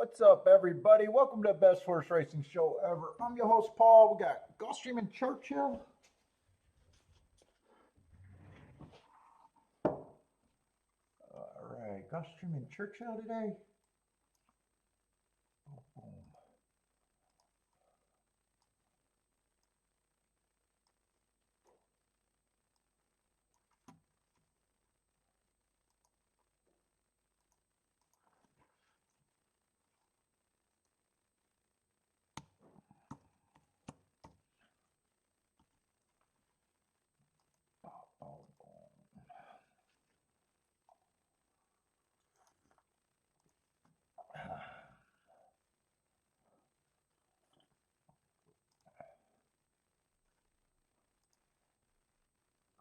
What's up, everybody? Welcome to the best horse racing show ever. I'm your host, Paul. We got Gulfstream and Churchill. All right, Gulfstream and Churchill today. Boom.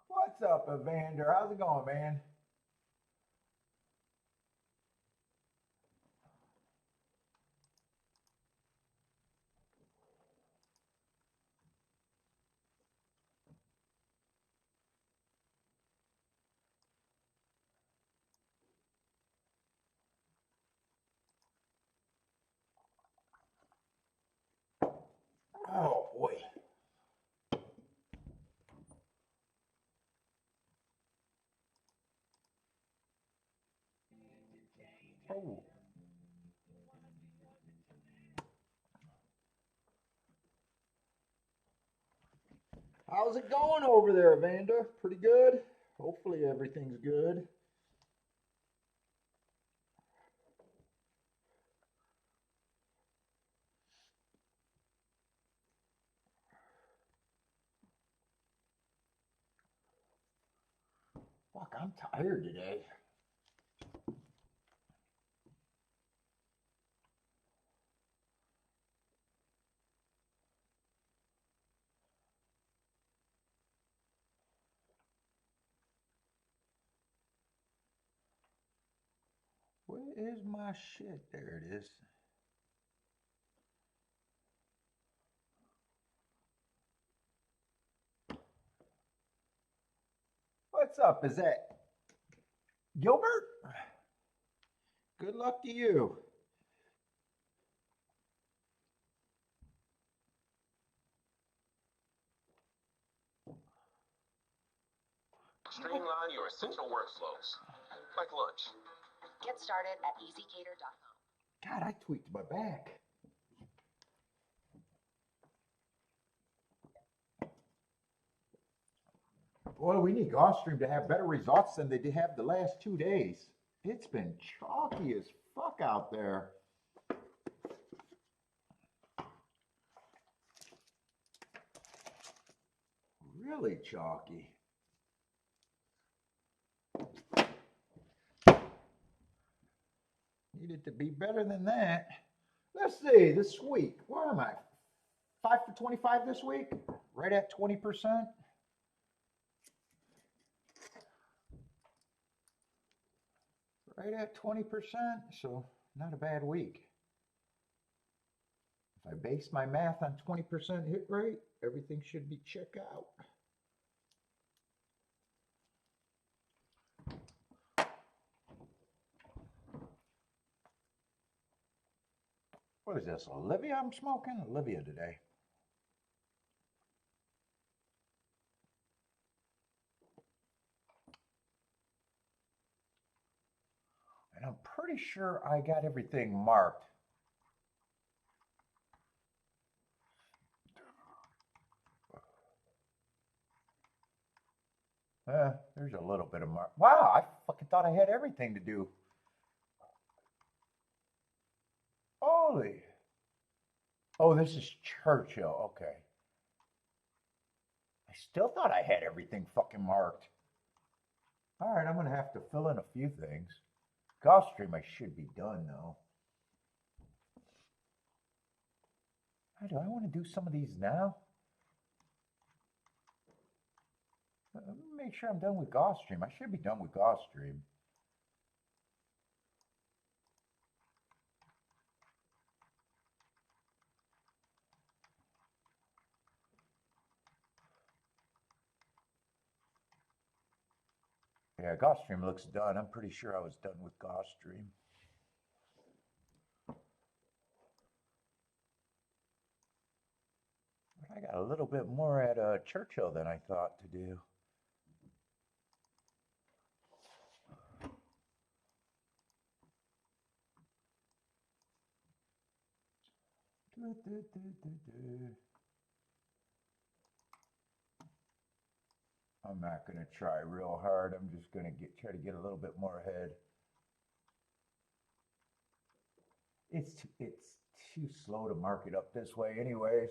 What's up, Evander? How's it going, man? Oh, boy. Oh. How's it going over there, Evander? Pretty good? Hopefully everything's good. Fuck, I'm tired today. Where is my shit? There it is. What's up? Is that Gilbert? Good luck to you. Streamline your essential workflows, like lunch. Get started at easycater.com. God, I tweaked my back. Boy, we need Gulfstream to have better results than they did have the last 2 days. It's been chalky as fuck out there. Really chalky. Needed to be better than that. Let's see, this week, where am I? 5 for 25 this week? Right at 20%? Right at 20%, so not a bad week. If I base my math on 20% hit rate, everything should be check out. What is this, Olivia I'm smoking? Olivia today. And I'm pretty sure I got everything marked. There's a little bit of mark. Wow, I fucking thought I had everything to do. Holy. Oh, this is Churchill. Okay. I still thought I had everything fucking marked. All right, I'm going to have to fill in a few things. Gulfstream, I should be done though. Do I want to do some of these now? Let me make sure I'm done with Gulfstream. I should be done with Gulfstream. Yeah, Gulfstream looks done. I'm pretty sure I was done with Gulfstream. I got a little bit more at Churchill than I thought to do. I'm not going to try real hard. I'm just going to try to get a little bit more ahead. It's too slow to mark it up this way anyways.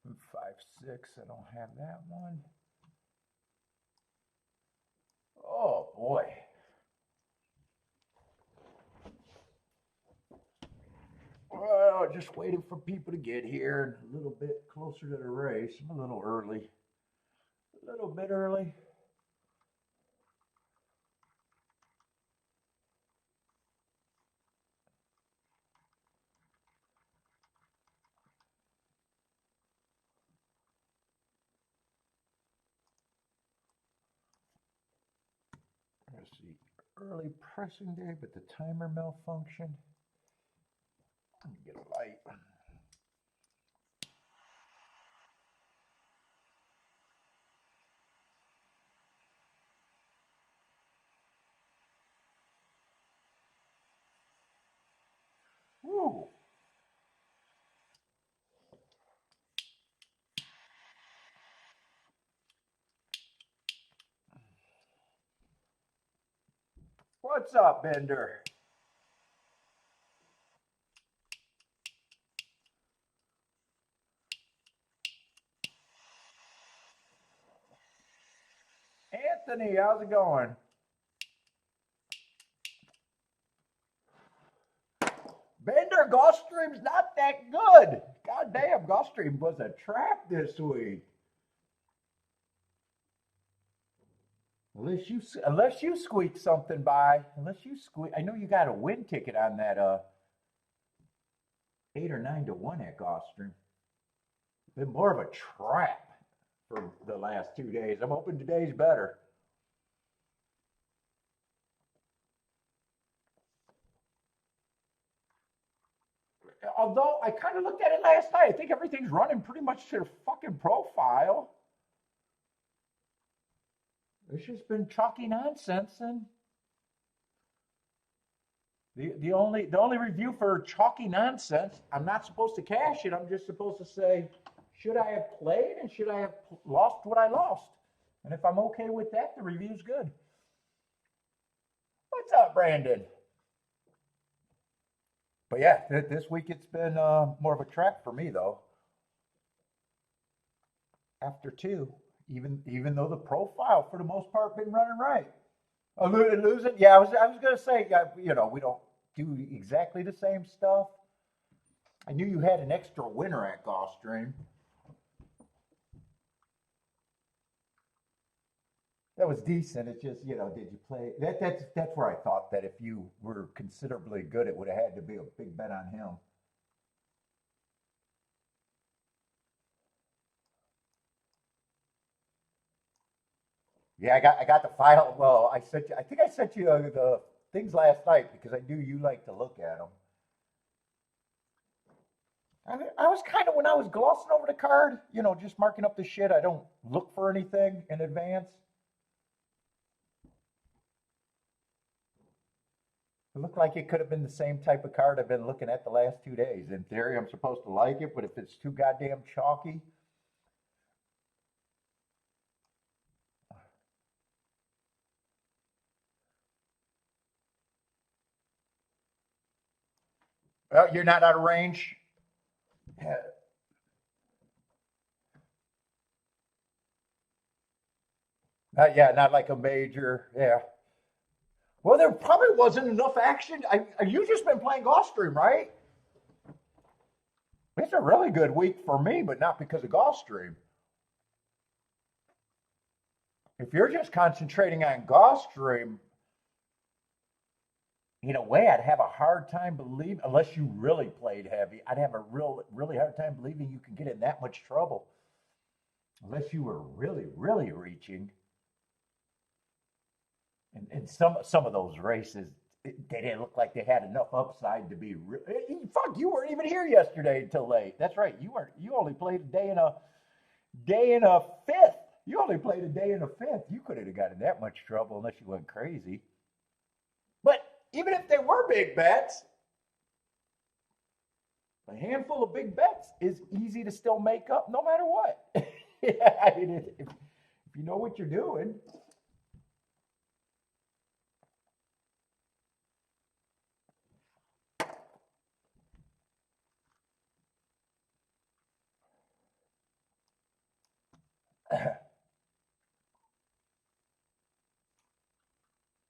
I'm 5'6". I don't have that one. Oh boy. Well, just waiting for people to get here and a little bit closer to the race. I'm a little early. A little bit early. Let's see. Early pressing day, but the timer malfunctioned. Let me get a light. Woo. What's up, Bender? Anthony, how's it going? Bender, Gulfstream's not that good. God damn, Gulfstream was a trap this week. Unless you squeak something by, I know you got a win ticket on that 8 or 9 to 1 at Gulfstream. Been more of a trap for the last 2 days. I'm hoping today's better. Although I kind of looked at it last night, I think everything's running pretty much to their fucking profile. It's just been chalky nonsense, and the only review for chalky nonsense, I'm not supposed to cash it. I'm just supposed to say, should I have played and should I have lost what I lost? And if I'm okay with that, the review's good. What's up, Brandon? But yeah, this week it's been more of a trap for me though. After 2. Even though the profile for the most part been running right. Losing, yeah. I was gonna say, we don't do exactly the same stuff. I knew you had an extra winner at Gulfstream. That was decent. It's just, did you play? That's where I thought that if you were considerably good, it would have had to be a big bet on him. Yeah, I got the file. Well, I think I sent you the things last night because I knew you like to look at them. I was kind of, when I was glossing over the card, just marking up the shit. I don't look for anything in advance. It looked like it could have been the same type of card I've been looking at the last 2 days. In theory, I'm supposed to like it, but if it's too goddamn chalky. Well, you're not out of range. Yeah, not like a major. Yeah. Well, there probably wasn't enough action. You just been playing Gulfstream, right? It's a really good week for me, but not because of Gulfstream. If you're just concentrating on Gulfstream, in a way, I'd have a hard time believing, unless you really played heavy, I'd have a really hard time believing you could get in that much trouble. Unless you were really, really reaching. And some of those races, they didn't look like they had enough upside to be real. Fuck, you weren't even here yesterday until late. That's right. You weren't. You only played a day and a fifth. You only played a day and a fifth. You couldn't have gotten that much trouble unless you went crazy. But even if they were big bets, a handful of big bets is easy to still make up no matter what. I mean, if you know what you're doing.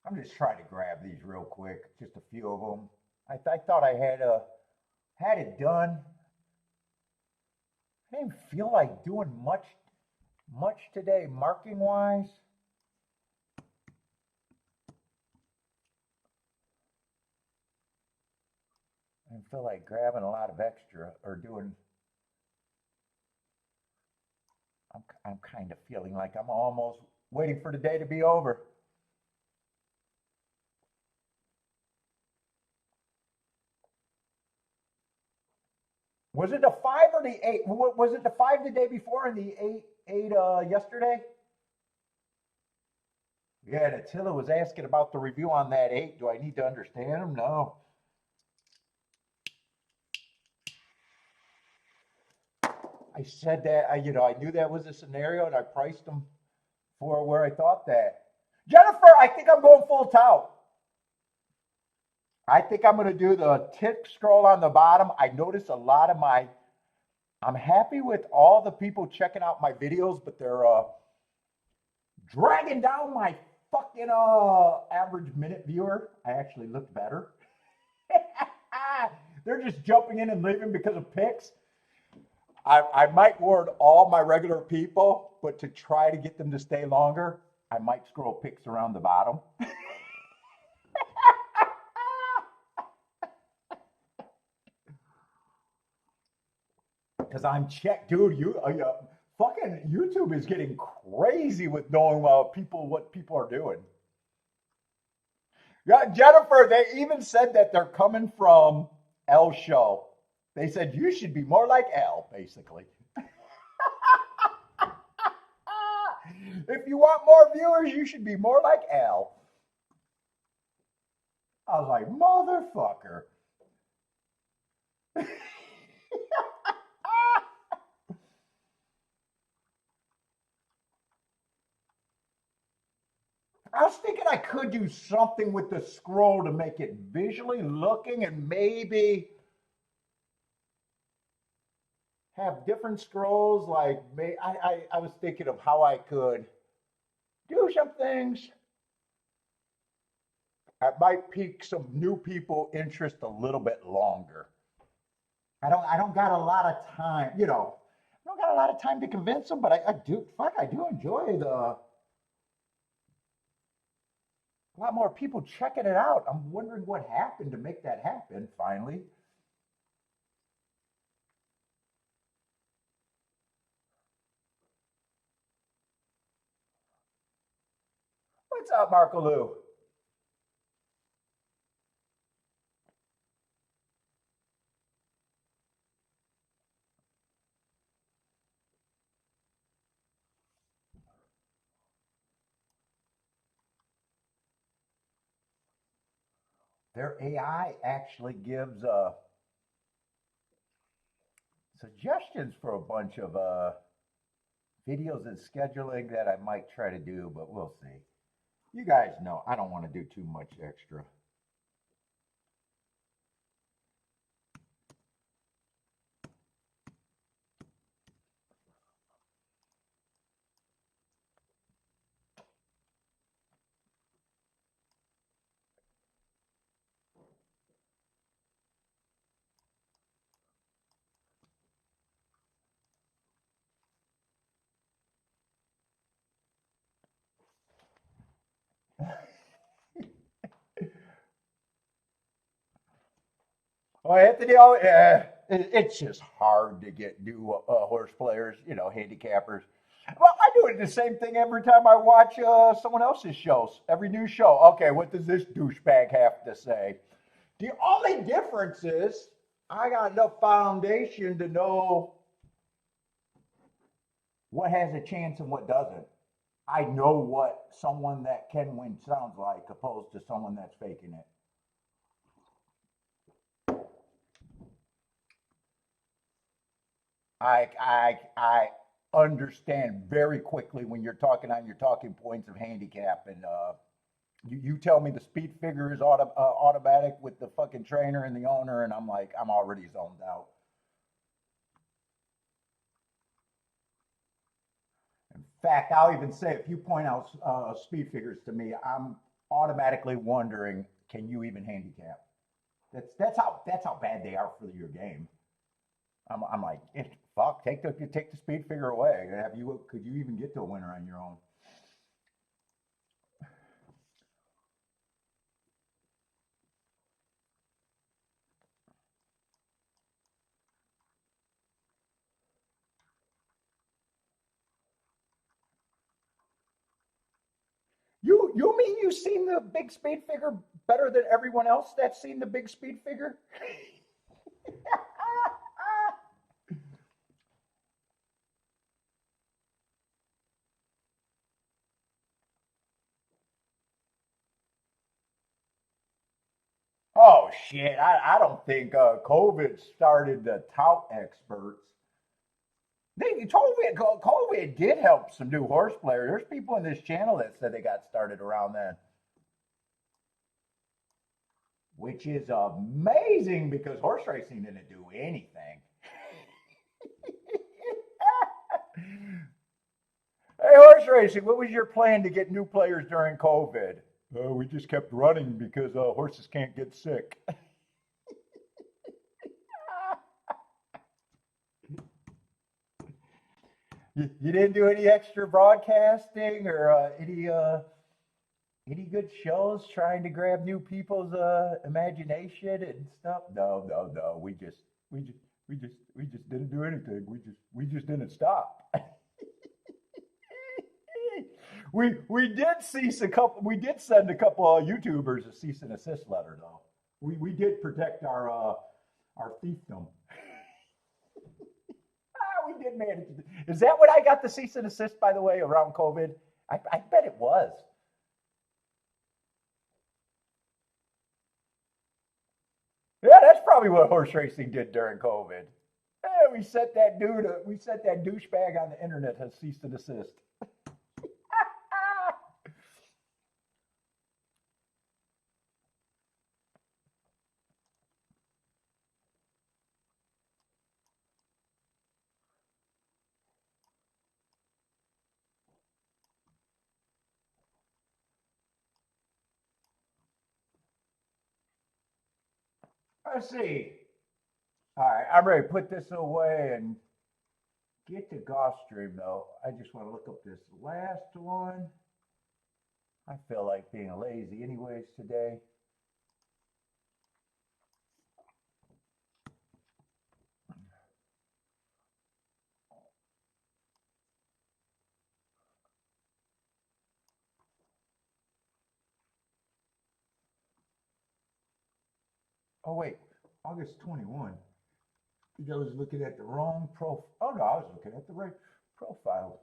I'm just trying to grab these real quick, just a few of them. I thought I had it done. I didn't feel like doing much today, marking wise. I didn't feel like grabbing a lot of extra or doing. I'm kind of feeling like I'm almost waiting for the day to be over. Was it the 5 or the 8? Was it the 5 the day before and the 8 yesterday? Yeah, and Attila was asking about the review on that 8. Do I need to understand them? No. I said that, I knew that was a scenario and I priced them for where I thought that. Jennifer, I think I'm going full tout. I think I'm going to do the tick scroll on the bottom. I noticed a lot of I'm happy with all the people checking out my videos, but they're dragging down my fucking average minute viewer. I actually looked better. They're just jumping in and leaving because of picks. I might warn all my regular people, but to try to get them to stay longer, I might scroll picks around the bottom. Because I'm checked, dude. Fucking YouTube is getting crazy with knowing what people are doing. Yeah, Jennifer, they even said that they're coming from L's show. They said you should be more like L, basically. If you want more viewers, you should be more like L. I was like, motherfucker. I was thinking I could do something with the scroll to make it visually looking and maybe have different scrolls. Like, I was thinking of how I could do some things that might pique some new people interest a little bit longer. I don't got a lot of time, I don't got a lot of time to convince them, but I do enjoy a lot more people checking it out. I'm wondering what happened to make that happen finally. What's up, Marco Lou? Their AI actually gives suggestions for a bunch of videos and scheduling that I might try to do, but we'll see. You guys know I don't want to do too much extra. Oh, Anthony, oh, yeah, it's just hard to get new horse players, handicappers. Well, I do it the same thing every time I watch someone else's shows, every new show. Okay, what does this douchebag have to say? The only difference is I got enough foundation to know what has a chance and what doesn't. I know what someone that can win sounds like opposed to someone that's faking it. I understand very quickly when you're talking on your talking points of handicap, and you tell me the speed figure is automatic with the fucking trainer and the owner, and I'm like, I'm already zoned out. In fact, I'll even say if you point out speed figures to me, I'm automatically wondering, can you even handicap? That's how bad they are for your game. I'm like, fuck, take the speed figure away. Could you even get to a winner on your own? You mean you've seen the big speed figure better than everyone else that's seen the big speed figure? Oh shit! I don't think COVID started to tout experts. COVID did help some new horse players. There's people in this channel that said they got started around then, which is amazing because horse racing didn't do anything. Hey, horse racing, what was your plan to get new players during COVID? We just kept running because horses can't get sick. You didn't do any extra broadcasting or any good shows trying to grab new people's imagination and stuff? No. We just didn't do anything. We just didn't stop. We did cease a couple. We did send a couple of YouTubers a cease and assist letter though. We did protect our fiefdom. We did manage. Is that what I got the cease and assist, by the way, around COVID? I bet it was. Yeah, that's probably what horse racing did during COVID. Yeah, we sent that douchebag on the internet has cease and assist. Let's see. All right, I'm ready to put this away and get to Gulfstream though. I just want to look up this last one. I feel like being lazy anyways today. Oh wait, August 21. I think I was looking at the wrong profile. Oh no, I was looking at the right profile.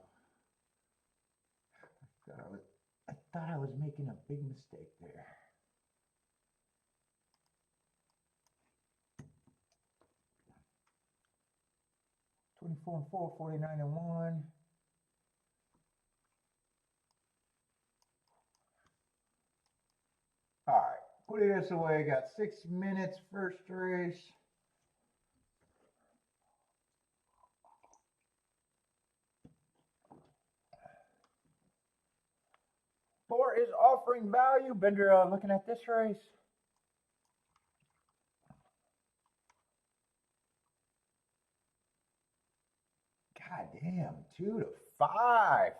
I thought I was making a big mistake there. $24 and 4, $49 and 1. All right, putting this away. Got 6 minutes first race. Four is offering value. Bender looking at this race. God damn, 2 to 5.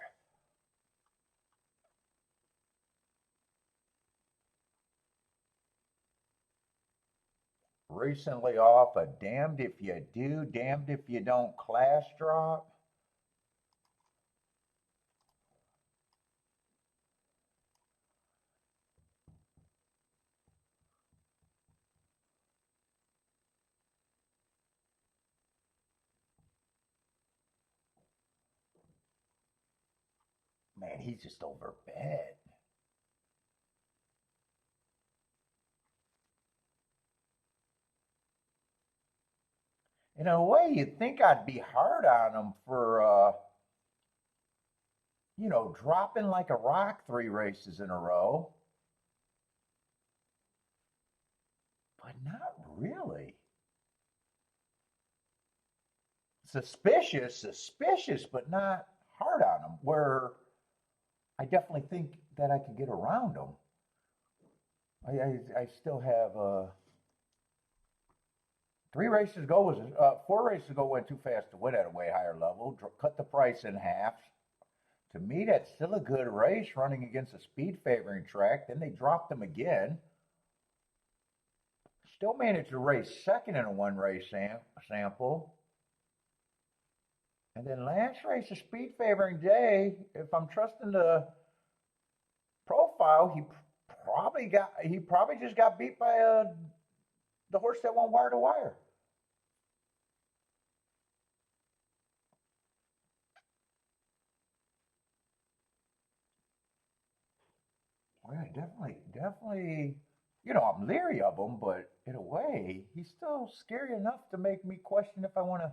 recently off a damned if you do, damned if you don't class drop. Man, he's just overbet. In a way, you'd think I'd be hard on him for, dropping like a rock 3 races in a row. But not really. Suspicious, but not hard on him. Where I definitely think that I could get around him. I still have 3 races ago was 4 races ago went too fast to win at a way higher level. Cut the price in half. To me, that's still a good race running against a speed favoring track. Then they dropped them again. Still managed to race second in a 1 race sample. And then last race, a speed favoring day, if I'm trusting the profile, he probably just got beat by the horse that won wire to wire. Well, yeah, definitely. I'm leery of him, but in a way, he's still scary enough to make me question if I want to.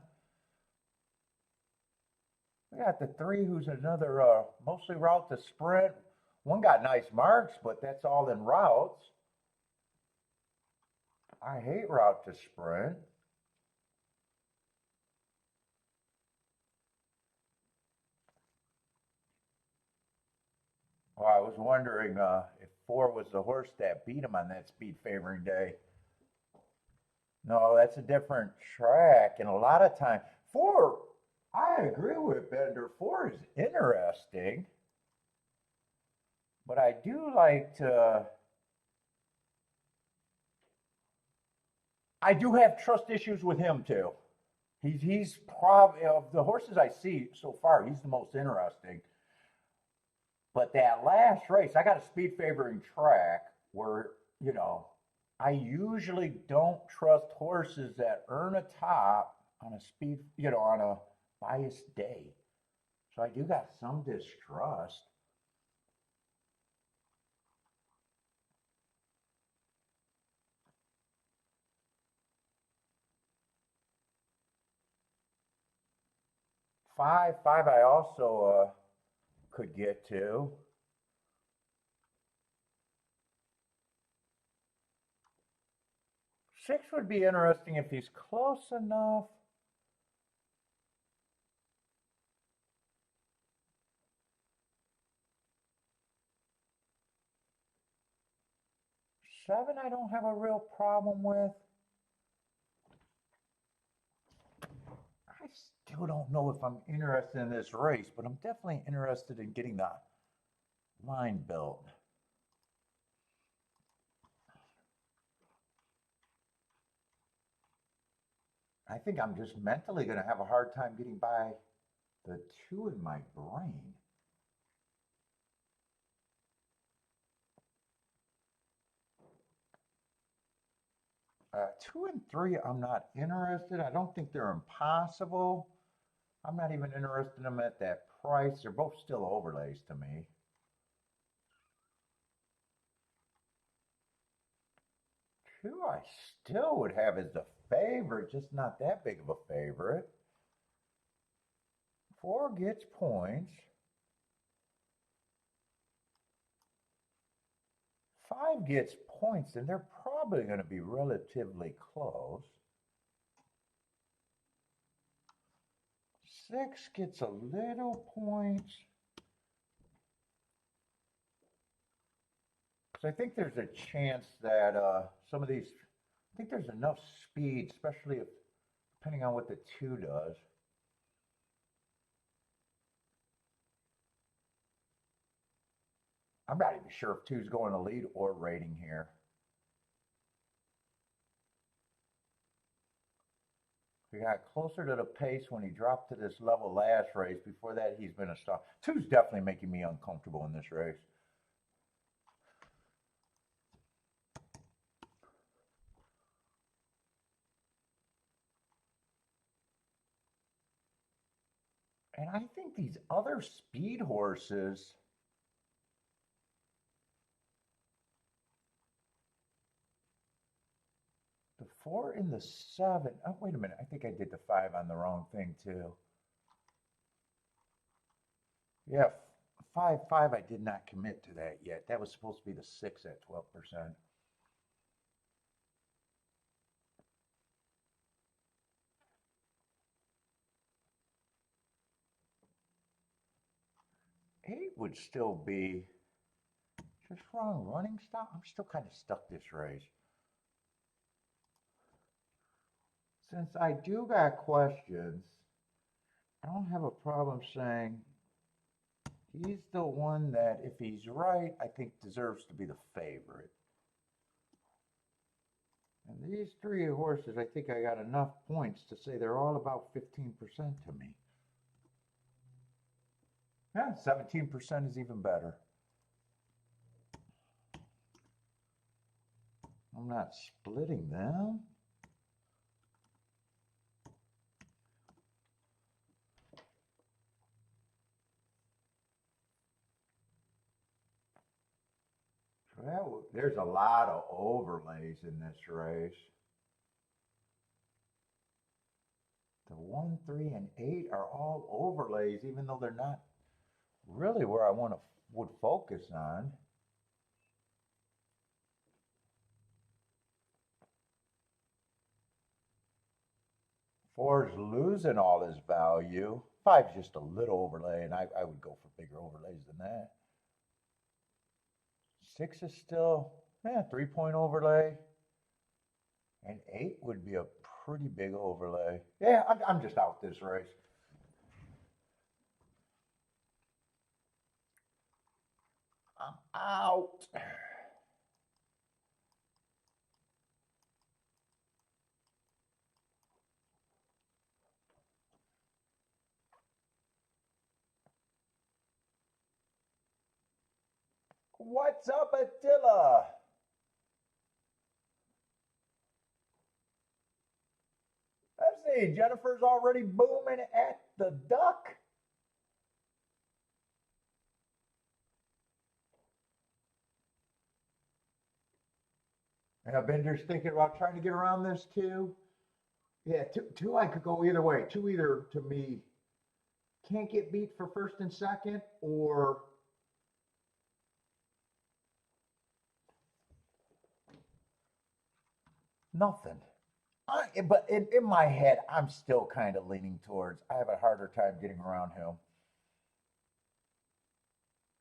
We got the 3, who's another mostly route to sprint. One got nice marks, but that's all in routes. I hate route to sprint. Oh, I was wondering if 4 was the horse that beat him on that speed favoring day. No, that's a different track, and a lot of time 4. I agree with Bender. 4 is interesting, but I do like to. I do have trust issues with him too. He's probably of the horses I see so far, he's the most interesting. But that last race, I got a speed favoring track where, I usually don't trust horses that earn a top on a speed, on a biased day. So I do got some distrust. Five, I also could get to. 6 would be interesting if he's close enough. 7, I don't have a real problem with. I still don't know if I'm interested in this race, but I'm definitely interested in getting the line built. I think I'm just mentally going to have a hard time getting by the 2 in my brain. Uh, 2 and 3, I'm not interested. I don't think they're impossible. I'm not even interested in them at that price. They're both still overlays to me. 2, I still would have as the favorite, just not that big of a favorite. 4 gets points. 5 gets points, and they're probably going to be relatively close. 6 gets a little points. So I think there's a chance that some of these, I think there's enough speed, especially if, depending on what the 2 does. I'm not even sure if 2's going to lead or rating here. He got closer to the pace when he dropped to this level last race. Before that, he's been a star. Two's definitely making me uncomfortable in this race. And I think these other speed horses, the 4 and the 7. Oh, wait a minute. I think I did the 5 on the wrong thing too. Yeah, 5, 5. I did not commit to that yet. That was supposed to be the 6 at 12%. Eight would still be just wrong running stop. I'm still kind of stuck this race. Since I do got questions, I don't have a problem saying he's the one that, if he's right, I think deserves to be the favorite. And these 3 horses, I think I got enough points to say they're all about 15% to me. Yeah, 17% is even better. I'm not splitting them. Well, there's a lot of overlays in this race. The 1, 3, and 8 are all overlays, even though they're not really where I would focus on. 4's losing all his value. 5's just a little overlay, and I would go for bigger overlays than that. 6 is still, 3-point overlay. And 8 would be a pretty big overlay. Yeah, I'm just out this race. I'm out. What's up, Attila? Let's see, Jennifer's already booming at the duck. Yeah, Bender's thinking about trying to get around this too. Yeah, two I could go either way. 2 either, to me, can't get beat for first and second, or nothing. But in my head, I'm still kind of leaning towards, I have a harder time getting around him.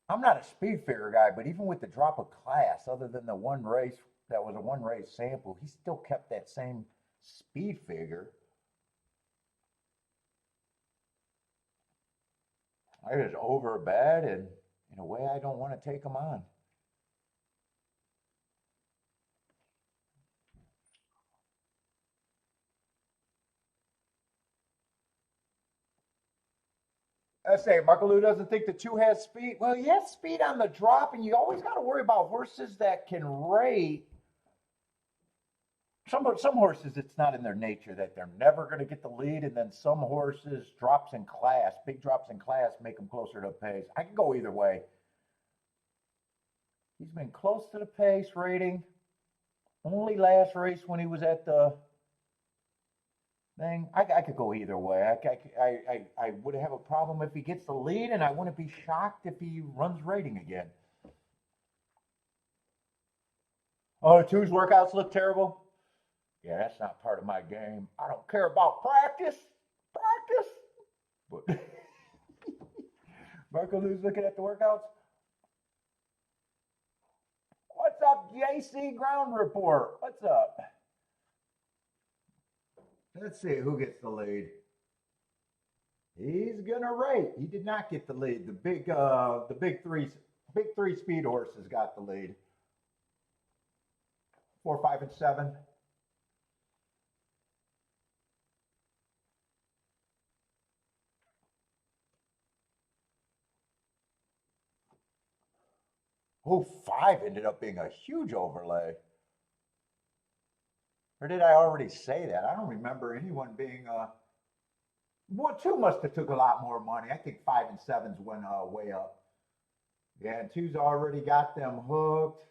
I'm not a speed figure guy, but even with the drop of class, other than the one race that was a 1 race sample, he still kept that same speed figure. I just overbet, and in a way, I don't want to take him on. Let's say Marco Lou doesn't think the 2 has speed. Well, he has speed on the drop, and you always got to worry about horses that can rate. Some horses, it's not in their nature that they're never going to get the lead, and then some horses, drops in class, big drops in class, make them closer to the pace. I can go either way. He's been close to the pace rating. Only last race when he was at the thing. I could go either way. I would have a problem if he gets the lead, and I wouldn't be shocked if he runs rating again. Oh, 2's workouts look terrible. Yeah, that's not part of my game. I don't care about practice. But Marco Lou's looking at the workouts. What's up, JC Ground Report? What's up? Let's see who gets the lead. He's gonna rate. He did not get the lead. The big three speed horses got the lead. 4, 5, and 7. Oh, 5 ended up being a huge overlay. Or did I already say that? I don't remember anyone being well, 2 must have took a lot more money. I think 5 and 7s went way up. Yeah, and 2's already got them hooked.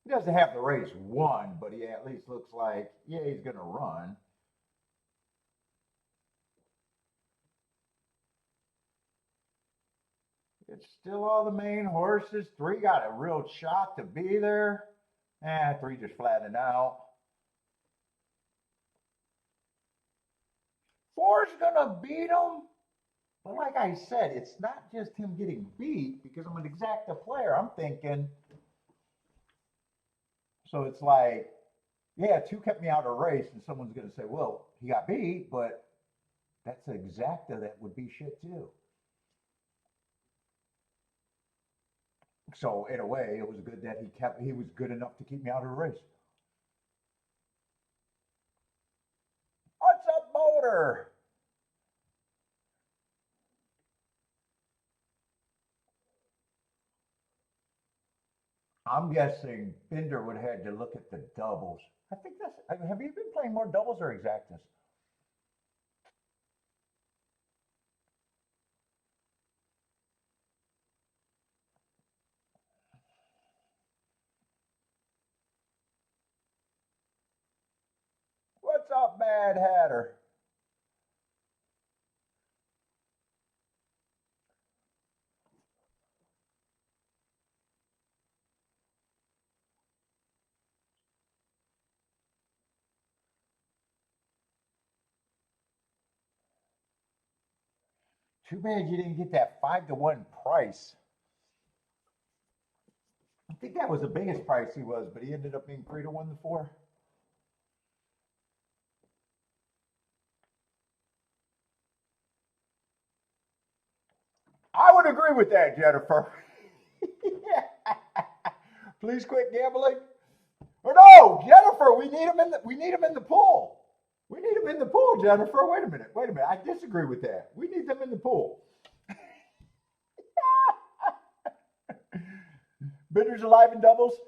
He doesn't have the race won, but he at least looks like, yeah, he's going to run. It's still all the main horses. 3 got a real shot to be there. 3 just flattened out. 4's going to beat him. But like I said, it's not just him getting beat because I'm an exacta player. I'm thinking, so it's like, yeah, 2 kept me out of the race, and someone's going to say, well, he got beat, but that's an exacta that would be shit too. So in a way, it was good that he was good enough to keep me out of the race. What's up, motor? I'm guessing Binder would have had to look at the doubles. I think that's. Have you been playing more doubles or exactas? What's up, Mad Hatter? Too bad you didn't get that 5-1 price. I think that was the biggest price he was, but he ended up being 3-1 to 4. I would agree with that, Jennifer. Please quit gambling. Or no, Jennifer, we need him in the pool. We need him in the pool, Jennifer. Wait a minute. I disagree with that. We need them in the pool. Bidders alive in doubles.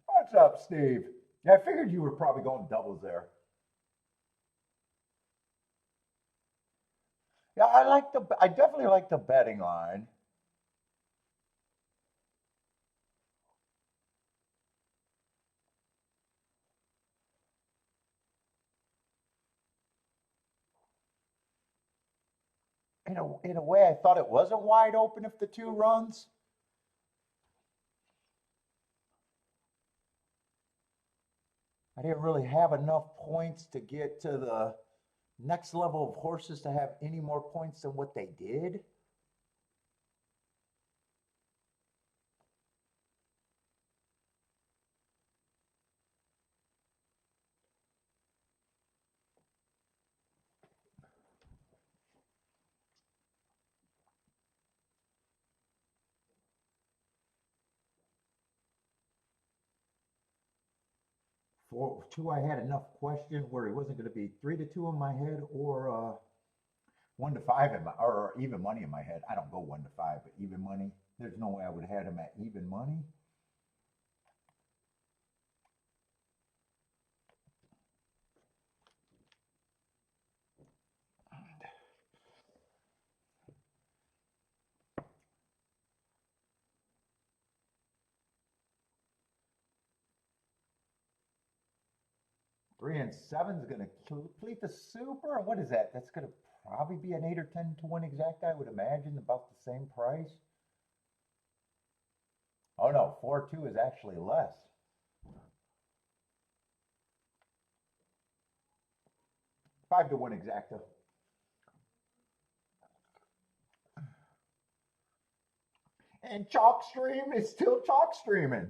What's up, Steve? Yeah, I figured you were probably going doubles there. Yeah, I definitely like the betting line. In a way, I thought it wasn't wide open if the 2 runs. I didn't really have enough points to get to the next level of horses to have any more points than what they did. For 2, I had enough question where it wasn't going to be 3-2 in my head or 1-5 in my, or even money in my head. I don't go 1-5, but even money. There's no way I would have had him at even money. Three and 7 is going to complete the super. What is that? That's going to probably be an 8 or 10-1 exact. I would imagine about the same price. Oh no, 4-2 is actually less. Five to 1 exacta. And chalk stream is still chalk streaming.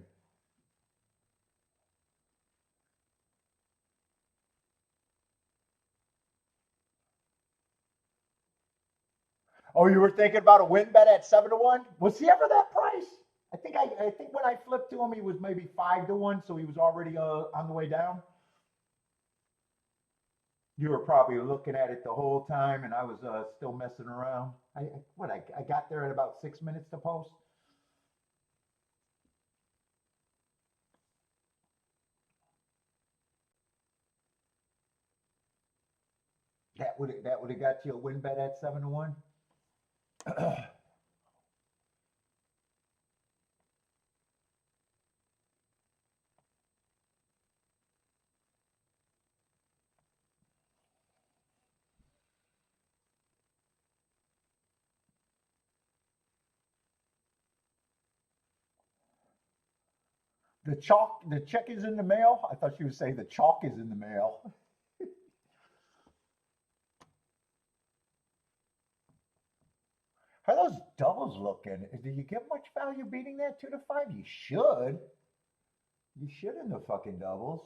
Oh, you were thinking about a win bet at 7-1? Was he ever that price? I think when I flipped to him, he was maybe 5-1, so he was already on the way down. You were probably looking at it the whole time, and I was still messing around. I got there at about 6 minutes to post. That would have got you a win bet at 7-1. The check is in the mail. I thought she would say the chalk is in the mail. How are those doubles looking? Do you get much value beating that 2-5? You should. You should in the fucking doubles.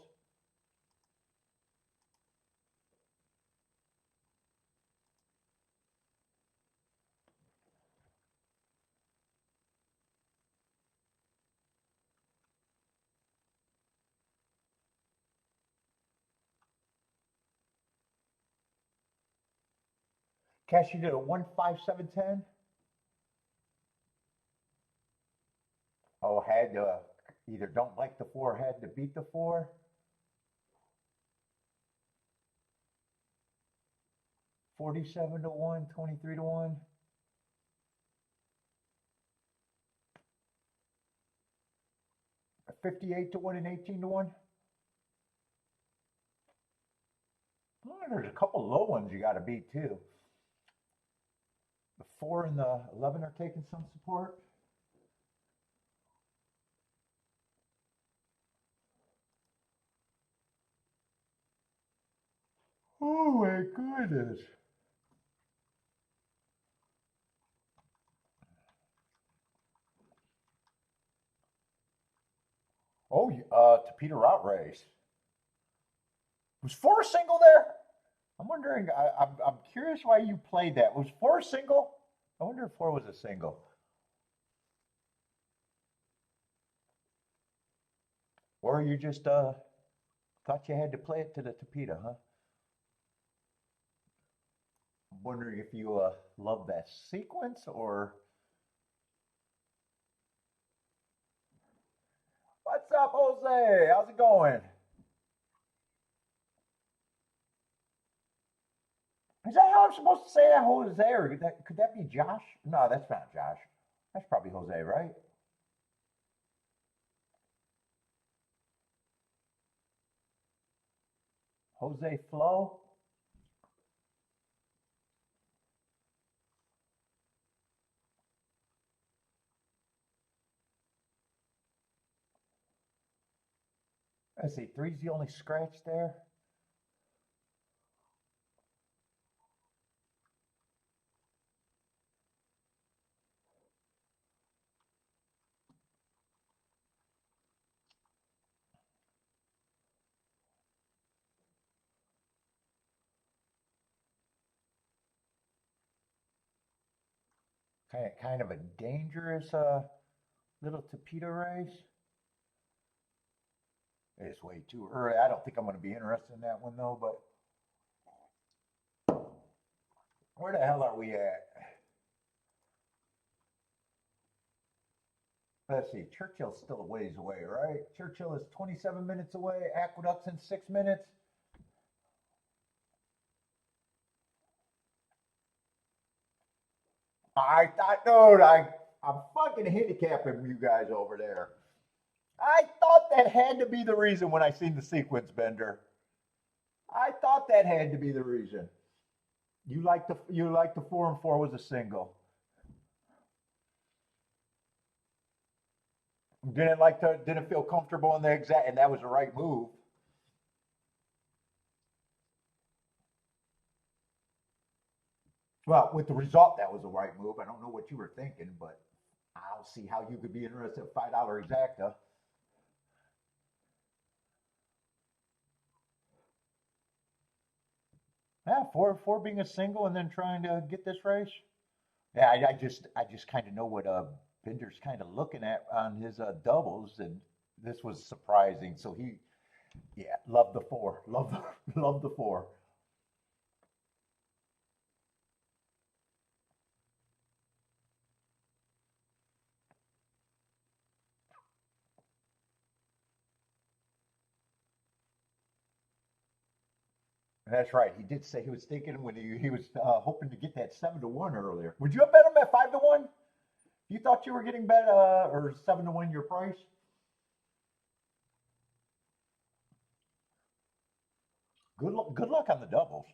Cash, you did a 1-5-7-10. Oh, had to either don't like the 4 or had to beat the 4. 47-1, 23-1. 58-1 and 18-1. Oh, there's a couple low ones you got to beat too. The 4 and the 11 are taking some support. Oh my goodness. Oh, to Peter Route race. Was 4 a single there? I'm wondering. I'm curious why you played that. Was 4 a single? I wonder if 4 was a single. Or you just thought you had to play it to the Tapeta, huh? I'm wondering if you love that sequence or. What's up, Jose? How's it going? Is that how I'm supposed to say that, Jose? Or could that be Josh? No, that's not Josh. That's probably Jose, right? Jose Flo? Let's see, three's the only scratch there. Kind of a dangerous little Tapeta race. It's way too early. I don't think I'm going to be interested in that one though. But where the hell are we at? Let's see. Churchill's still a ways away, right? Churchill is 27 minutes away. Aqueduct's in 6 minutes. I thought, dude, I'm fucking handicapping you guys over there. I thought that had to be the reason when I seen the sequence bender. I thought that had to be the reason. You like the 4-4 was a single. Didn't feel comfortable in the exact, and that was the right move. Well, with the result, that was the right move. I don't know what you were thinking, but I'll see how you could be interested in $5 exacta. Yeah, four being a single and then trying to get this race. Yeah, I just kind of know what Bender's kind of looking at on his doubles, and this was surprising. So yeah, love the 4, love the 4. That's right. He did say he was thinking when he was hoping to get that 7-1 earlier. Would you have bet him at 5-1? You thought you were getting bet or 7-1 your price? Good luck on the doubles.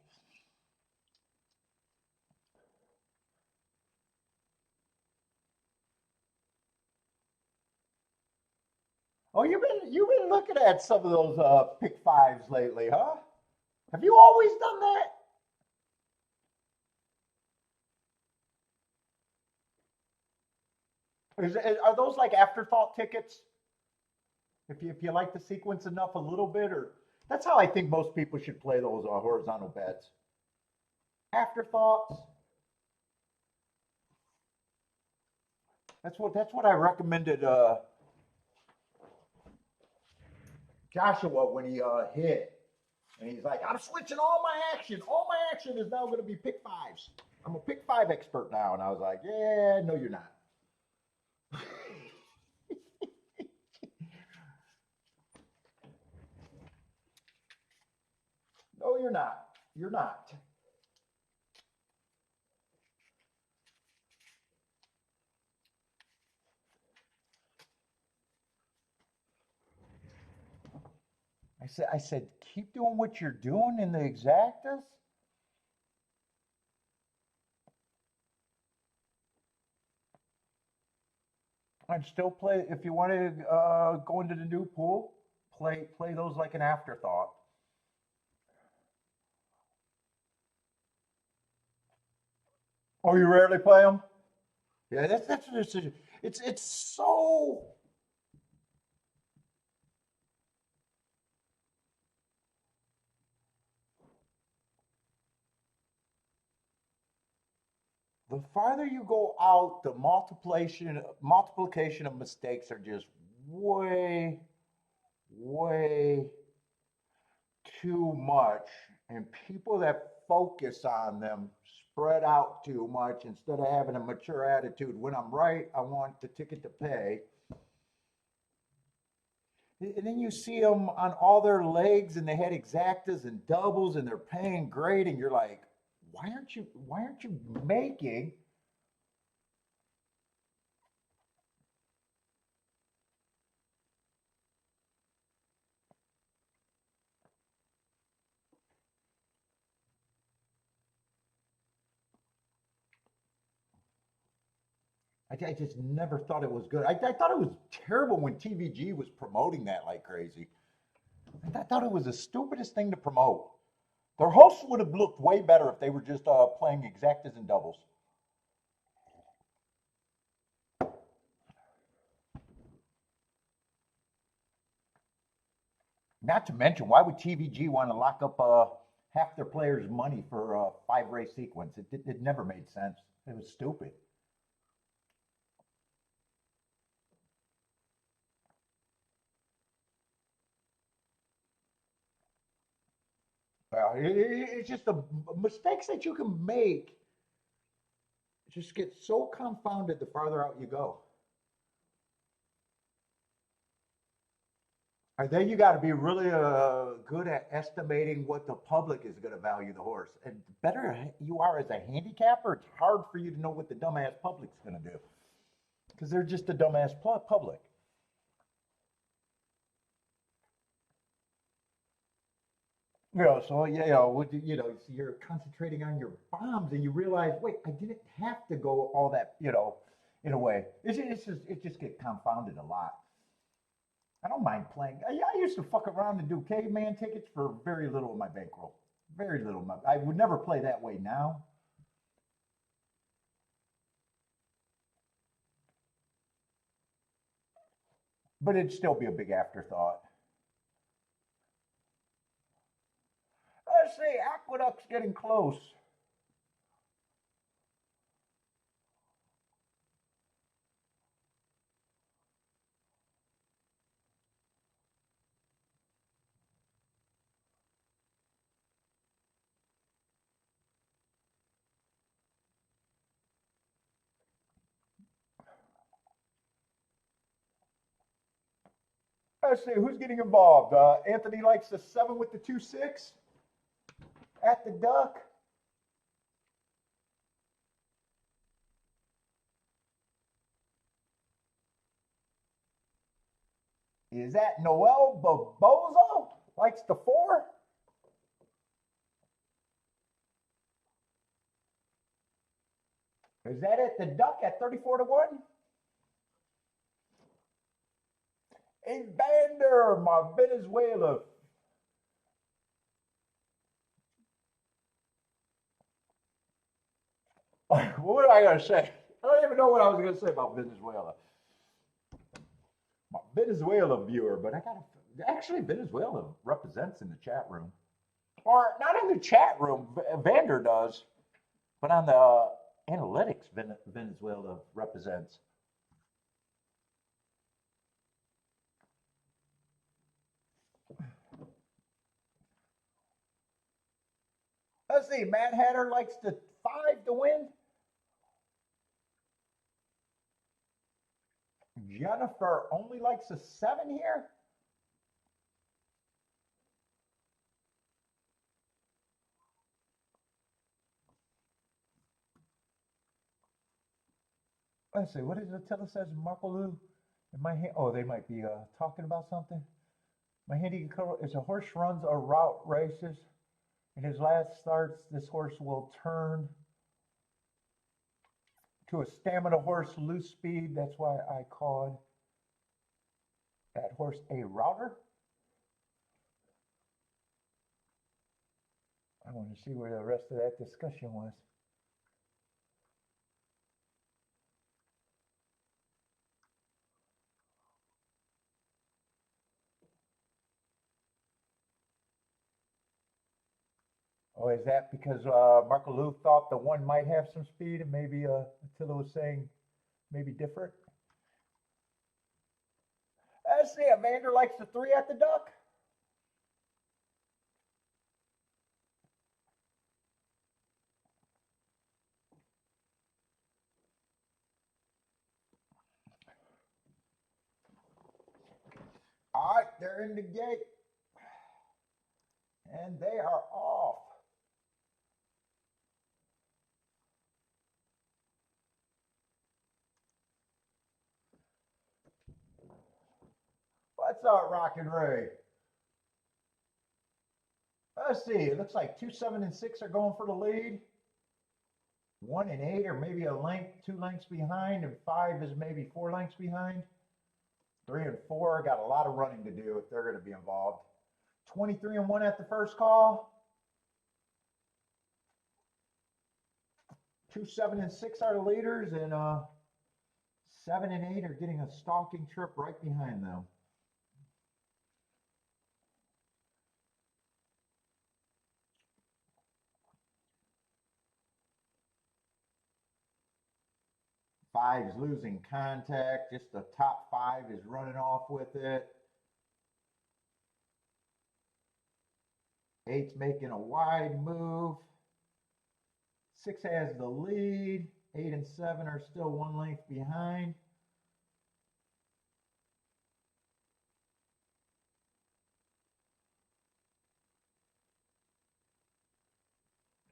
Oh, you've been looking at some of those pick fives lately, huh? Have you always done that? Are those like afterthought tickets? If you like the sequence enough a little bit, or that's how I think most people should play those horizontal bets. Afterthoughts. That's what I recommended Joshua when he hit, and he's like, I'm switching all my action. All my action is now going to be pick fives. I'm a pick five expert now, and I was like, yeah, no, you're not. No, you're not. You're not. I said, keep doing what you're doing in the exactas. I'd still play if you want to go into the new pool. Play those like an afterthought. Oh, you rarely play them? Yeah, that's what it's so. The farther you go out, the multiplication of mistakes are just way, way too much, and people that focus on them spread out too much instead of having a mature attitude. When I'm right, I want the ticket to pay. And then you see them on all their legs, and they had exactas and doubles, and they're paying great, and you're like, why aren't you making? I just never thought it was good. I thought it was terrible when TVG was promoting that like crazy. I thought it was the stupidest thing to promote. Their hosts would have looked way better if they were just playing exactas and doubles. Not to mention, why would TVG want to lock up half their players' money for a 5-race sequence? It never made sense. It was stupid. It's just the mistakes that you can make just get so confounded the farther out you go. And then you got to be really good at estimating what the public is going to value the horse. And the better you are as a handicapper, it's hard for you to know what the dumbass public's going to do because they're just a dumbass public. So you're concentrating on your bombs, and you realize, wait, I didn't have to go all that, in a way. It just get confounded a lot. I don't mind playing. I used to fuck around and do caveman tickets for very little of my bankroll. Very little. I would never play that way now. But it'd still be a big afterthought. Let's see, Aqueduct's getting close. Let's see, who's getting involved? Anthony likes the 7 with the 2-6. at the Duck? Is that Noel Bobozo? Likes the 4? Is that at the Duck at 34-1? Evander, my Venezuela. What was I going to say? I don't even know what I was going to say about Venezuela. My Venezuela viewer, but I got to. Actually, Venezuela represents in the chat room. Or not in the chat room, Vander does, but on the analytics, Venezuela represents. Let's see, Matt Hatter likes the 5 to win. Jennifer only likes a 7 here. Let's see, what is it? Tell us says Marco Lou. In my hand, oh, they might be talking about something. My handy is a horse runs a route races. In his last starts, this horse will turn to a stamina horse, loose speed. That's why I called that horse a router. I want to see where the rest of that discussion was. Oh, is that because Marco Lou thought the 1 might have some speed and maybe Attila was saying maybe different? Let's see, Evander likes the 3 at the Duck. All right, they're in the gate. And they are off. What's up, Rockin' Ray? Let's see. It looks like 2, 7, and 6 are going for the lead. 1 and 8 are maybe a length, 2 lengths behind, and 5 is maybe 4 lengths behind. 3 and 4 got a lot of running to do if they're going to be involved. 23 and 1 at the first call. 2, 7, and 6 are the leaders, and 7 and 8 are getting a stalking trip right behind them. Five's losing contact. Just the top 5 is running off with it. 8's making a wide move. 6 has the lead. 8 and 7 are still 1 length behind.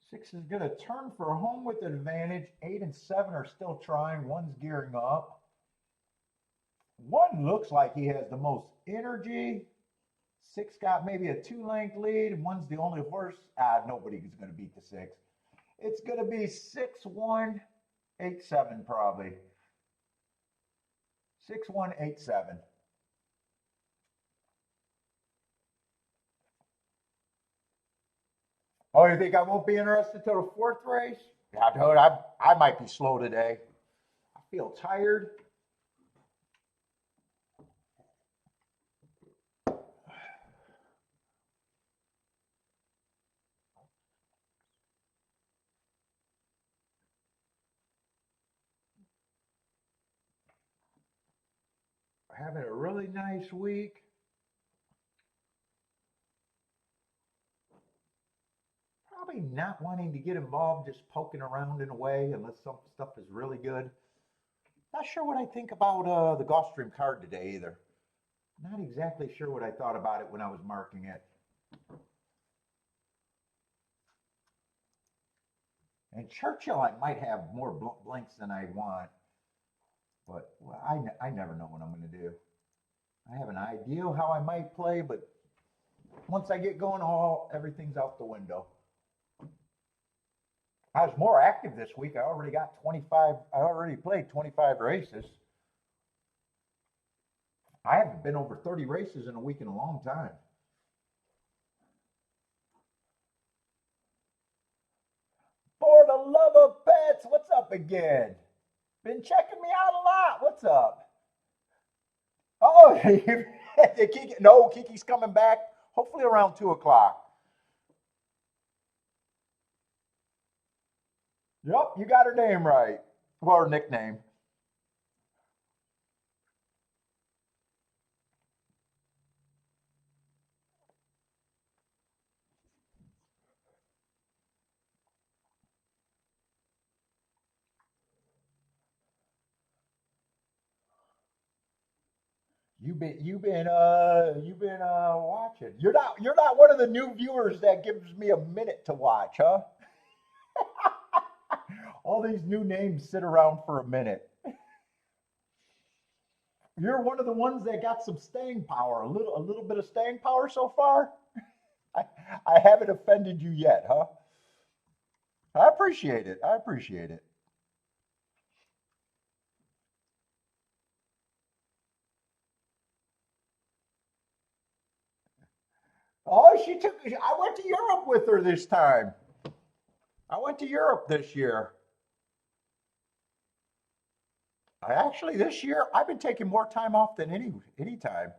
Six is going to turn for home with an advantage. 8 and 7 are still trying. 1's gearing up. 1 looks like he has the most energy. 6 got maybe a 2-length lead. 1's the only horse. Nobody's going to beat the 6. It's going to be 6-1, 8-7 probably. 6-1, 8-7. Oh, you think I won't be interested till the 4th race? Yeah, dude, I might be slow today. I feel tired. Having a really nice week. Probably not wanting to get involved just poking around in a way unless some stuff is really good. Not sure what I think about the Gulfstream card today either. Not exactly sure what I thought about it when I was marking it. And Churchill, I might have more blanks than I want, but well, I never know what I'm going to do. I have an idea how I might play, but once I get going, everything's out the window. I was more active this week. I already got 25. I already played 25 races. I haven't been over 30 races in a week in a long time. For the love of pets, what's up again? Been checking me out a lot. What's up? Oh, Kiki, no, Kiki's coming back. Hopefully around 2 o'clock. Yep, you got her name right. Well, her nickname. You've been watching. You're not one of the new viewers that gives me a minute to watch, huh? All these new names sit around for a minute. You're one of the ones that got some staying power, a little bit of staying power so far. I, I haven't offended you yet, huh? I appreciate it. I appreciate it. Oh, I went to Europe with her this time. I went to Europe this year. This year I've been taking more time off than any time.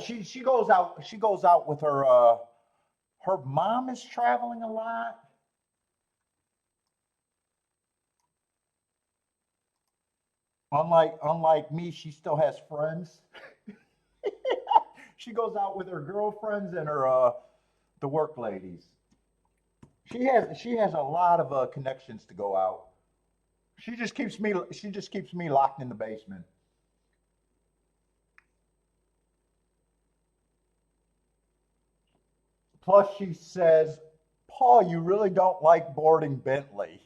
She goes out with her mom is traveling a lot. Unlike me, she still has friends. She goes out with her girlfriends and her the work ladies. She has a lot of connections to go out. She just keeps me locked in the basement. Plus, she says, "Paul, you really don't like boarding Bentley."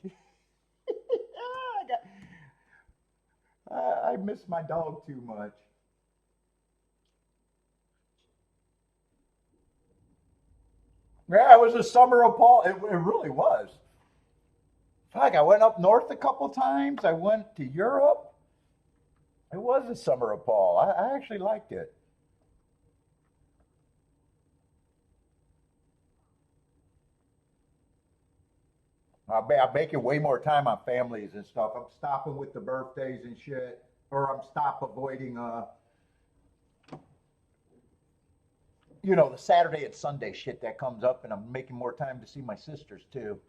I miss my dog too much. Yeah, it was the summer of Paul. It really was. Fuck, I went up north a couple times. I went to Europe. It was the summer of Paul. I actually liked it. I'm making way more time on families and stuff. I'm stopping with the birthdays and shit, or I'm stop avoiding, the Saturday and Sunday shit that comes up, and I'm making more time to see my sisters too.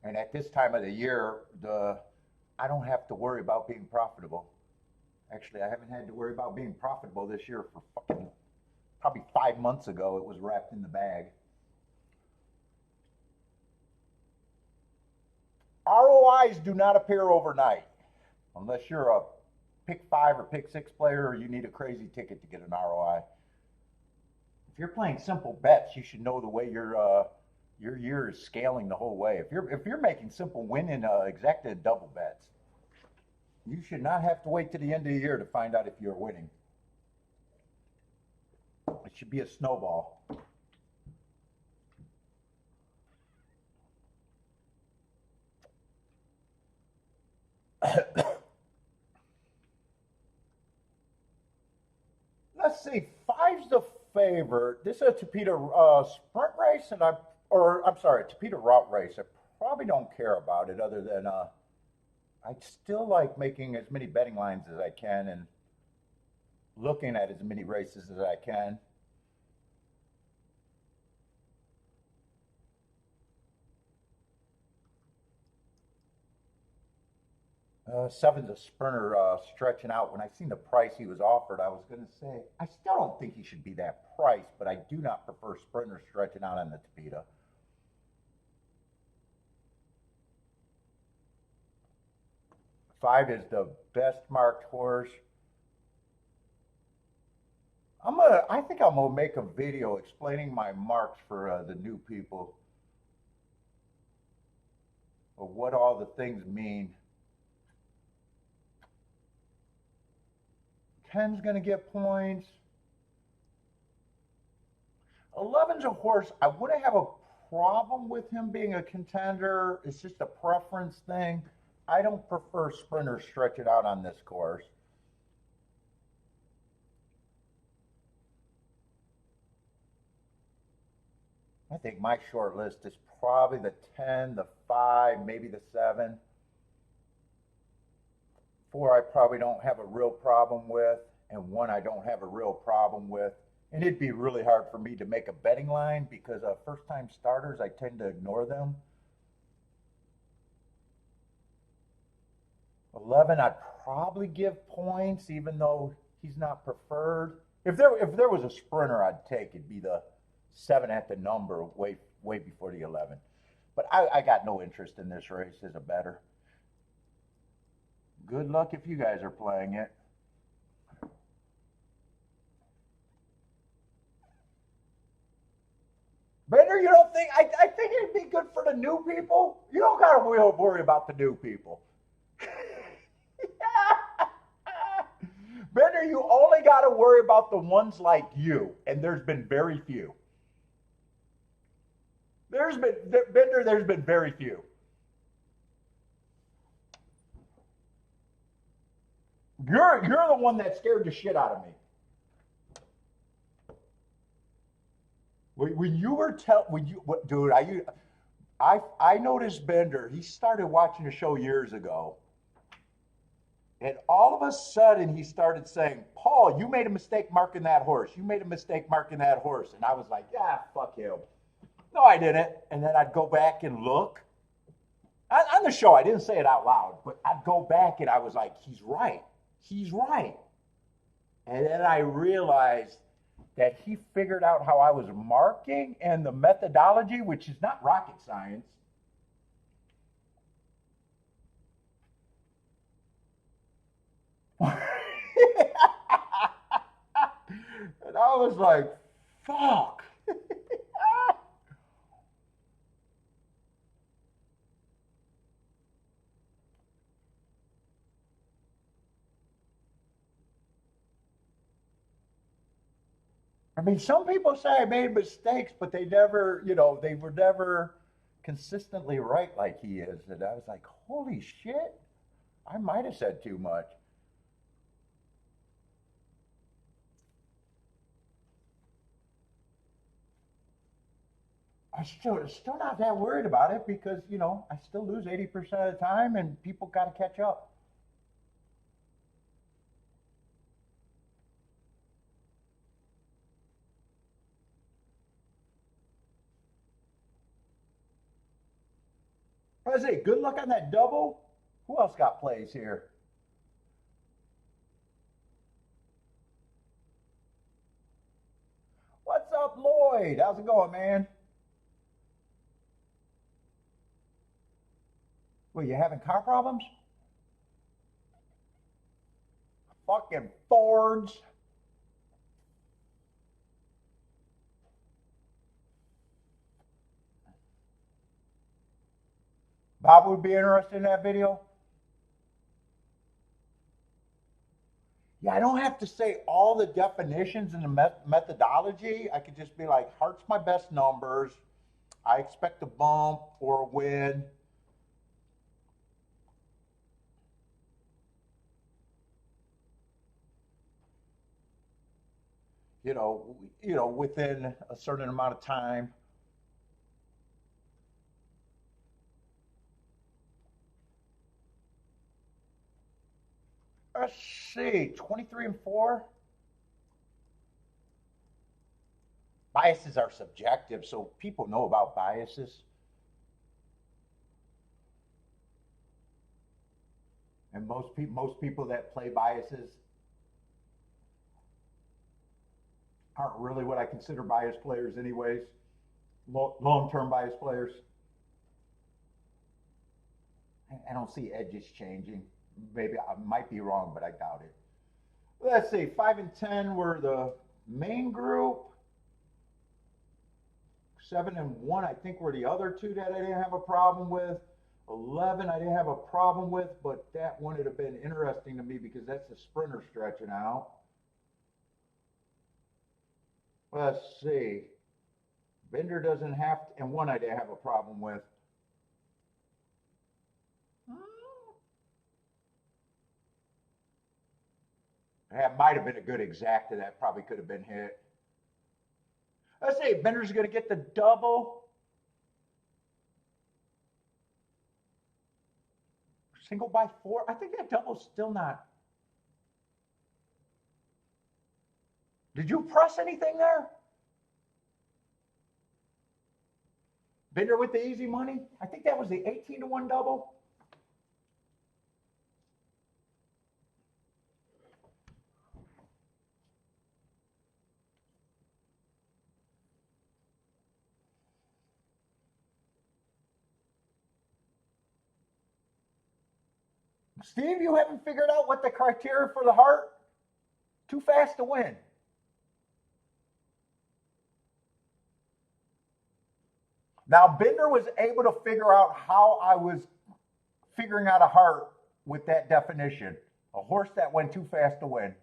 And at this time of the year, I don't have to worry about being profitable. Actually, I haven't had to worry about being profitable this year for fucking probably 5 months ago. It was wrapped in the bag. ROIs do not appear overnight unless you're a pick five or pick six player or you need a crazy ticket to get an ROI. If you're playing simple bets, you should know the way your year is scaling the whole way. If you're making simple win and exacted double bets, you should not have to wait to the end of the year to find out if you're winning. It should be a snowball. Let's see. Five's the favorite. This is a Tapeta sprint race, I'm sorry, Tapeta route race. I probably don't care about it other than I still like making as many betting lines as I can and looking at as many races as I can. Seven's a sprinter stretching out. When I seen the price he was offered, I was going to say, I still don't think he should be that price, but I do not prefer sprinters stretching out on the Tapeta. Five is the best marked horse. I think I'm gonna make a video explaining my marks for the new people of what all the things mean. Ken's gonna get points. 11's a horse. I wouldn't have a problem with him being a contender. It's just a preference thing. I don't prefer sprinters stretch it out on this course. I think my short list is probably the 10, the 5, maybe the 7. 4 I probably don't have a real problem with, and 1 I don't have a real problem with. And it'd be really hard for me to make a betting line because first-time starters, I tend to ignore them. 11, I'd probably give points, even though he's not preferred. If there was a sprinter I'd take, it'd be the 7 at the number way before the 11. But I got no interest in this race as a bettor. Good luck if you guys are playing it. Bender, you don't think, I think it'd be good for the new people. You don't got to worry about the new people. Bender, you only got to worry about the ones like you, and there's been very few. Bender, there's been very few. You're the one that scared the shit out of me. When you were dude, I noticed Bender. He started watching the show years ago, and all of a sudden he started saying, "Paul, you made a mistake marking that horse. You made a mistake marking that horse." And I was like, "Yeah, fuck him." No, I didn't. And then I'd go back and look on the show. I didn't say it out loud, but I'd go back and I was like, "He's right. He's right." And then I realized that he figured out how I was marking and the methodology, which is not rocket science. And I was like, fuck. I mean, some people say I made mistakes, but they never, they were never consistently right like he is. And I was like, holy shit, I might have said too much. I'm still not that worried about it because, I still lose 80% of the time and people got to catch up. I say, good luck on that double. Who else got plays here? What's up, Lloyd? How's it going, man? Well, you having car problems? Fucking Fords. Bob would be interested in that video. Yeah, I don't have to say all the definitions and the methodology. I could just be like, heart's my best numbers. I expect a bump or a win. Within a certain amount of time. Let's see, 23-4. Biases are subjective, so people know about biases. And most people that play biases aren't really what I consider bias players anyways. Long-term bias players. I don't see edges changing. Maybe I might be wrong, but I doubt it. Let's see, 5 and 10 were the Main group, 7 and 1, I think were the other two that I didn't have a problem with. 11, I didn't have a problem with, but that one would have been interesting to me because that's the sprinter stretching out. Let's see. Bender doesn't have to, and 1 I didn't have a problem with. That might have been a good exacta. That probably could have been hit. Let's see. Bender's going to get the double. Single by 4. I think that double's still not. Did you press anything there? Bender with the easy money? I think that was the 18-1 double. Steve, you haven't figured out what the criteria for the heart? Too fast to win. Now, Bender was able to figure out how I was figuring out a heart with that definition. A horse that went too fast to win.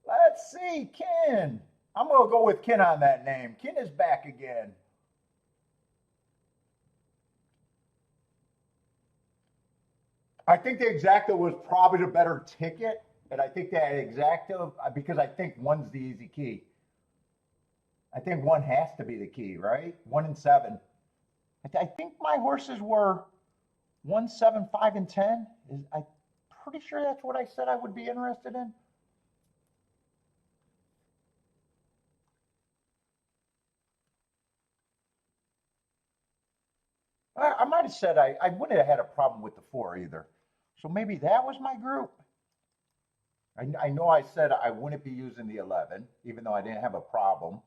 Let's see, Ken. I'm going to go with Ken on that name. Ken is back again. I think the exacta was probably the better ticket. And I think that exacta, because I think 1's the easy key. I think 1 has to be the key, right? 1 and 7. I think my horses were 1, 7, 5, and 10. I'm pretty sure that's what I said I would be interested in. I might have said I wouldn't have had a problem with the 4 either. So maybe that was my group. I know I said I wouldn't be using the 11, even though I didn't have a problem.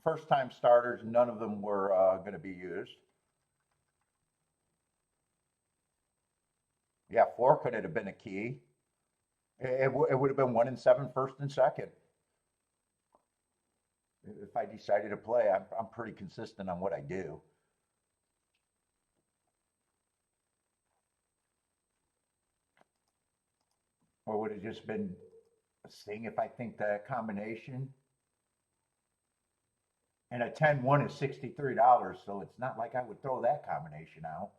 First time starters, none of them were going to be used. Yeah, 4 could have been a key. It would have been 1 and 7, first and second. If I decided to play, I'm pretty consistent on what I do. Or would it just been seeing if I think the combination? And a 10-1 is $63, so it's not like I would throw that combination out.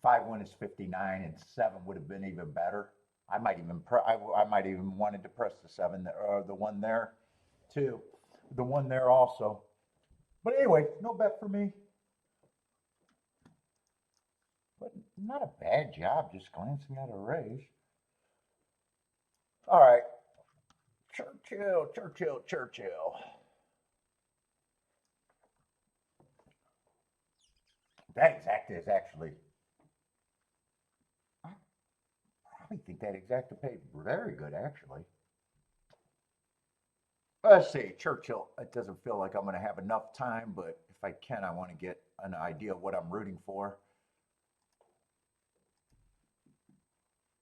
5-1 is 59, and 7 would have been even better. I might even wanted to press the 7 or the 1 there too. The 1 there also. But anyway, no bet for me. But not a bad job just glancing at a race. All right. Churchill. That exacta is actually, I probably think that exacta paid very good actually. Let's see, Churchill. It doesn't feel like I'm going to have enough time, but if I can, I want to get an idea of what I'm rooting for.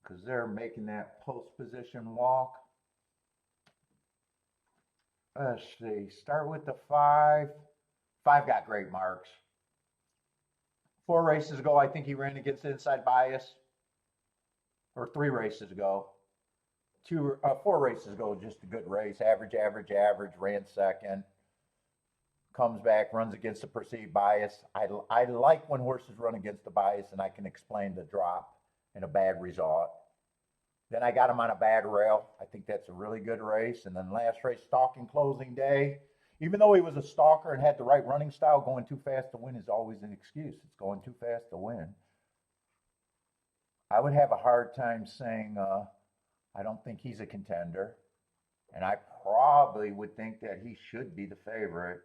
Because they're making that post position walk. Let's see, start with the 5. 5 got great marks. 4 races ago, I think he ran against inside bias. Or 3 races ago. 4 races ago, just a good race. Average, ran second. Comes back, runs against the perceived bias. I like when horses run against the bias and I can explain the drop and a bad result. Then I got him on a bad rail. I think that's a really good race. And then last race, stalking closing day. Even though he was a stalker and had the right running style, going too fast to win is always an excuse. It's going too fast to win. I would have a hard time saying I don't think he's a contender. And I probably would think that he should be the favorite.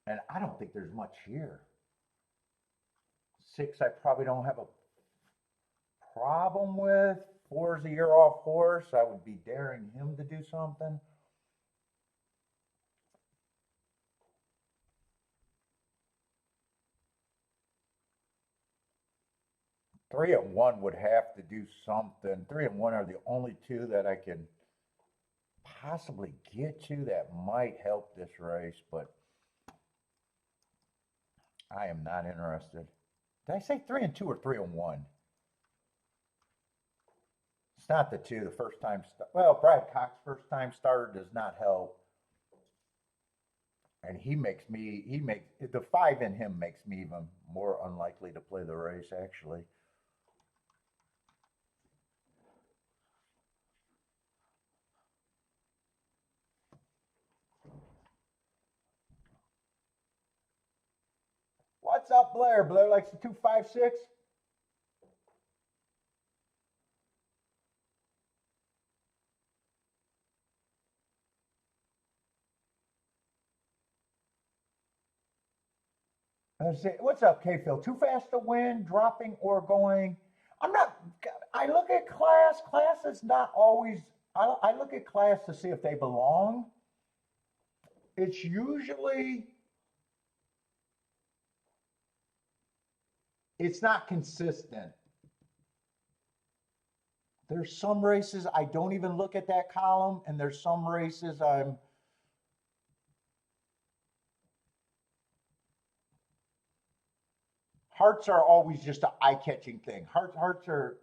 And I don't think there's much here. 6, I probably don't have a problem with. 4 is a year off horse. I would be daring him to do something. 3 and 1 would have to do something. 3 and 1 are the only two that I can possibly get to that might help this race, but I am not interested. Did I say 3 and 2 or 3 and 1? It's not the two. The first time, well, Brad Cox first time starter does not help, and he makes the 5 in him makes me even more unlikely to play the race. Actually, what's up, Blair? Blair likes the 256. Let's see. What's up, K Phil? Too fast to win, dropping or going? I'm not. I look at class. Class is not always. I look at class to see if they belong. It's usually. It's not consistent. There's some races I don't even look at that column, and there's some races I'm. Hearts are always just an eye-catching thing. Hearts are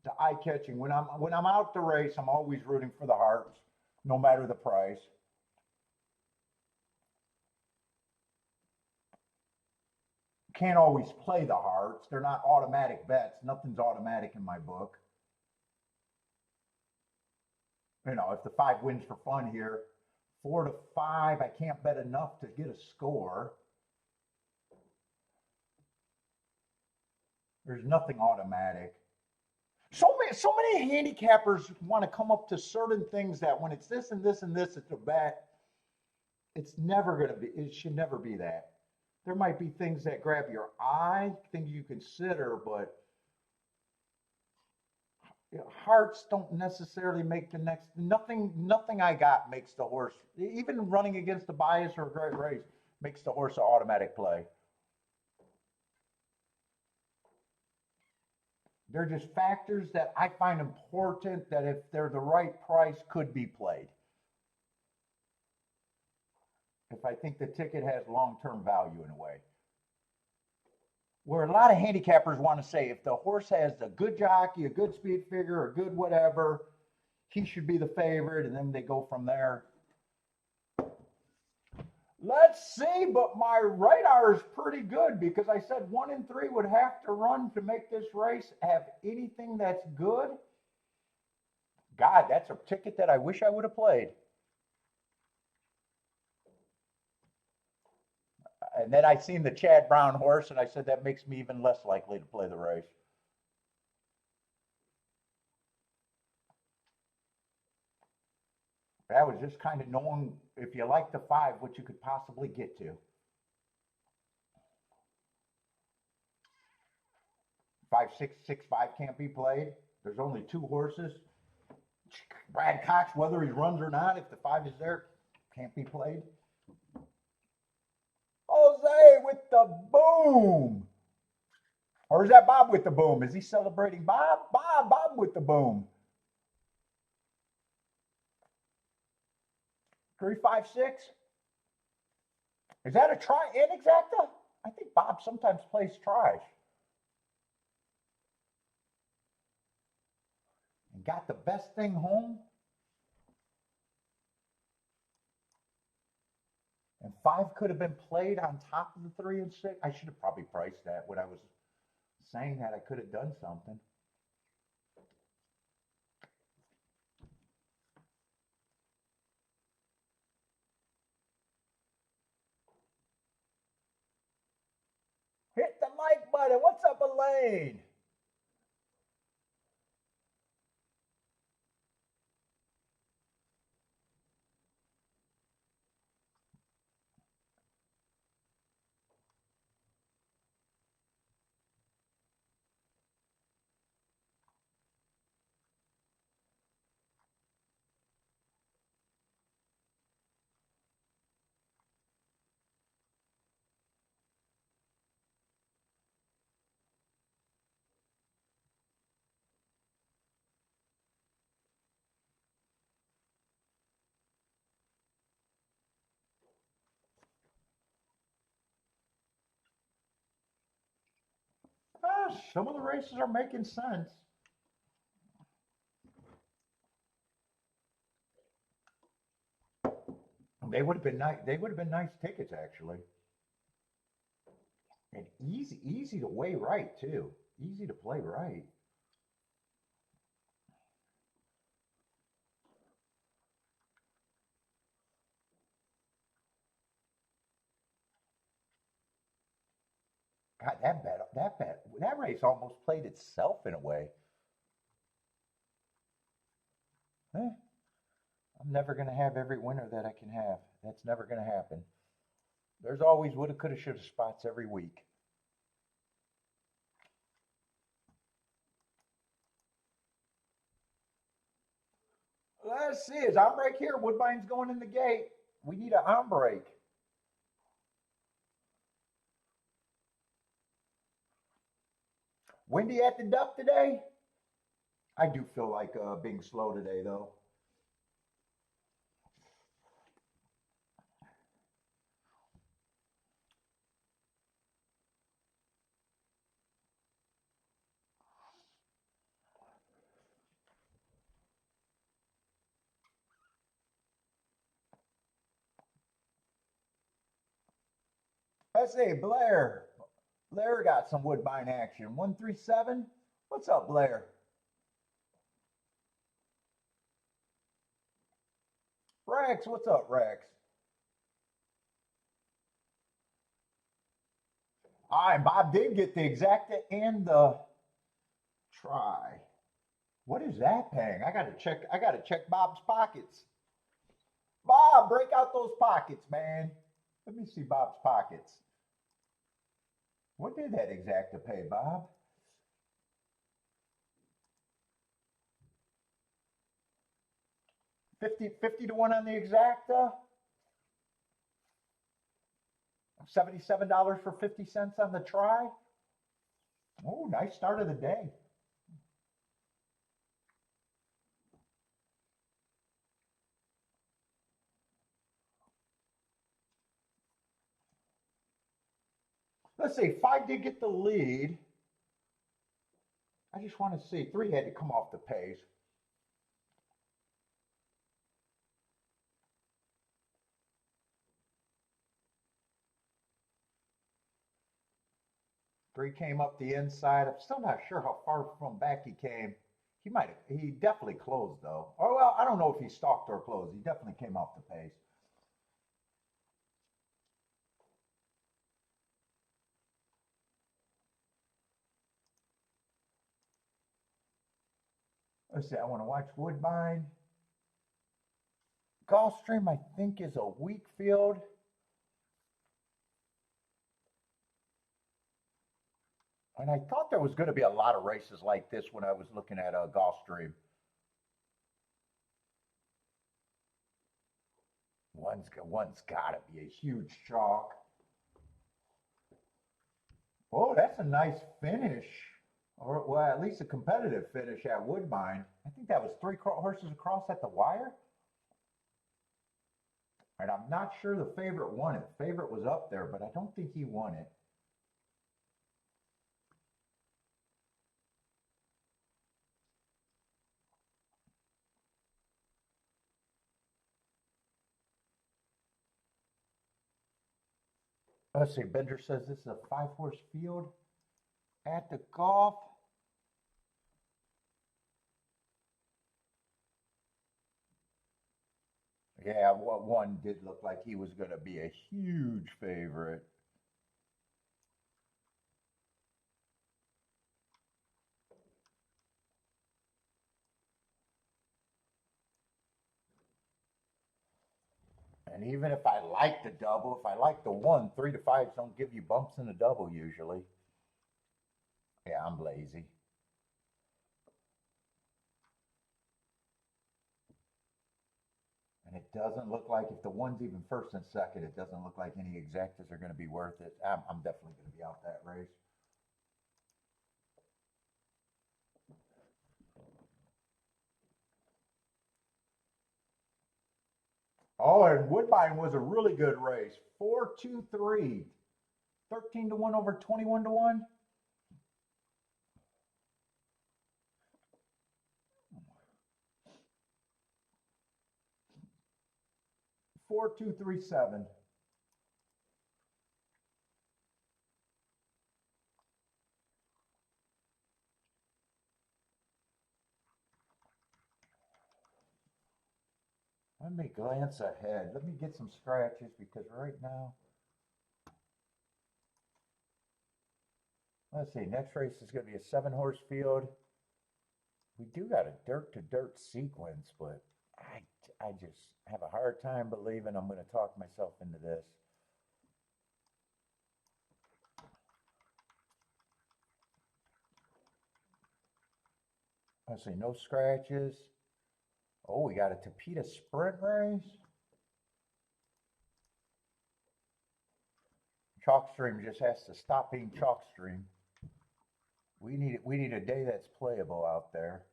the eye-catching. When I'm out the race, I'm always rooting for the hearts, no matter the price. Can't always play the hearts. They're not automatic bets. Nothing's automatic in my book. You know, if the 5 wins for fun here, 4 to 5, I can't bet enough to get a score. There's nothing automatic. So many handicappers want to come up to certain things that when it's this and this and this, it's a bet. It's never going to be, it should never be that. There might be things that grab your eye, things you consider, but hearts don't necessarily make the next. Nothing I got makes the horse, even running against the bias or a great race, makes the horse an automatic play. They're just factors that I find important that if they're the right price could be played. If I think the ticket has long-term value in a way. Where a lot of handicappers want to say if the horse has a good jockey, a good speed figure, a good whatever, he should be the favorite, and then they go from there. Let's see, but my radar is pretty good because I said 1 and 3 would have to run to make this race have anything that's good. God, that's a ticket that I wish I would have played. And then I seen the Chad Brown horse, and I said that makes me even less likely to play the race. That was just kind of knowing if you like the 5, what you could possibly get to. 5, 6, 6, 5 can't be played. There's only 2 horses. Brad Cox, whether he runs or not, if the 5 is there, can't be played. Jose with the boom. Or is that Bob with the boom? Is he celebrating Bob? Bob with the boom. 3, 5, 6. Is that a try in exacta? I think Bob sometimes plays tries. And got the best thing home. And 5 could have been played on top of the 3 and 6. I should have probably priced that when I was saying that I could have done something. Hit the like button. What's up, Elaine? some of the races are making sense. They would have been nice. They would have been nice tickets, actually. And easy to weigh right too. Easy to play right. God, that race almost played itself in a way. Eh, I'm never gonna have every winner that I can have. That's never gonna happen. There's always woulda, coulda, shoulda spots every week. Let's see. Is Ombrake here? Woodbine's going in the gate. We need an Ombrake. Windy at the duck today? I do feel like being slow today, though. Let's see, Blair. Blair got some Woodbine action. 137. What's up, Blair? Rex, what's up, Rex? All right, Bob did get the exacta and the try. What is that paying? I gotta check Bob's pockets. Bob, break out those pockets, man. Let me see Bob's pockets. What did that exacta pay, Bob? $50 to 1 on the exacta. $77 for 50 cents on the try. Oh, nice start of the day. Let's see, 5 did get the lead. I just want to see. 3 had to come off the pace. Three came up the inside. I'm still not sure how far from back he came. He definitely closed though. Oh, well, I don't know if he stalked or closed. He definitely came off the pace. Let's see, I want to watch Woodbine. Gulfstream, I think, is a weak field. And I thought there was going to be a lot of races like this when I was looking at Gulfstream. One's got to be a huge chalk. Oh, that's a nice finish. Or, well, at least a competitive finish at Woodbine. I think that was 3 horses across at the wire. And I'm not sure the favorite won it. Favorite was up there, but I don't think he won it. Let's see, Bender says this is a 5-horse field at the golf. Yeah, one did look like he was going to be a huge favorite. And even if I like the double, if I like the 1, 3 to 5s don't give you bumps in the double usually. Yeah, I'm lazy. And it doesn't look like, if the 1's even first and second, it doesn't look like any exactas are going to be worth it. I'm definitely going to be out that race. Oh, and Woodbine was a really good race. 4-2-3. 13 to 1 over 21 to 1. 4237. Let me glance ahead. Let me get some scratches because right now, let's see, next race is going to be a 7-horse field. We do got a dirt-to-dirt sequence, but I just have a hard time believing I'm going to talk myself into this. Let's see, no scratches. Oh, we got a Tapeta sprint race. Chalkstream just has to stop being Chalkstream. We need a day that's playable out there.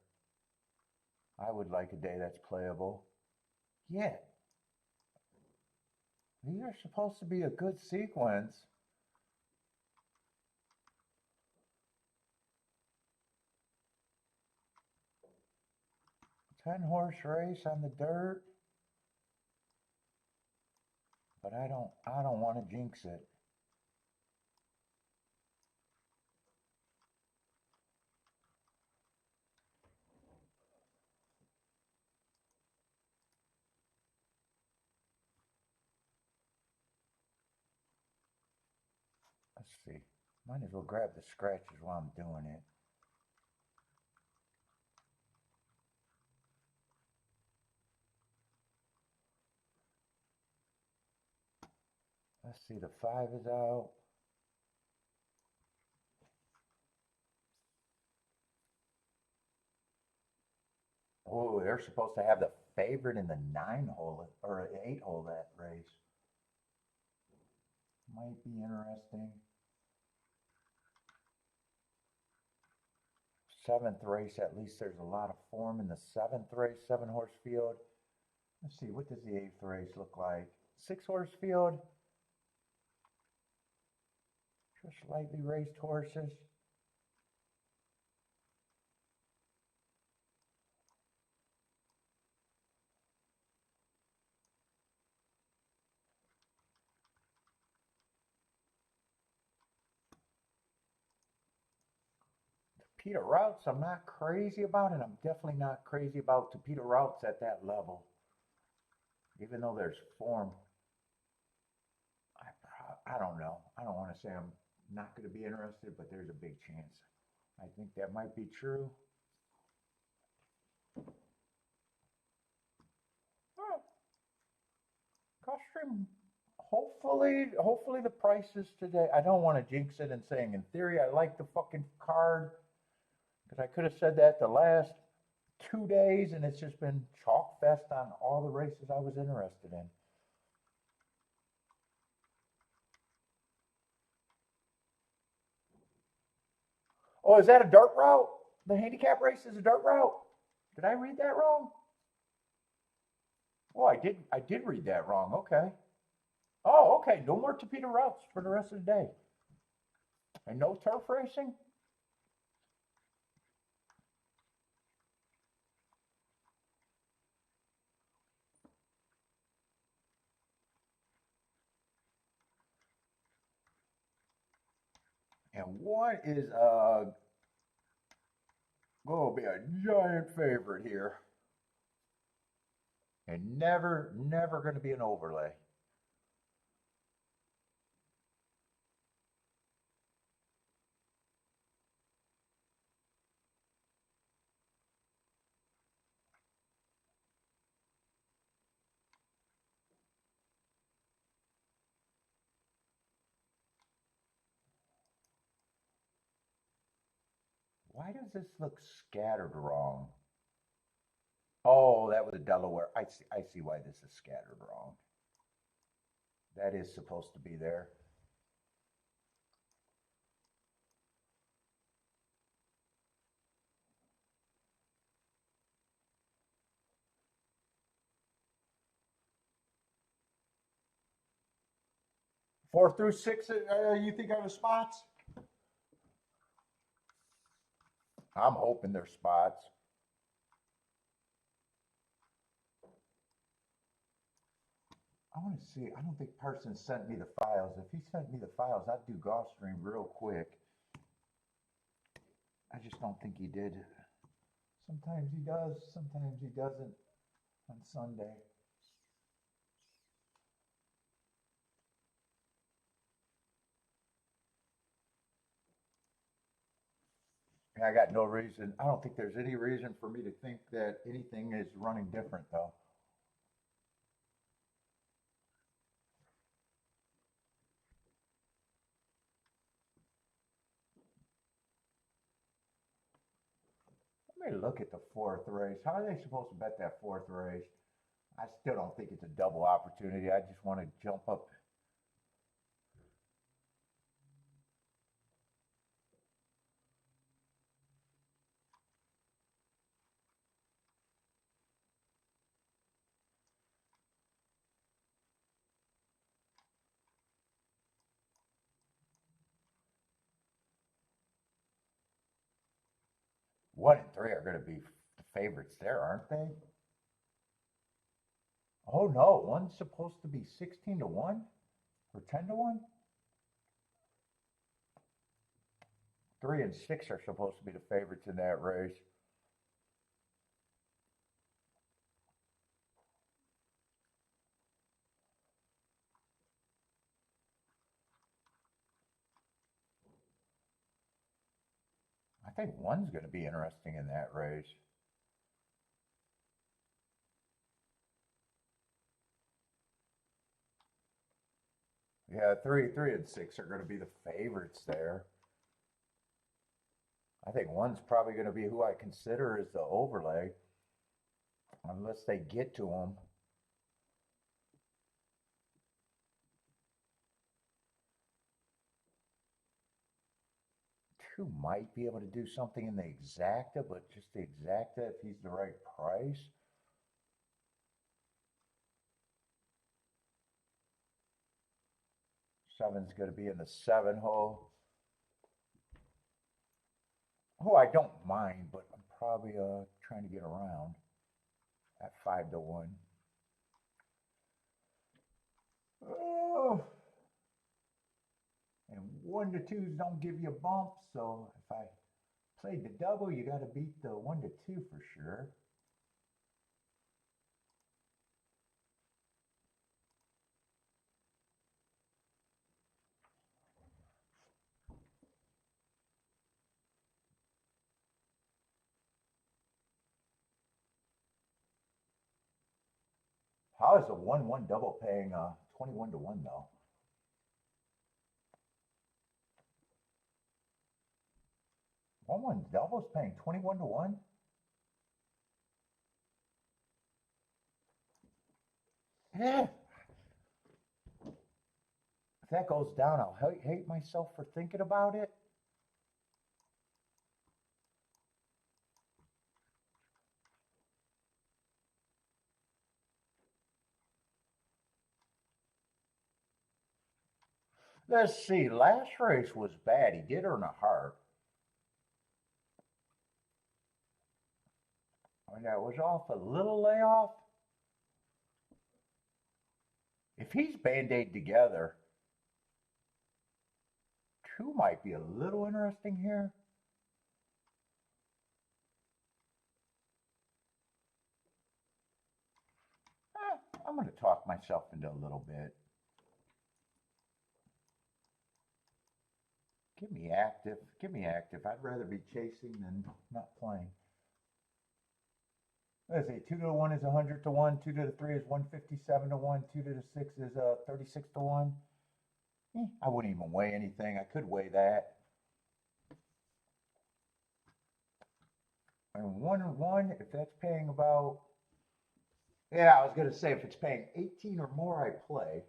I would like a day that's playable. Yeah. These are supposed to be a good sequence. A 10-horse race on the dirt. But I don't want to jinx it. Let's see. Might as well grab the scratches while I'm doing it. Let's see, the 5 is out. Oh, they're supposed to have the favorite in the 9-hole or 8-hole that race. Might be interesting. 7th race, at least there's a lot of form in the 7th race, 7-horse field. Let's see, what does the 8th race look like? 6-horse field. Just lightly raced horses. Tapeta routes, I'm not crazy about it. I'm definitely not crazy about Tapeta routes at that level. Even though there's form. I don't know. I don't want to say I'm not going to be interested, but there's a big chance. I think that might be true. Gulfstream, hopefully the prices today. I don't want to jinx it and saying in theory I like the fucking card because I could have said that the last 2 days and it's just been chalk fest on all the races I was interested in. Oh, is that a dirt route? The handicap race is a dirt route? Did I read that wrong? Oh, I did read that wrong. Okay. Oh, okay. No more Tapeta routes for the rest of the day. And no turf racing? And what is going to be a giant favorite here? And never going to be an overlay. Why does this look scattered wrong? Oh, that was a Delaware. I see why this is scattered wrong. That is supposed to be there. Four through six, you think are the spots? I'm hoping they're spots. want to see. I don't think Parson sent me the files. If he sent me the files, I'd do Gulfstream real quick. I just don't think he did. Sometimes he does, sometimes he doesn't on Sunday. And I got no reason. I don't think there's any reason for me to think that anything is running different, though. Let me look at the fourth race. How are they supposed to bet that fourth race? I still don't think it's a double opportunity. I just want to jump up. One and three are going to be the favorites there, aren't they? Oh no, one's supposed to be 16 to 1 or 10 to 1. 3 and 6 are supposed to be the favorites in that race. I think one's going to be interesting in that race. Yeah, three and 6 are going to be the favorites there. I think one's probably going to be who I consider as the overlay, unless they get to him. Two might be able to do something in the exacta, but just the exacta if he's the right price. Seven's going to be in the 7 hole. Oh, I don't mind, but I'm probably trying to get around at 5 to 1. Oh. And 1 to 2s don't give you a bump, so if I played the double, you got to beat the 1 to 2 for sure. How is a 1-1 double paying 21 to 1 though? 1-1 double is paying 21 to 1? Yeah. If that goes down, I'll hate myself for thinking about it. Let's see. Last race was bad. He did earn a heart. And that was off a little layoff. If he's band-aid together, 2 might be a little interesting here. I'm going to talk myself into a little bit. Give me active. Give me active. I'd rather be chasing than not playing. Let's see. 2 to 1 is 100 to 1. 2 to the 3 is 157 to 1. 2 to the 6 is 36 to 1. I wouldn't even weigh anything. I could weigh that. And 1 and 1, if that's paying about, yeah, I was going to say if it's paying 18 or more, I play.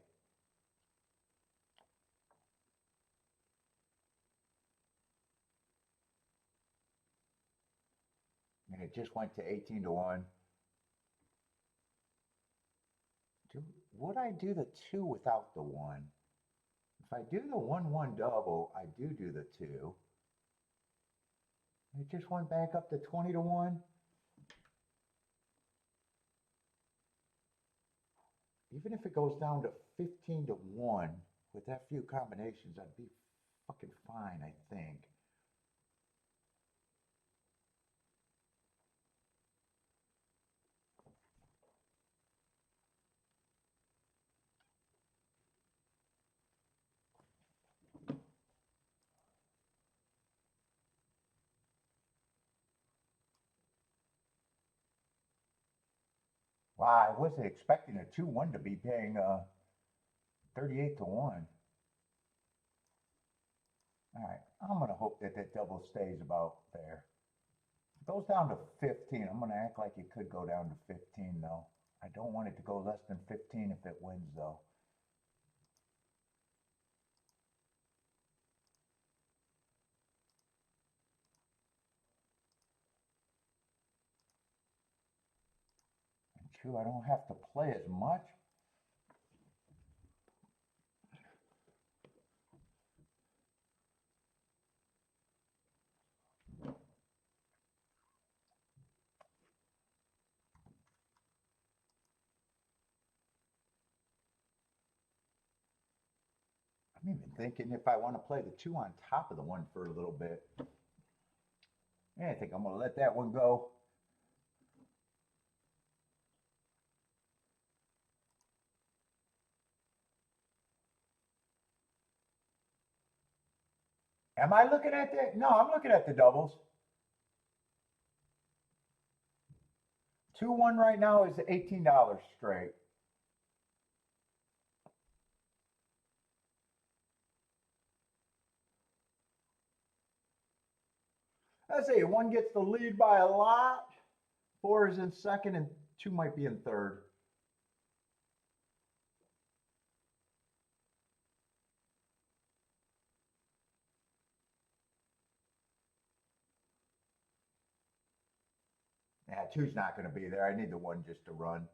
And it just went to 18 to 1. Would I do the 2 without the 1? If I do the 1-1 double, I do the 2. It just went back up to 20 to 1. even if it goes down to 15-1, with that few combinations, I'd be fucking fine, I think. Wow, I wasn't expecting a 2-1 to be paying 38-1. All right, I'm gonna hope that that double stays about there. If it goes down to 15, I'm gonna act like it could go down to 15 though. I don't want it to go less than 15 if it wins though. And true, I don't have to play as much. I'm even thinking if I want to play the 2 on top of the 1 for a little bit. Yeah, I think I'm gonna let that one go. Am I looking at that? No, I'm looking at the doubles. 2-1 right now is $18 straight. Let's see, 1 gets the lead by a lot. 4 is in second, and 2 might be in third. Yeah, 2's not going to be there. I need the 1 just to run.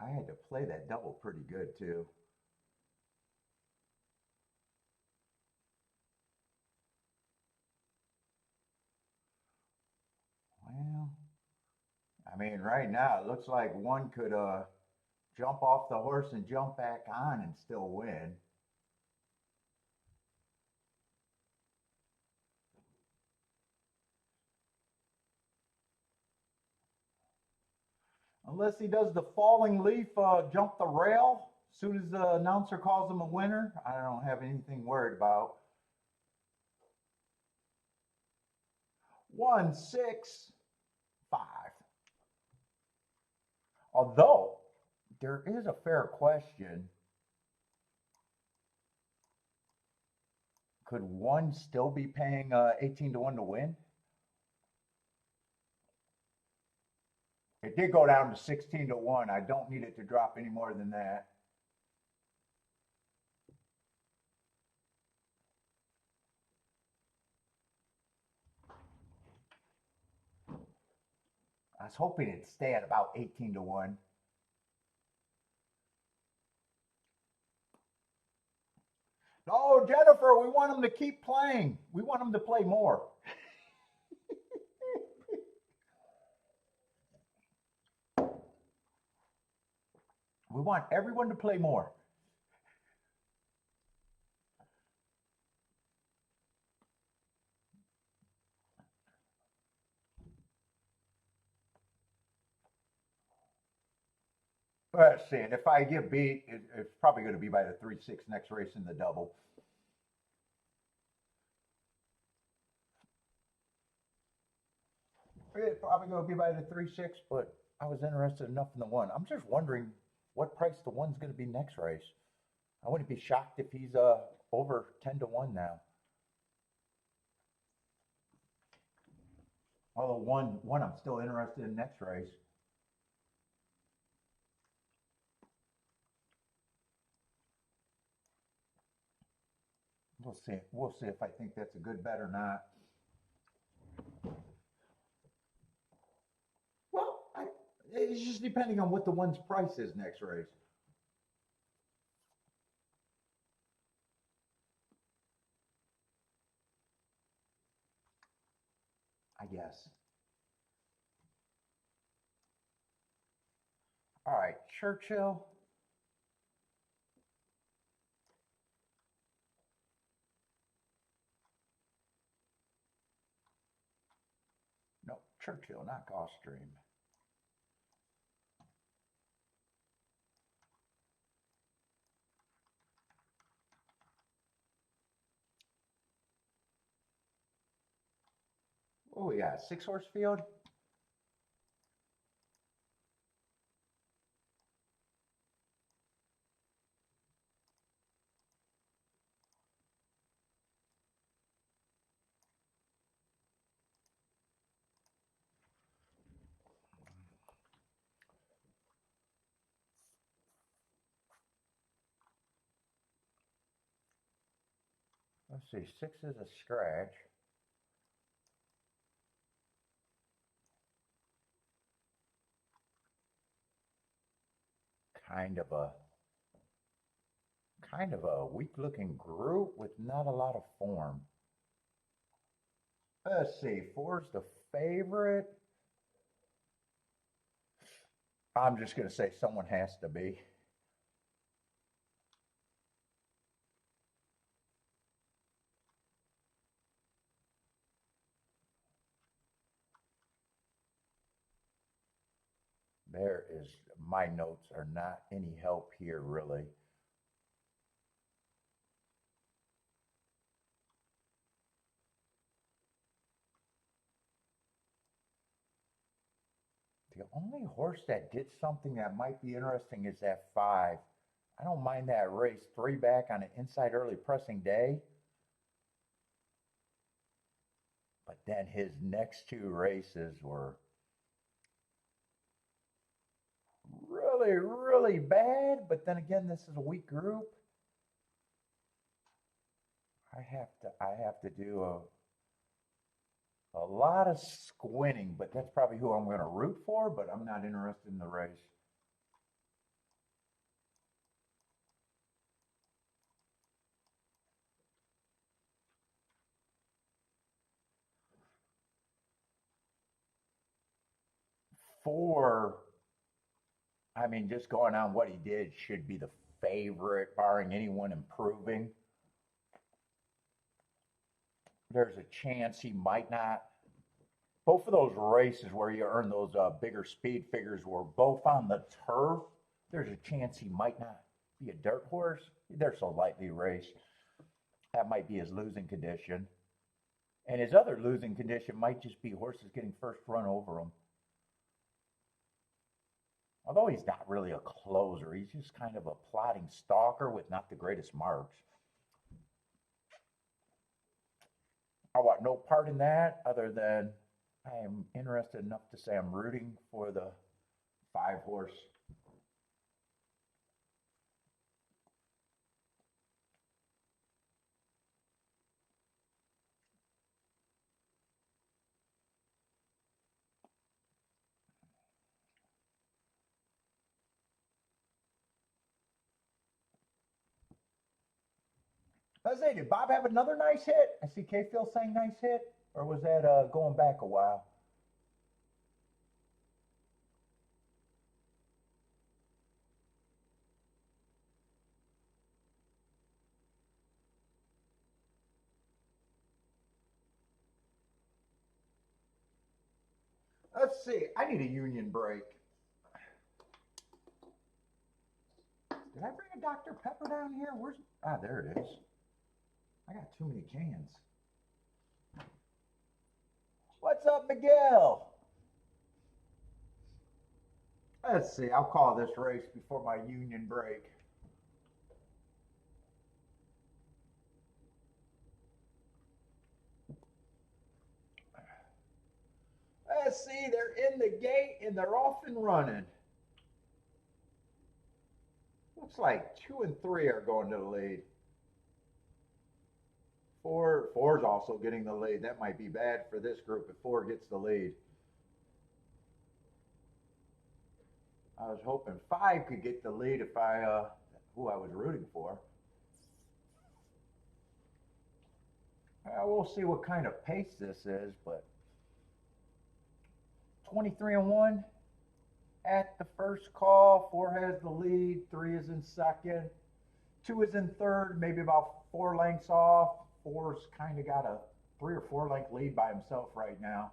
I had to play that double pretty good too. Well, I mean, right now it looks like 1 could jump off the horse and jump back on and still win. Unless he does the falling leaf, jump the rail as soon as the announcer calls him a winner. I don't have anything worried about. 1, 6, 5. Although there is a fair question. Could 1 still be paying 18-1 to win? It did go down to 16-1. I don't need it to drop any more than that. I was hoping it'd stay at about 18-1. No, Jennifer, we want him to keep playing. We want him to play more. We want everyone to play more. Let's see. And if I get beat, it's probably going to be by the 3-6 next race in the double. It's probably going to be by the 3-6, but I was interested enough in the 1. I'm just wondering what price the 1's going to be next race. I wouldn't be shocked if he's over 10-1 now. Although one I'm still interested in next race. We'll see. We'll see if I think that's a good bet or not. Well, it's just depending on what the 1's price is next race. guess. All right, Churchill. No, Churchill, not Gulfstream. What we got? 6-horse field? Let's see, 6 is a scratch. Kind of a weak looking group with not a lot of form. Let's see, 4's the favorite. I'm just going to say someone has to be. There is, my notes are not any help here, really. The only horse that did something that might be interesting is that 5. I don't mind that race. 3 back on an inside early pressing day. But then his next 2 races were really, really bad. But then again, this is a weak group. I have to do a lot of squinting, but that's probably who I'm going to root for, but I'm not interested in the race. Four, I mean, just going on what he did, should be the favorite, barring anyone improving. There's a chance he might not. Both of those races where you earn those bigger speed figures were both on the turf. There's a chance he might not be a dirt horse. They're so lightly raced. That might be his losing condition. And his other losing condition might just be horses getting first run over him. Although he's not really a closer, he's just kind of a plodding stalker with not the greatest marks. I want no part in that other than I am interested enough to say I'm rooting for the 5-horse. Let's say, did Bob have another nice hit? I see K Phil saying nice hit, or was that going back a while? Let's see. I need a union break. Did I bring a Dr. Pepper down here? Where's there it is. I got too many cans. What's up, Miguel? Let's see. I'll call this race before my union break. Let's see. They're in the gate and they're off and running. Looks like 2 and 3 are going to the lead. 4's also getting the lead. That might be bad for this group if 4 gets the lead. I was hoping 5 could get the lead if who I was rooting for. We'll see what kind of pace this is, but 23-1 at the first call. 4 has the lead, 3 is in second, 2 is in third, maybe about 4 lengths off. 4's kind of got a 3 or 4 length lead by himself right now.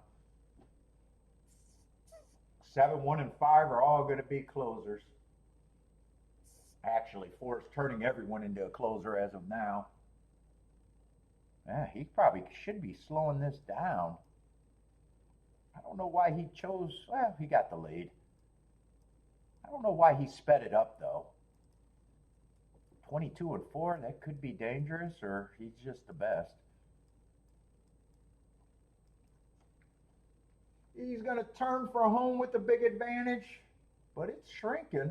7, 1, and 5 are all going to be closers. Actually, 4 is turning everyone into a closer as of now. Yeah, he probably should be slowing this down. I don't know why he chose, well, he got the lead. I don't know why he sped it up though. 22 and 4, that could be dangerous, or he's just the best. He's going to turn for home with a big advantage, but it's shrinking.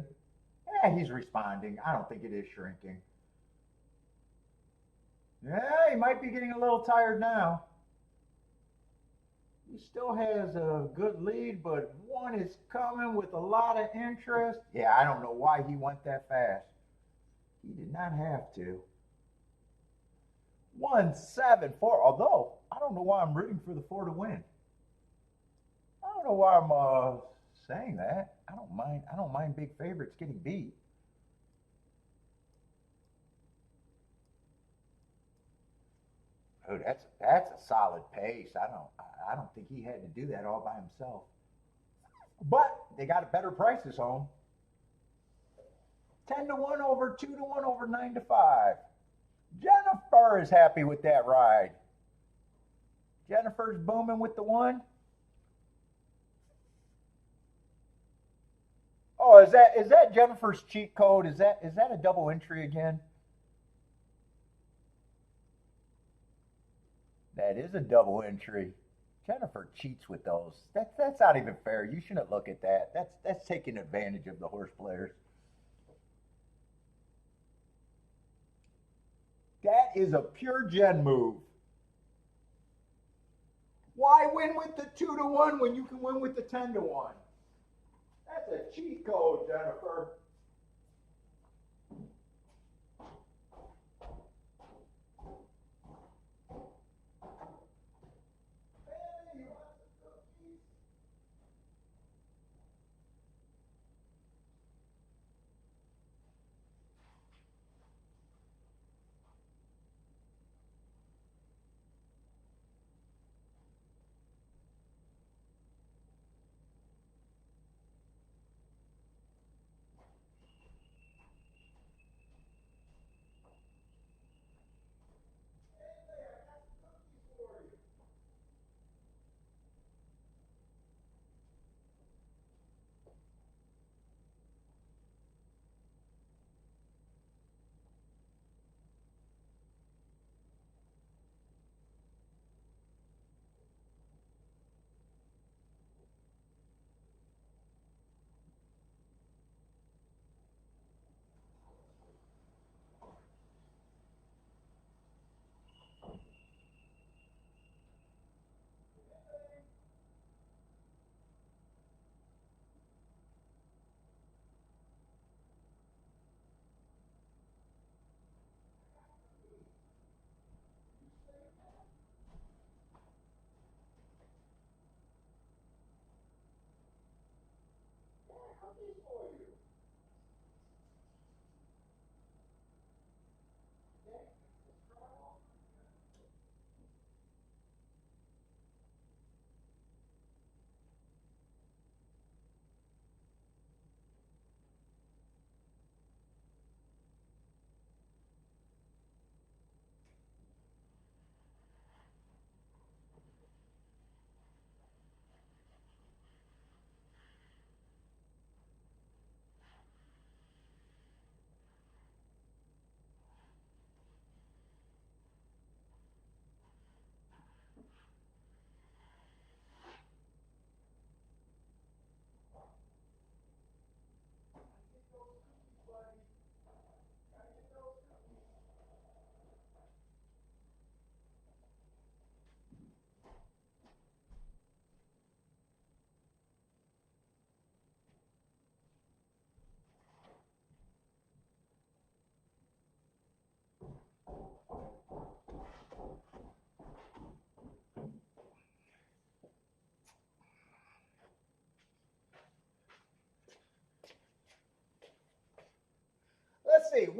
Yeah, he's responding. I don't think it is shrinking. Yeah, he might be getting a little tired now. He still has a good lead, but 1 is coming with a lot of interest. Yeah, I don't know why he went that fast. He did not have to. 1, 7, 4. Although, I don't know why I'm rooting for the 4 to win. I don't know why I'm saying that. I don't mind big favorites getting beat. Oh, that's a solid pace. I don't think he had to do that all by himself. But they got a better prices home. 10-1 over 2-1 over 9-5. Jennifer is happy with that ride. Jennifer's booming with the 1. Oh, is that Jennifer's cheat code? Is that a double entry again? That is a double entry. Jennifer cheats with those. That's not even fair. You shouldn't look at that. That's taking advantage of the horse players. That is a pure Jen move. Why win with the 2-1 when you can win with the 10-1? That's a cheat code, Jennifer.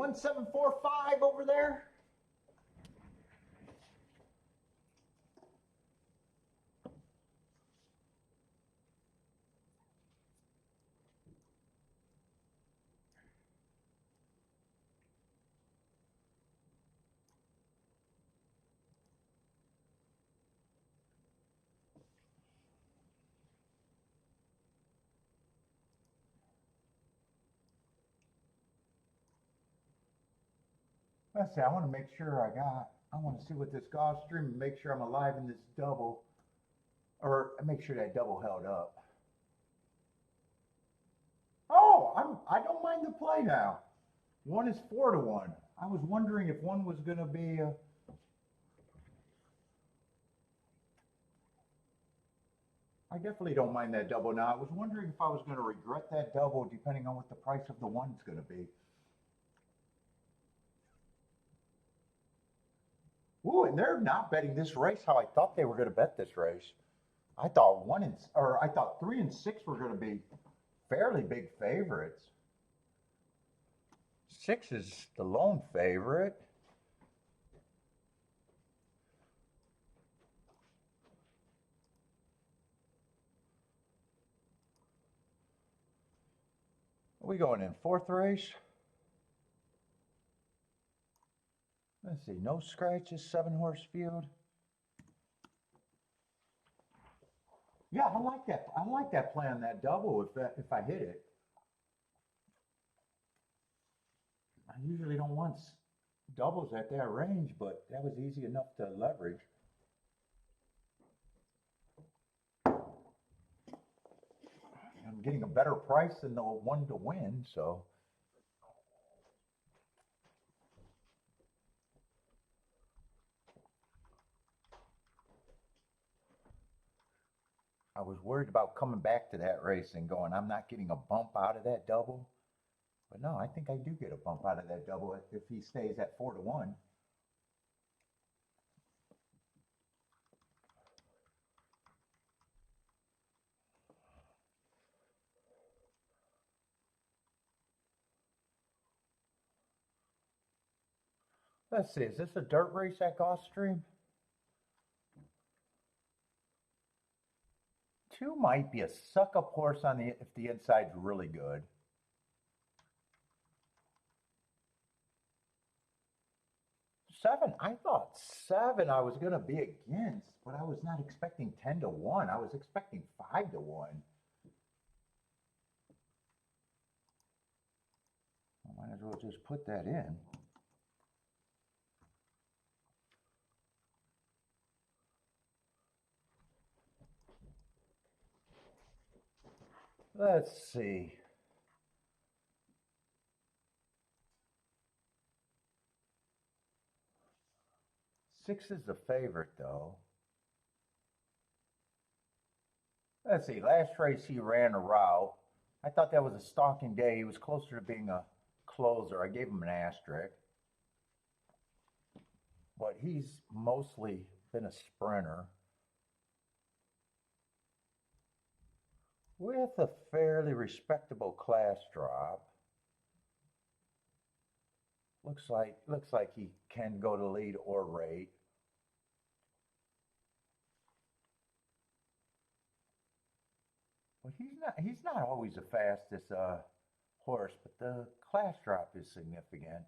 1745 over there. Let's see, I want to make sure I want to see what this Gulfstream and make sure I'm alive in this double, or make sure that double held up. Oh, I don't mind the play now. One is 4-1. I was wondering if one was going to be I definitely don't mind that double now. I was wondering if I was going to regret that double depending on what the price of the one's going to be. Ooh, and they're not betting this race how I thought they were going to bet this race. I thought 3 and 6 were going to be fairly big favorites. 6 is the lone favorite. Are we going in 4th race? Let's see, no scratches, 7-horse field. Yeah, I like that. I like that play on that double if I hit it. I usually don't want doubles at that range, but that was easy enough to leverage. I'm getting a better price than the one to win, so. I was worried about coming back to that race and going, I'm not getting a bump out of that double. But no, I think I do get a bump out of that double if he stays at 4-1. Let's see, is this a dirt race at Gulfstream? 2 might be a suck-up horse if the inside's really good. 7, I thought 7 I was going to be against, but I was not expecting 10-1. I was expecting 5-1. I might as well just put that in. Let's see. Six is the favorite, though. Let's see. Last race he ran a route. I thought that was a stalking day. He was closer to being a closer. I gave him an asterisk. But he's mostly been a sprinter. With a fairly respectable class drop. Looks like he can go to lead or rate. But he's not always the fastest horse, but the class drop is significant.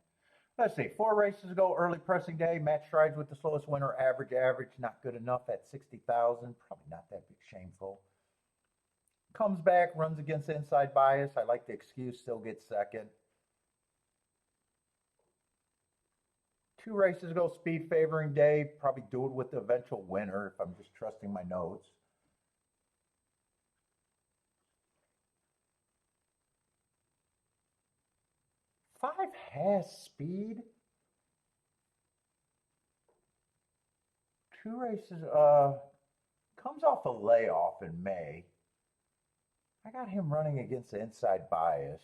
Let's see, 4 races ago, early pressing day, match strides with the slowest winner, average, not good enough at 60,000, probably not that big, shameful. Comes back, runs against the inside bias. I like the excuse, still gets second. 2 races ago, speed favoring day, probably dueled with the eventual winner if I'm just trusting my notes. Five has speed. 2 races, comes off a layoff in May. I got him running against the inside bias.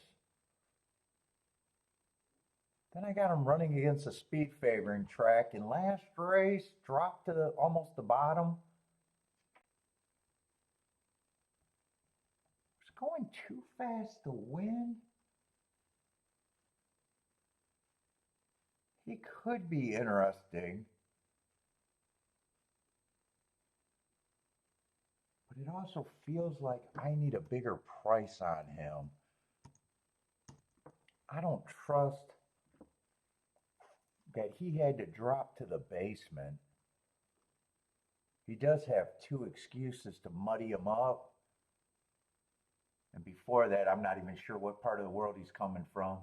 Then I got him running against a speed favoring track. In last race, dropped to almost the bottom. It's going too fast to win. He could be interesting. But it also feels like I need a bigger price on him. I don't trust that he had to drop to the basement. He does have 2 excuses to muddy him up. And before that, I'm not even sure what part of the world he's coming from.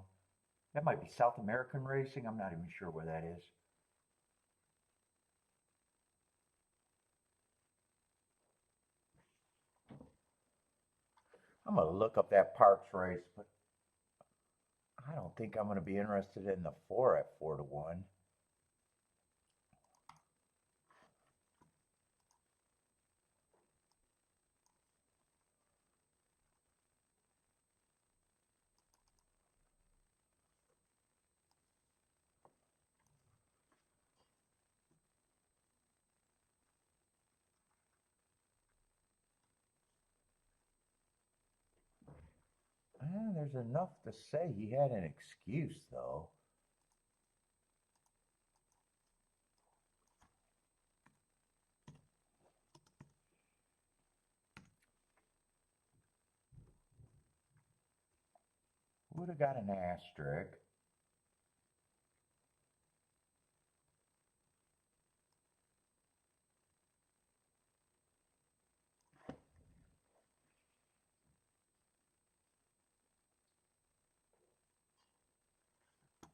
That might be South American racing. I'm not even sure where that is. I'm going to look up that Parks race, but I don't think I'm going to be interested in the 4 at 4 to 1. There's enough to say he had an excuse, though. Would have got an asterisk.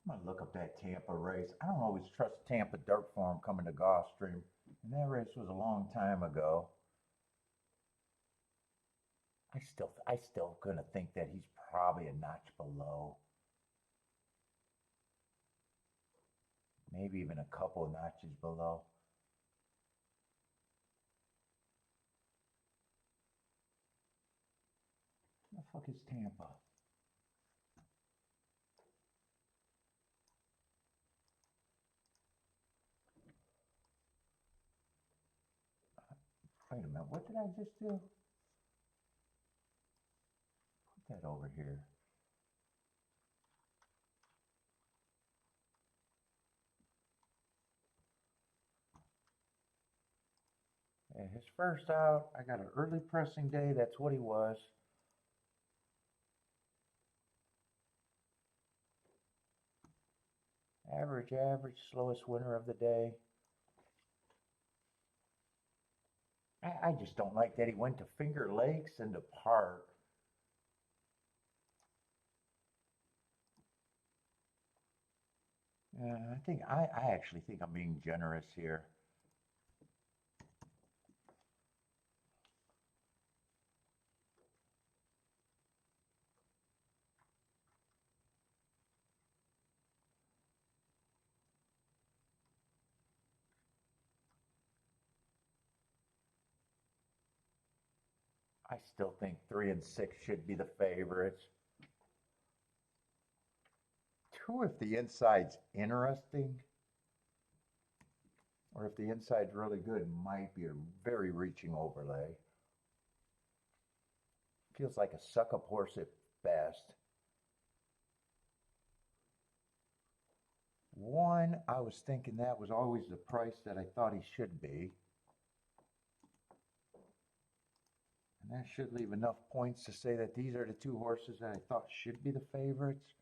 I'm gonna look up that Tampa race. I don't always trust Tampa dirt farm coming to Gulfstream, and that race was a long time ago. I still gonna think that he's probably a notch below, maybe even a couple of notches below. Where the fuck is Tampa? Wait a minute, what did I just do? Put that over here. Yeah, his first out, I got an early pressing day, that's what he was. Average, slowest winner of the day. I just don't like that he went to Finger Lakes and to Park. I actually think I'm being generous here. I still think 3 and 6 should be the favorites. 2 if the inside's interesting, or if the inside's really good, might be a very reaching overlay. Feels like a suck-up horse at best. 1, I was thinking that was always the price that I thought he should be. And that should leave enough points to say that these are the 2 horses that I thought should be the favorites.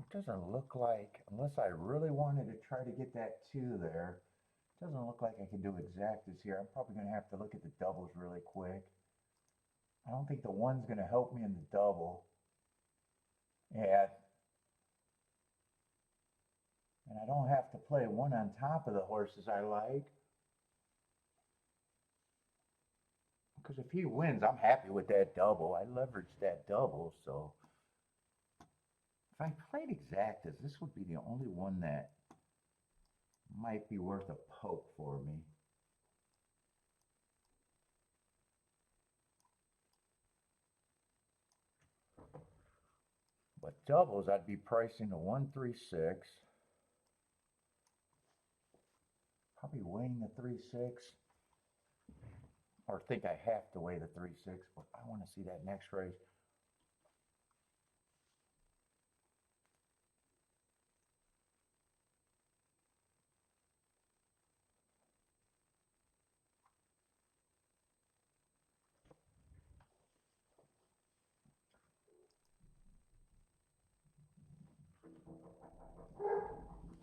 It doesn't look like, unless I really wanted to try to get that 2 there, it doesn't look like I can do exactas here. I'm probably going to have to look at the doubles really quick. I don't think the 1's going to help me in the double. And I don't have to play 1 on top of the horses I like. Because if he wins, I'm happy with that double. I leveraged that double, so if I played exactas, this would be the only one that might be worth a poke for me. But doubles, I'd be pricing the 136. Probably weighing the 3-6. or think I have to weigh the 3.6, but I want to see that next race.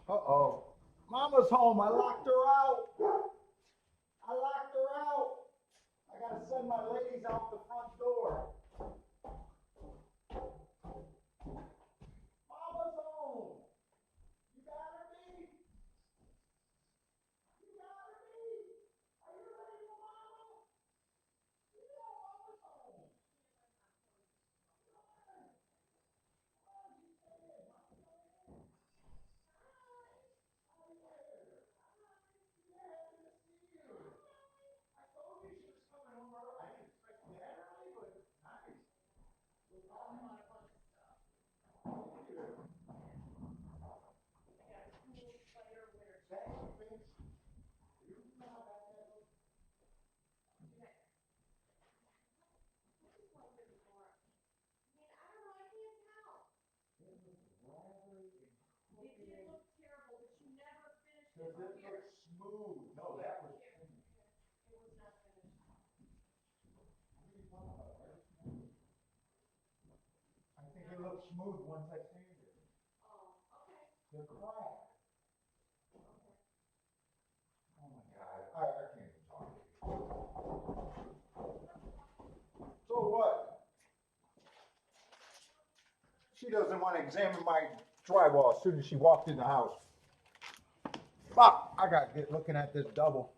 Uh-oh. Mama's home. I locked her out. I locked her out. I got to send my ladies out the front door. Mama's home. You got her, me? You got her, me? Are you ready for Mama? You know Mama's home. Does it look smooth? No, that was. I think it looks smooth once I sand it. Oh, okay. The crack. Oh my God, I can't even talk to you. So what? She doesn't want to examine my drywall as soon as she walked in the house. Fuck, I gotta get looking at this double.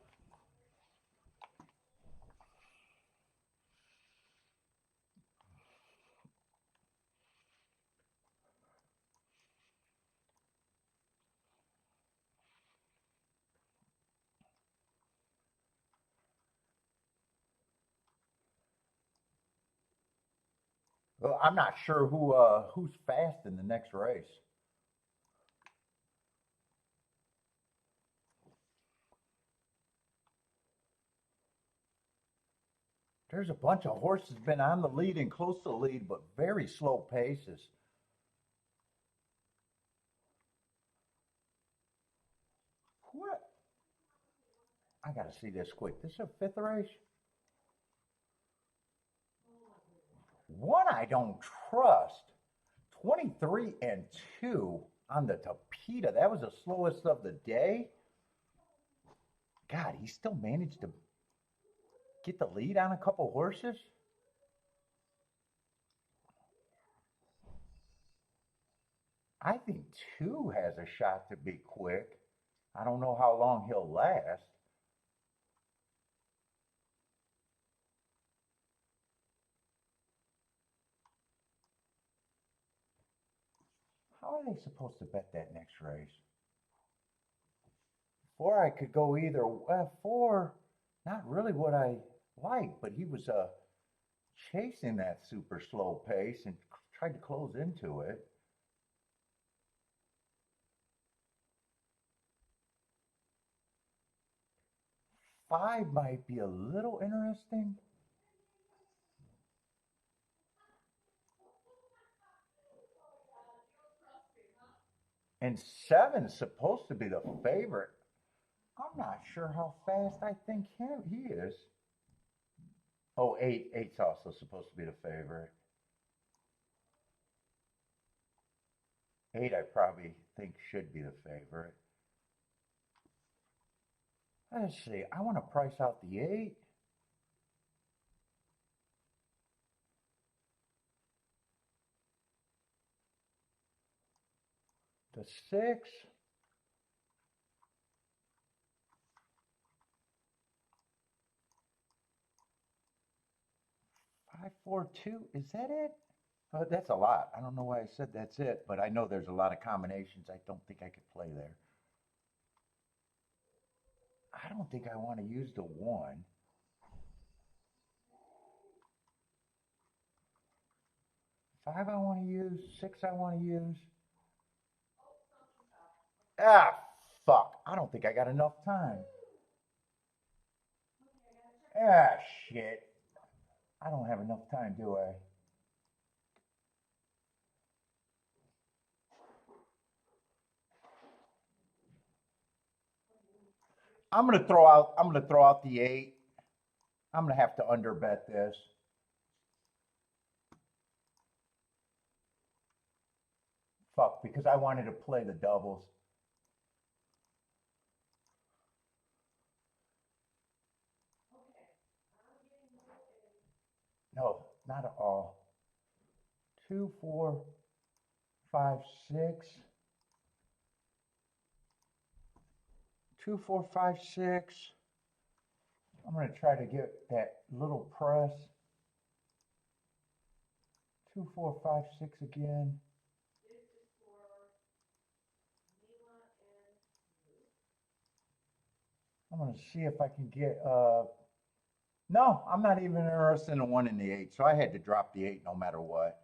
Well, I'm not sure who's fast in the next race. There's a bunch of horses been on the lead and close to the lead, but very slow paces. What? I gotta see this quick. This is a fifth race? One I don't trust. 23-2 on the Tapeta. That was the slowest of the day. God, he still managed to get the lead on a couple horses. I think 2 has a shot to be quick. I don't know how long he'll last. How are they supposed to bet that next race? 4, I could go either. 4, not really what I like, but he was chasing that super slow pace and tried to close into it. 5 might be a little interesting. And 7's supposed to be the favorite. I'm not sure how fast I think he is. Oh, 8's also supposed to be the favorite. 8 I probably think should be the favorite. Let's see. I want to price out the 8. The 6. 5, 4, 2. Is that it? Oh, that's a lot. I don't know why I said that's it, but I know there's a lot of combinations I don't think I could play there. I don't think I want to use the 1. 5 I want to use. 6 I want to use. Ah, fuck. I don't think I got enough time. Ah, shit. I don't have enough time, do I? I'm gonna throw out the 8. I'm gonna have to underbet this. Fuck, because I wanted to play the doubles. No, not at all. 2, 4, 5, 6. 2, 4, 5, 6. I'm gonna try to get that little press. 2, 4, 5, 6 again. I'm gonna see if I can get no, I'm not even interested in the 1 and the 8, so I had to drop the 8 no matter what.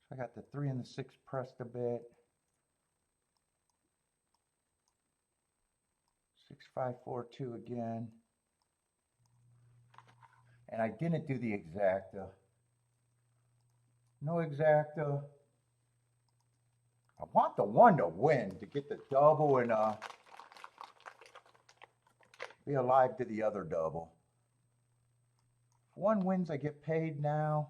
So I got the 3 and the 6 pressed a bit. 6, 5, 4, 2 again. And I didn't do the exacta. No exacta. I want the 1 to win to get the double and be alive to the other double. If 1 wins, I get paid now.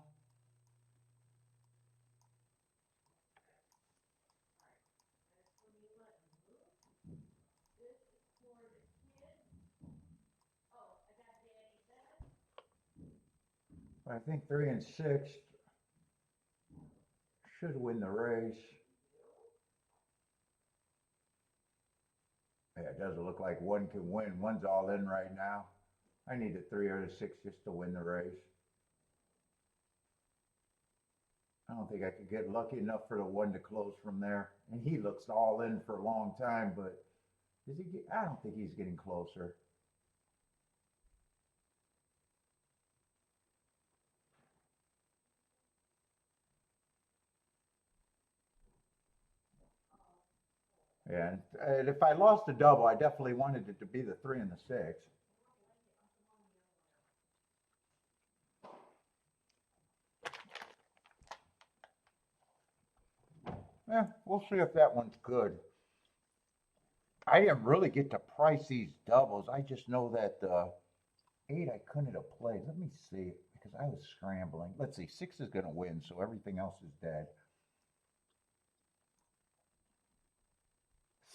I think 3 and 6 should win the race. Yeah, it doesn't look like 1 can win. 1's all in right now. I need a 3 or a 6 just to win the race. I don't think I could get lucky enough for the 1 to close from there. And he looks all in for a long time, but is he? I don't think he's getting closer. Yeah, and if I lost the double, I definitely wanted it to be the 3 and the 6. Yeah, we'll see if that one's good. I didn't really get to price these doubles. I just know that 8 I couldn't have played. Let me see, because I was scrambling. Let's see, 6 is going to win, so everything else is dead.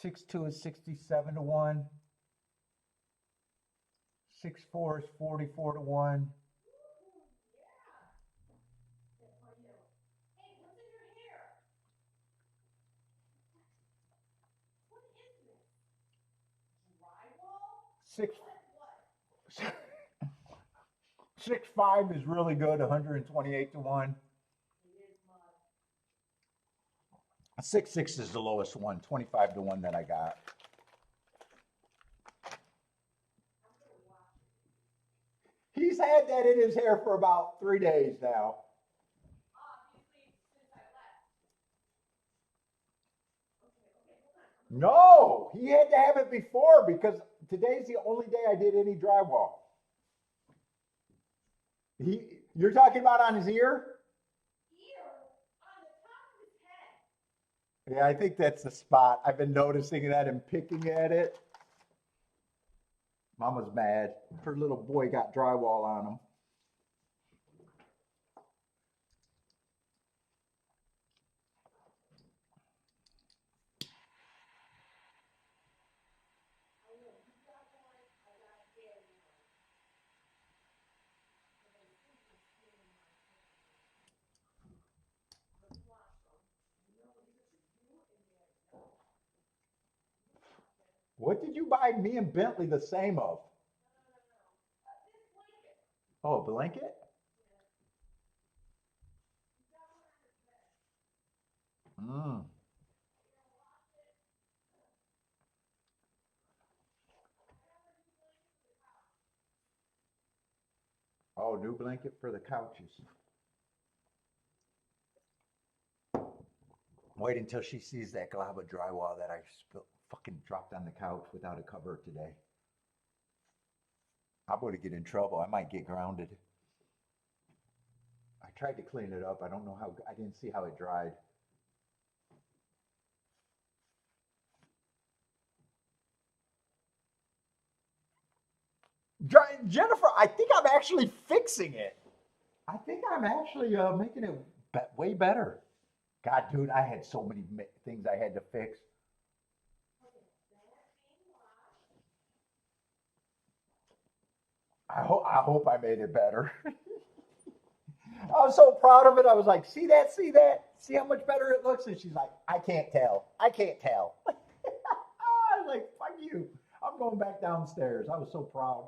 6-2 is 67 to 1. 6-4 is 44 to 1. Six, 6-5 is really good, 128 to 1. 6-6 is the lowest one, 25 to 1 that I got. He's had that in his hair for about 3 days now. No, he had to have it before because today's the only day I did any drywall. You're talking about on his ear? Yeah, I think that's the spot. I've been noticing that and picking at it. Mama's mad. Her little boy got drywall on him. What did you buy me and Bentley the same of? Oh, a blanket? Mm. Oh, new blanket for the couches. Wait until she sees that glob of drywall that I fucking dropped on the couch without a cover today. I'm going to get in trouble. I might get grounded. I tried to clean it up. I don't know how, I didn't see how it dried. Jennifer, I think I'm actually fixing it. I think I'm actually making it way better. God, dude, I had so many things I had to fix. I hope I made it better. I was so proud of it. I was like, see that? See that? See how much better it looks? And she's like, I can't tell. I can't tell. I was like, fuck you. I'm going back downstairs. I was so proud.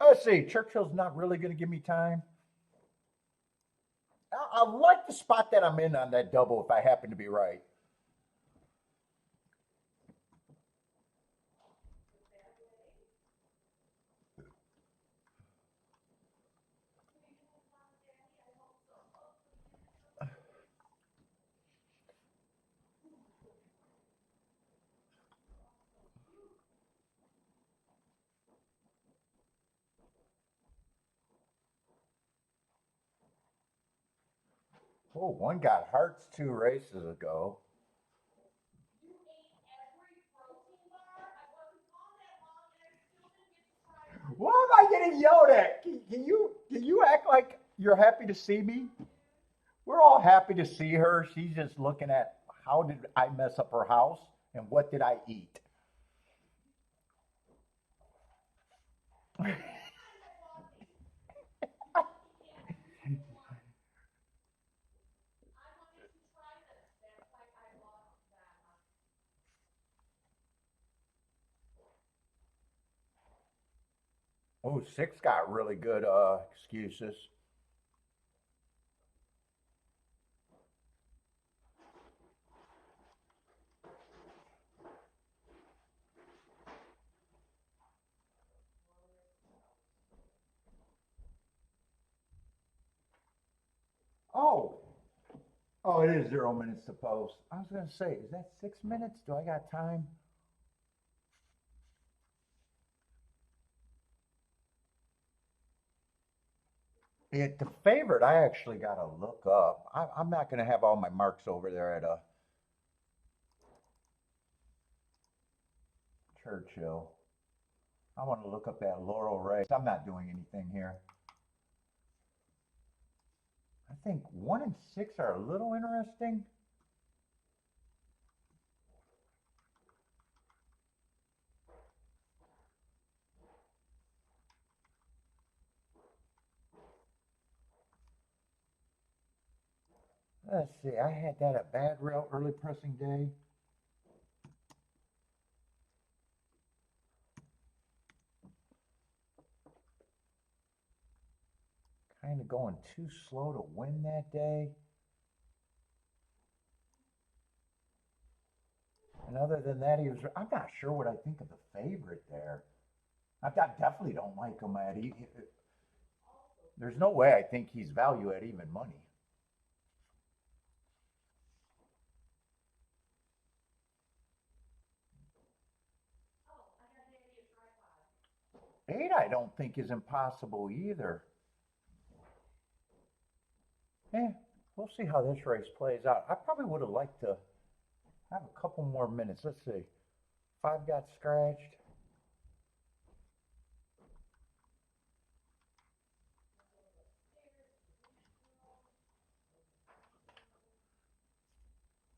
Let's see. Churchill's not really going to give me time. I like the spot that I'm in on that double if I happen to be right. Oh, one got hearts 2 races ago. Why am I getting yelled at? Can you act like you're happy to see me? We're all happy to see her. She's just looking at how did I mess up her house and what did I eat? Oh, six got really good excuses. Oh, oh, it is 0 minutes to post. I was gonna say, is that 6 minutes? Do I got time? The favorite I actually got to look up. I'm not going to have all my marks over there at Churchill. I want to look up that Laurel race. I'm not doing anything here. I think 1 and 6 are a little interesting. Let's see. I had that at Bad Rail early pressing day. Kind of going too slow to win that day. And other than that, I'm not sure what I think of the favorite there. I definitely don't like him at. There's no way I think he's value at even money. Eight, I don't think is impossible either. Yeah, we'll see how this race plays out. I probably would have liked to have a couple more minutes. Let's see. 5 got scratched.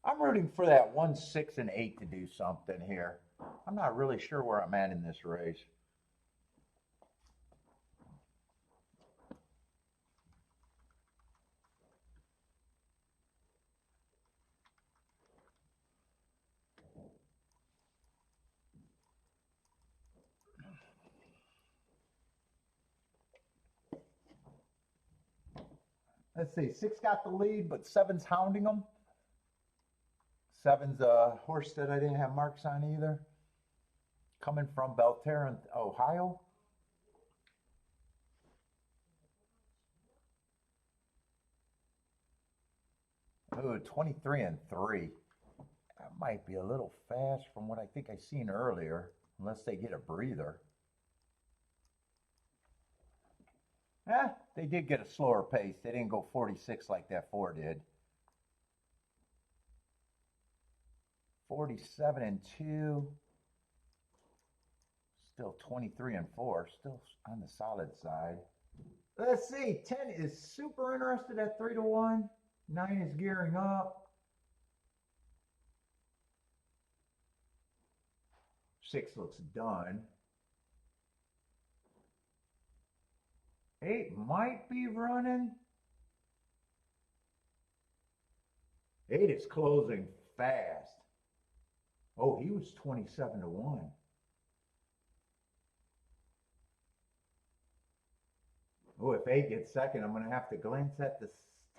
I'm rooting for that 1, 6, and 8 to do something here. I'm not really sure where I'm at in this race. Let's see. 6 got the lead, but 7's hounding him. 7's a horse that I didn't have marks on either. Coming from Belterra, Ohio. Ooh, 23 and 3. That might be a little fast from what I think I seen earlier, unless they get a breather. They did get a slower pace. They didn't go 46 like that 4 did. 47 and 2. Still 23 and 4. Still on the solid side. Let's see. 10 is super interested at 3 to 1. 9 is gearing up. 6 looks done. 8 might be running. 8 is closing fast. Oh, he was 27 to 1. Oh, if 8 gets second, I'm going to have to glance at the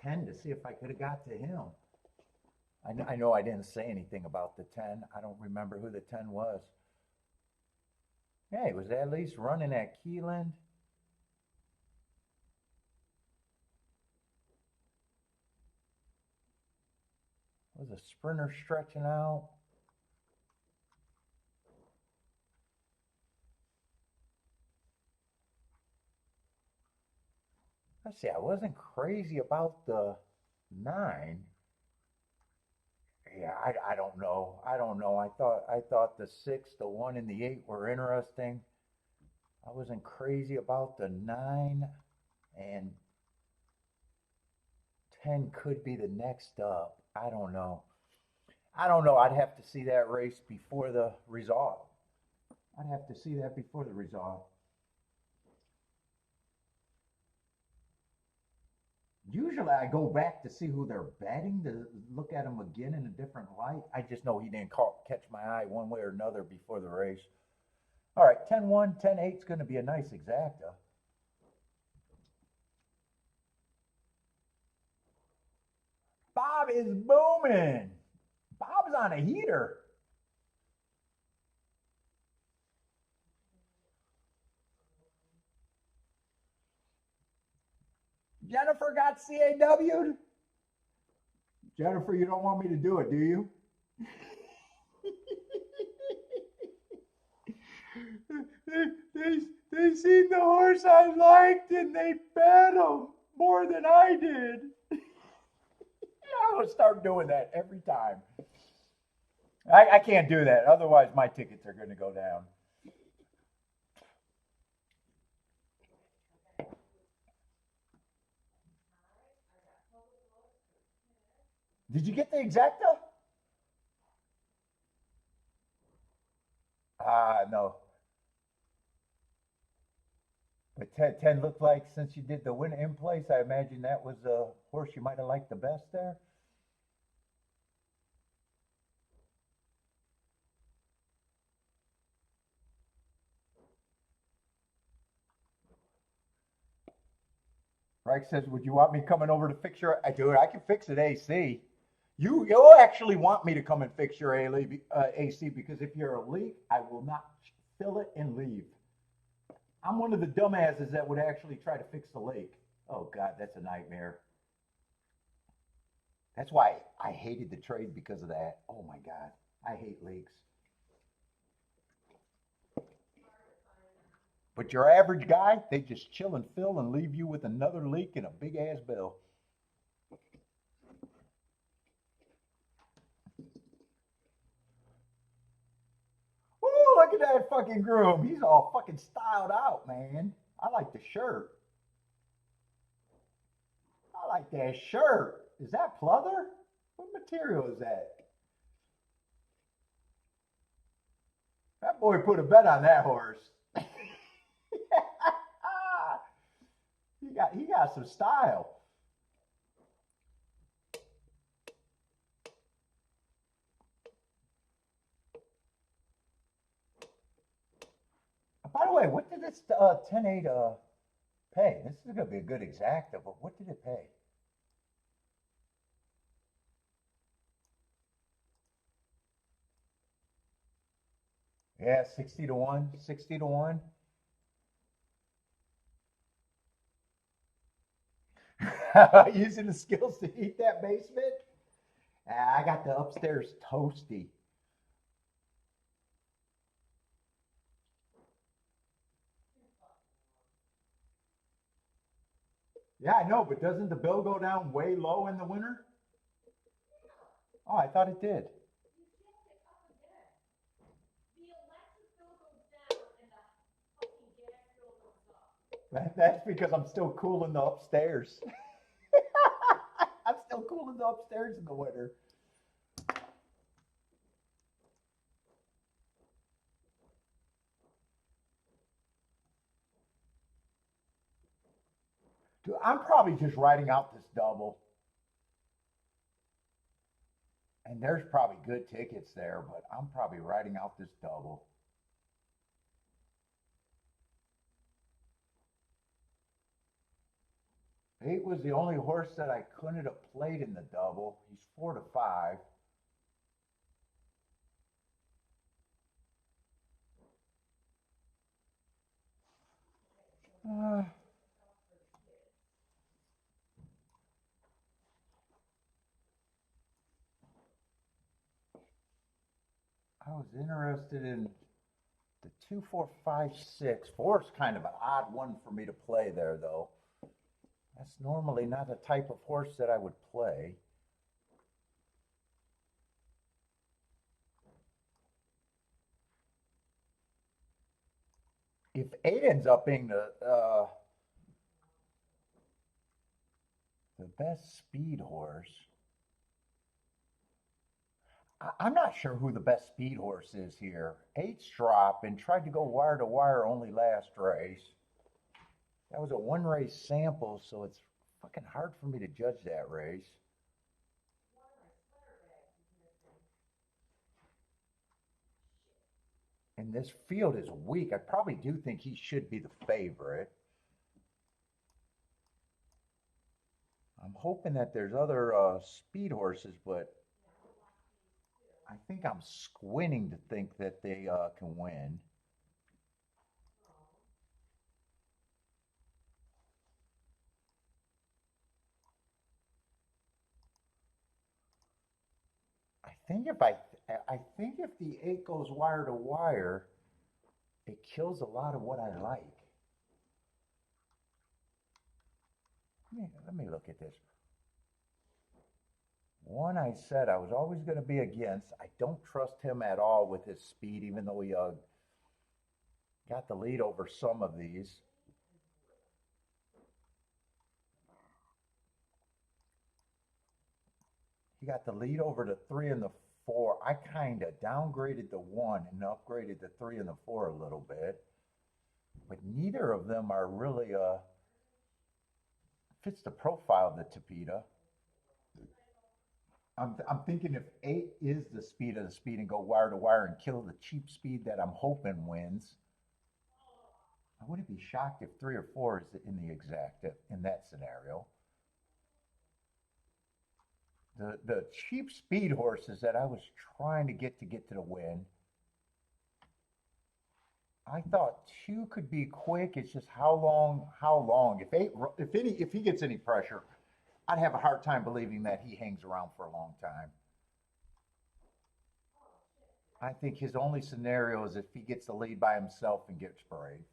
10 to see if I could have got to him. I know I didn't say anything about the 10. I don't remember who the 10 was. Yeah, he was at least running at Keyland. Was a sprinter stretching out. Let's see, I wasn't crazy about the 9. Yeah, I don't know. I don't know. I thought the 6, the 1, and the 8 were interesting. I wasn't crazy about the 9, and 10 could be the next up. I don't know. I don't know. I'd have to see that race before the result. I'd have to see that before the result. Usually I go back to see who they're betting to look at them again in a different light. I just know he didn't catch my eye one way or another before the race. All right, 10-1, 10-8 is going to be a nice exacta. Bob is booming. Bob's on a heater. Jennifer got CAW'd? Jennifer, you don't want me to do it, do you? they seen the horse I liked and they bet him more than I did. I'm going to start doing that every time. I can't do that. Otherwise, my tickets are going to go down. Did you get the exacta? No. But 10 looked like, since you did the win in place, I imagine that was a horse you might have liked the best there. Reich says, would you want me coming over to fix your... I do it. I can fix it AC. You'll actually want me to come and fix your AC because if you're a leak, I will not fill it and leave. I'm one of the dumbasses that would actually try to fix the leak. Oh, God, that's a nightmare. That's why I hated the trade because of that. Oh, my God. I hate leaks. But your average guy, they just chill and fill and leave you with another leak and a big-ass bill. Ooh, look at that fucking groom. He's all fucking styled out, man. I like the shirt. I like that shirt. Is that pleather? What material is that? That boy put a bet on that horse. He got some style. By the way, what did this 10-8 pay? This is going to be a good exacta, but what did it pay? Yeah, 60 to 1, 60 to 1. Using the skills to heat that basement. I got the upstairs toasty. Yeah, I know, but doesn't the bill go down way low in the winter? Oh, I thought it did. That's because I'm still cooling the upstairs. I'm still cooling the upstairs in the winter. Dude, I'm probably just writing out this double. And there's probably good tickets there, but I'm probably writing out this double. Eight was the only horse that I couldn't have played in the double. He's 4-5. Uh, I was interested in the 2, 4, 5, 6. 4 is kind of an odd one for me to play there, though. That's normally not the type of horse that I would play. If 8 ends up being the best speed horse, I'm not sure who the best speed horse is here. 8's drop and tried to go wire to wire only last race. That was a one race sample, so it's fucking hard for me to judge that race. And this field is weak. I probably do think he should be the favorite. I'm hoping that there's other speed horses, but I think I'm squinting to think that they can win. I think if the 8 goes wire to wire, it kills a lot of what I like. Let me look at this. One I said I was always going to be against. I don't trust him at all with his speed, even though he got the lead over some of these. He got the lead over the 3 and the 4. I kind of downgraded the 1 and upgraded the 3 and the 4 a little bit. But neither of them are really fits the profile of the Tapeta. I'm thinking if 8 is the speed of the speed and go wire to wire and kill the cheap speed that I'm hoping wins, I wouldn't be shocked if 3 or 4 is in the exact in that scenario. The cheap speed horses that I was trying to get to the win, I thought 2 could be quick. It's just how long. If he gets any pressure, I'd have a hard time believing that he hangs around for a long time. I think his only scenario is if he gets the lead by himself and gets sprayed.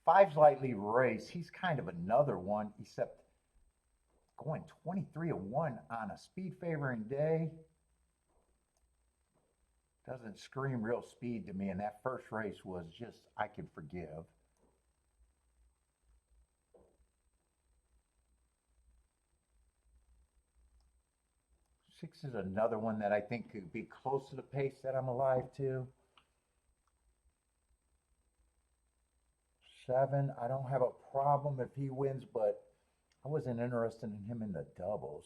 Five's lightly raced. He's kind of another one, except going 23-1 on a speed favoring day doesn't scream real speed to me. And that first race was just, I can forgive. Six is another one that I think could be close to the pace that I'm alive to. 7, I don't have a problem if he wins, but I wasn't interested in him in the doubles.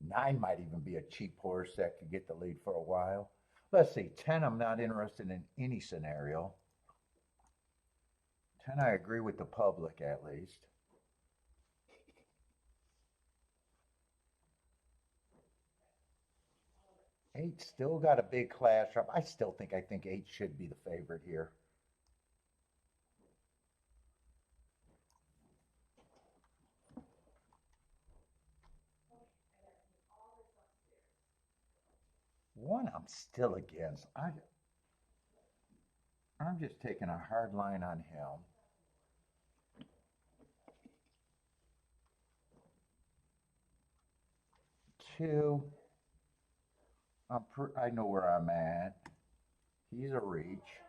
Nine might even be a cheap horse that could get the lead for a while. Let's see, 10, I'm not interested in any scenario. 10, I agree with the public at least. 8 still got a big clash up. I think 8 should be the favorite here. One I'm still against. I'm just taking a hard line on him. 2, I know where I'm at. He's a reach.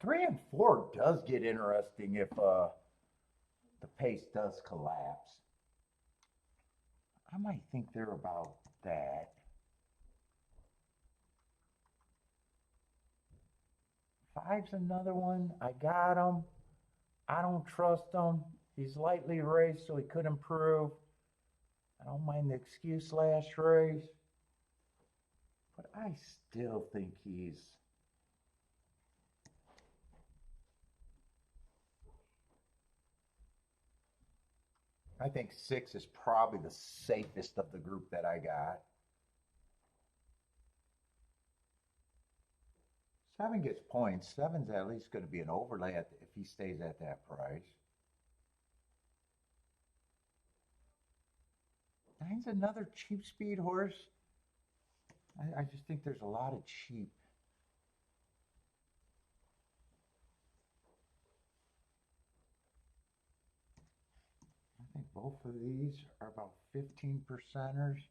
3 and 4 does get interesting if the pace does collapse. I might think they're about that. 5's another one. I got him. I don't trust him. He's lightly raced, so he could improve. I don't mind the excuse last race. But I still think he's... I think 6 is probably the safest of the group that I got. 7 gets points. 7's at least going to be an overlay if he stays at that price. 9's another cheap speed horse. I just think there's a lot of cheap. I think both of these are about 15 percenters.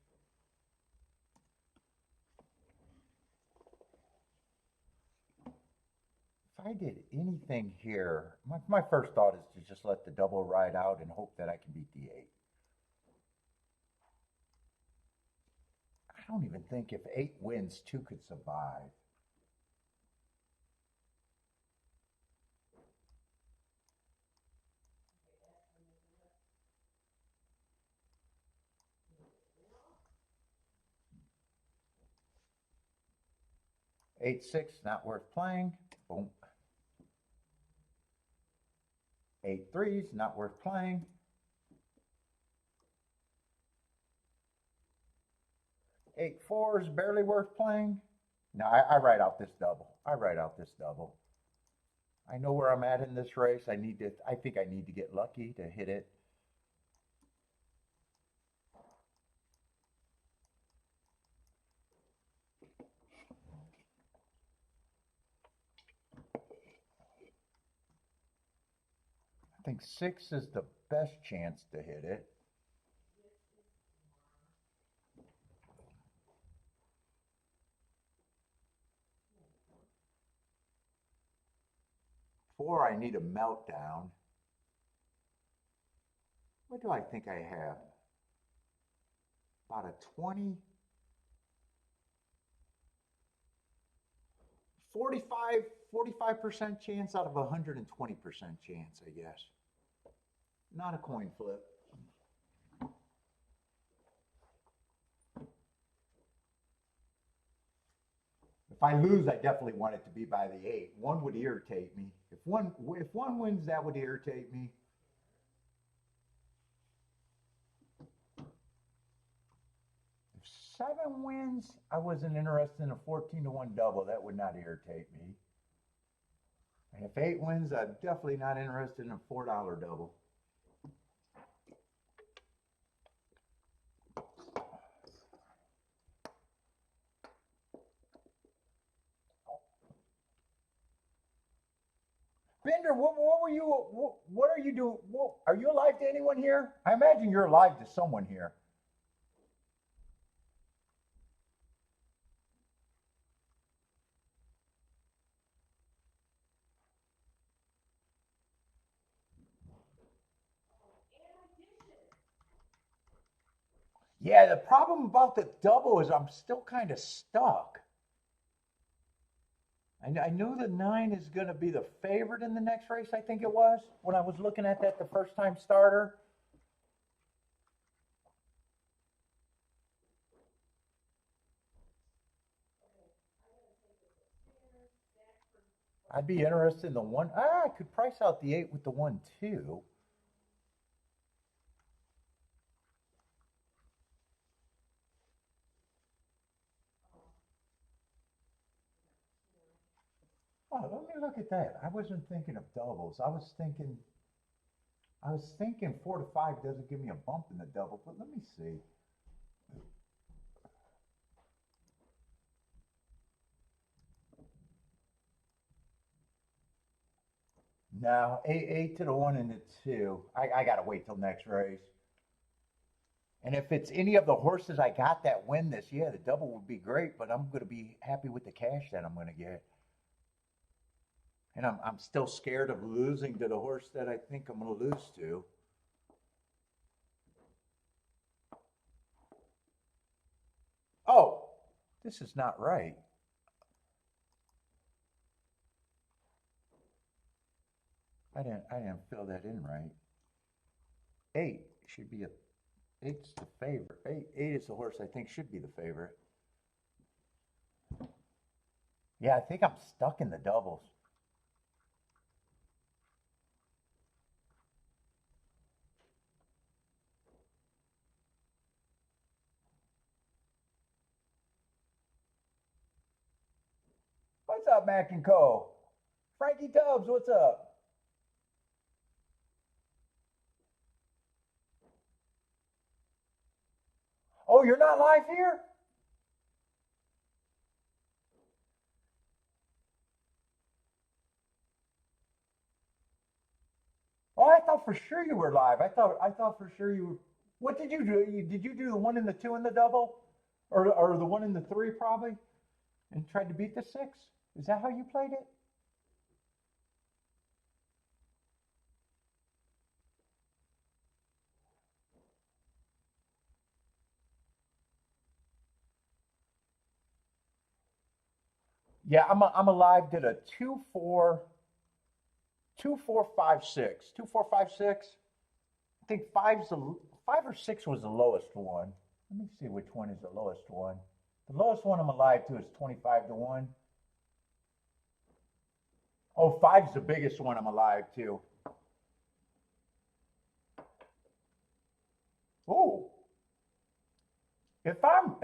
If I did anything here, my first thought is to just let the double ride out and hope that I can beat the 8. I don't even think if 8 wins, 2 could survive. Eight, 6, not worth playing. Boom. 8, 3's not worth playing. 8, 4's barely worth playing. No, I write out this double. I know where I'm at in this race. I think I need to get lucky to hit it. I think 6 is the best chance to hit it. Four, I need a meltdown. What do I think I have? About a 20, 45% chance out of 120% chance, I guess. Not a coin flip. If I lose, I definitely want it to be by the 8. 1 would irritate me. If one wins, that would irritate me. If 7 wins, I wasn't interested in a 14-to-1 double. That would not irritate me. And if 8 wins, I'm definitely not interested in a $4 double. Bender, what are you doing? Are you alive to anyone here? I imagine you're alive to someone here. Yeah, the problem about the double is I'm still kind of stuck. I knew the 9 is going to be the favorite in the next race, I think it was, when I was looking at that the first time starter. I'd be interested in the 1. I could price out the 8 with the 1, too. look at that. I wasn't thinking of doubles. I was thinking 4 to 5 doesn't give me a bump in the double, but let me see. No, 8 to the 1 and the 2. I gotta wait till next race. And if it's any of the horses I got that win this, yeah, the double would be great, but I'm gonna be happy with the cash that I'm gonna get. And I'm still scared of losing to the horse that I think I'm gonna lose to. Oh, this is not right. I didn't fill that in right. 8 should be a 8's the favorite. 8 is the horse I think should be the favorite. Yeah, I think I'm stuck in the doubles. What's up, Mac and Co? Frankie Tubbs, what's up? Oh, you're not live here? Oh, I thought for sure you were live. I thought for sure you were. What did you do? Did you do the 1 and the 2 in the double? Or the 1 and the 3 probably? And tried to beat the 6? Is that how you played it? Yeah, I'm alive. Did a 2-4-5-6. 2-4-5-6. I think 5 or 6 was the lowest one. Let me see which one is the lowest one. The lowest one I'm alive to is 25 to 1. Oh, 5's the biggest one I'm alive to. Oh. If I'm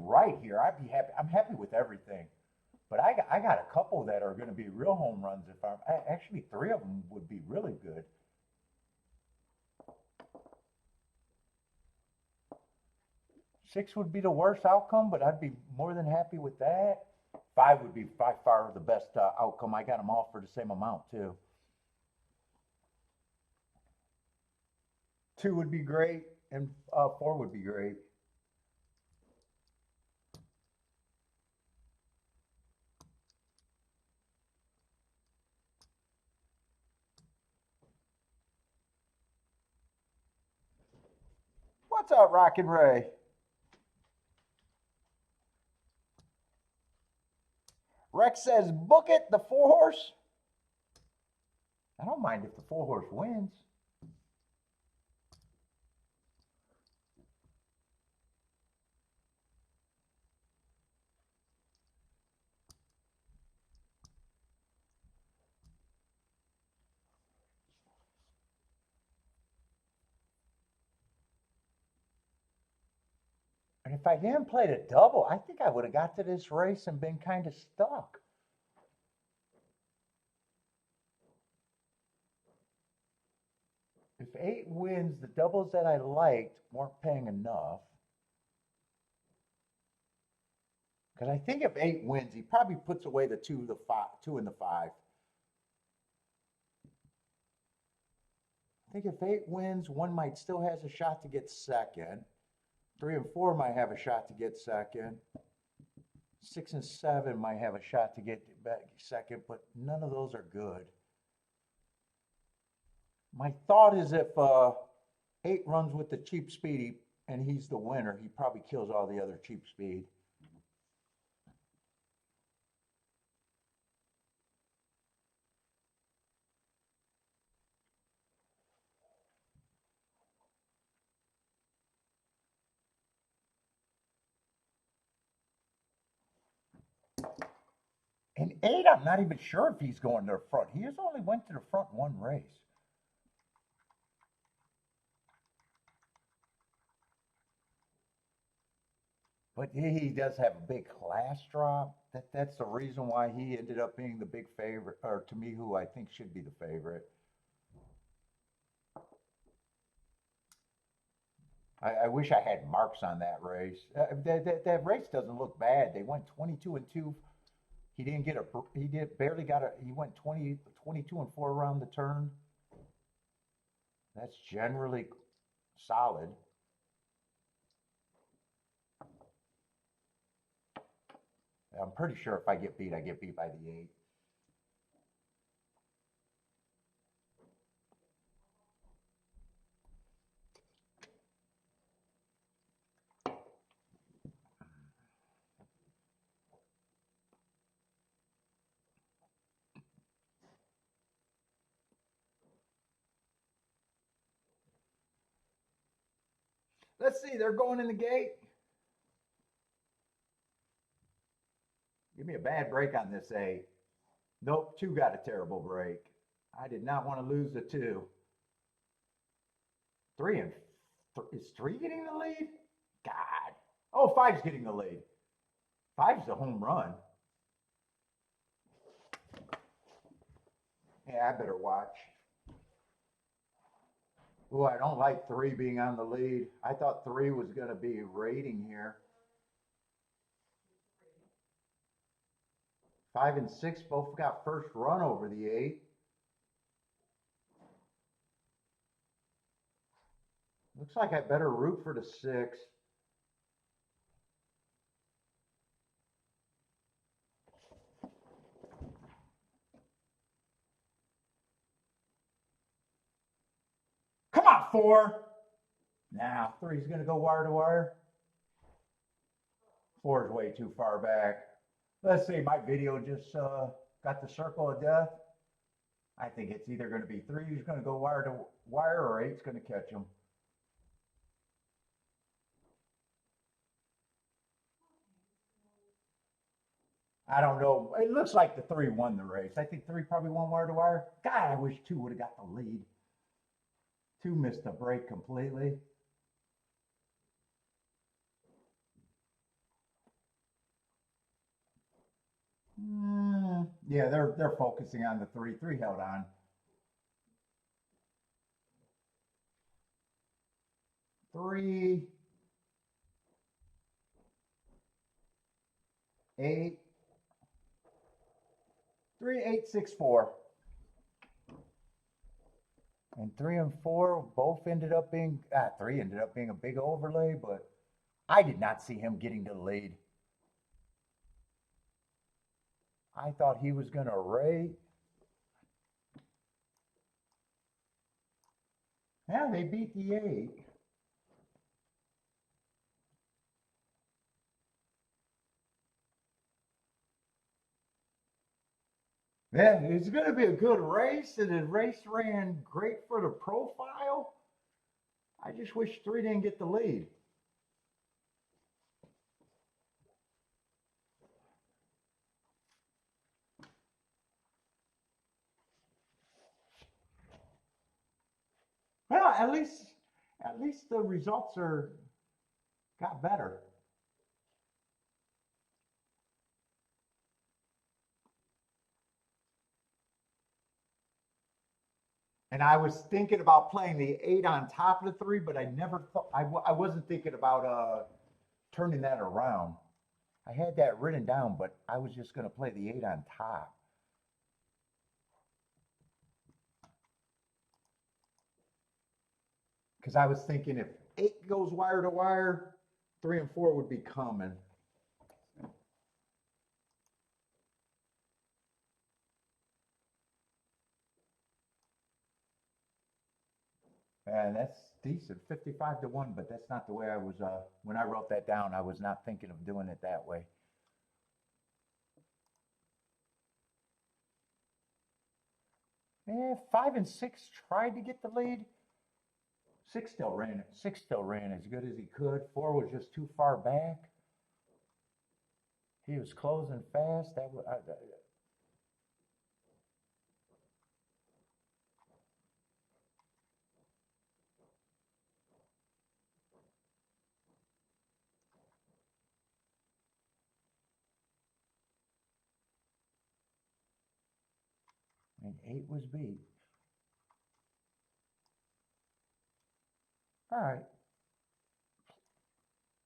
right here, I'd be happy. I'm happy with everything. But I got a couple that are going to be real home runs. Actually 3 of them would be really good. Six would be the worst outcome, but I'd be more than happy with that. 5 would be by far the best outcome. I got them all for the same amount too. 2 would be great, and 4 would be great. What's up, Rockin' Ray? Rex says, book it, the 4 horse. I don't mind if the 4 horse wins. And if I didn't play the double, I think I would have got to this race and been kind of stuck. If 8 wins, the doubles that I liked weren't paying enough. Because I think if 8 wins, he probably puts away the 2, the 5, 2 and the 5. I think if 8 wins, 1 might still has a shot to get second. 3 and 4 might have a shot to get second. 6 and 7 might have a shot to get back second, but none of those are good. My thought is if 8 runs with the cheap speed and he's the winner, he probably kills all the other cheap speed. And 8, I'm not even sure if he's going to the front. He has only went to the front 1 race. But he does have a big class drop. That's the reason why he ended up being the big favorite, or to me, who I think should be the favorite. I wish I had marks on that race. That race doesn't look bad. They went 22-2. He didn't get a. He did barely got a. He went 22-4 around the turn. That's generally solid. I'm pretty sure if I get beat by the 8. Let's see, they're going in the gate. Give me a bad break on this 8. Nope, 2 got a terrible break. I did not want to lose the 2. 3 and is 3 getting the lead? God. Oh, 5's getting the lead. 5's the home run. Yeah, I better watch. Oh, I don't like 3 being on the lead. I thought 3 was going to be rating here. 5 and 6 both got first run over the 8. Looks like I better root for the 6. Come on, 4. Now, 3's going to go wire to wire. 4 is way too far back. Let's see, my video just got the circle of death. I think it's either going to be 3 who's going to go wire to wire or 8's going to catch him. I don't know. It looks like the 3 won the race. I think 3 probably won wire to wire. God, I wish 2 would have got the lead. 2 missed the break completely. Yeah, they're focusing on the 3. 3 held on. 3, 8, 3, 8, 6, 4. And 3 and 4 both ended up being 3 ended up being a big overlay, but I did not see him getting the lead. I thought he was going to rate. Yeah, they beat the 8. Yeah, it's going to be a good race, and the race ran great for the profile. I just wish 3 didn't get the lead. Well, at least the results got better. And I was thinking about playing the 8 on top of the 3, but I never thought I wasn't thinking about turning that around. I had that written down, but I was just going to play the 8 on top. Because I was thinking if 8 goes wire to wire, 3 and 4 would be coming. And that's decent, 55-1, but that's not the way I was, when I wrote that down, I was not thinking of doing it that way. Yeah, 5 and 6 tried to get the lead. 6 still ran as good as he could. 4 was just too far back. He was closing fast. And 8 was beat. All right.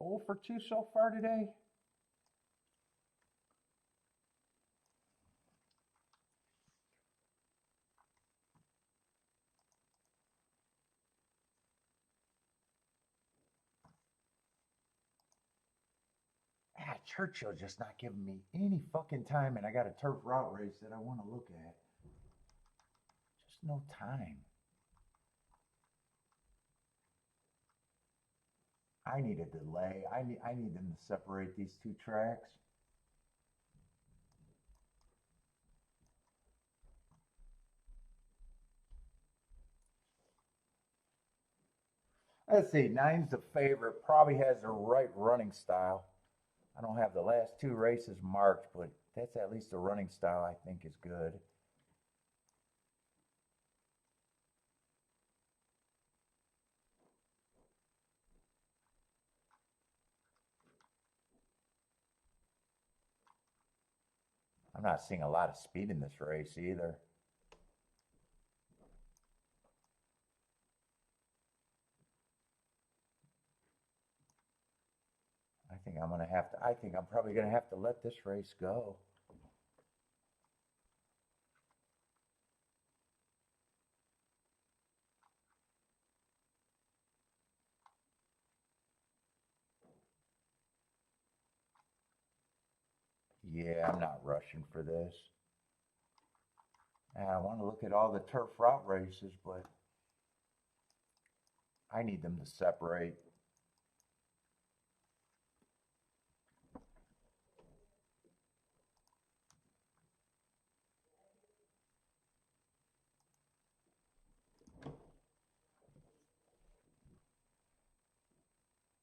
0 for 2 so far today. Churchill just not giving me any fucking time, and I got a turf route race that I want to look at. Just no time. I need a delay. I need them to separate these two tracks. Let's see, 9's the favorite, probably has the right running style. I don't have the last 2 races marked, but that's at least the running style I think is good. I'm not seeing a lot of speed in this race either. I think I'm probably gonna have to let this race go. Yeah, I'm not rushing for this. And I want to look at all the turf route races, but I need them to separate.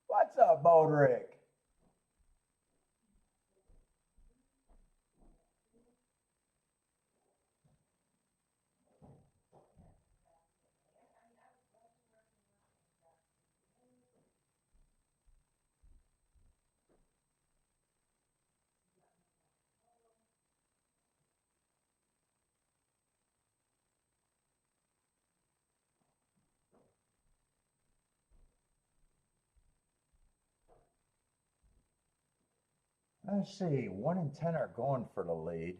What's up, Bodrick? Let's see, 1 and 10 are going for the lead.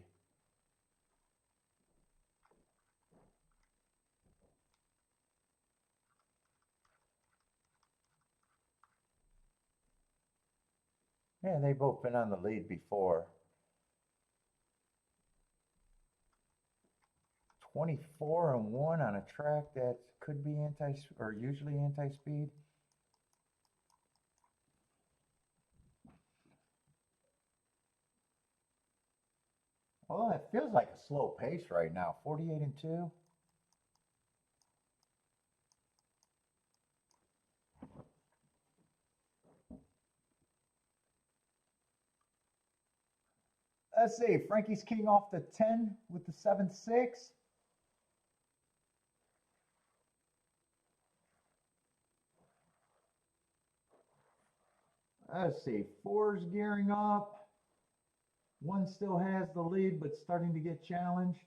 Yeah, they've both been on the lead before. 24 and 1 on a track that could be usually anti-speed. Well, it feels like a slow pace right now. 48 and 2. Let's see, Frankie's king off the 10 with the 7-6. Let's see, 4's gearing up. 1 still has the lead, but starting to get challenged.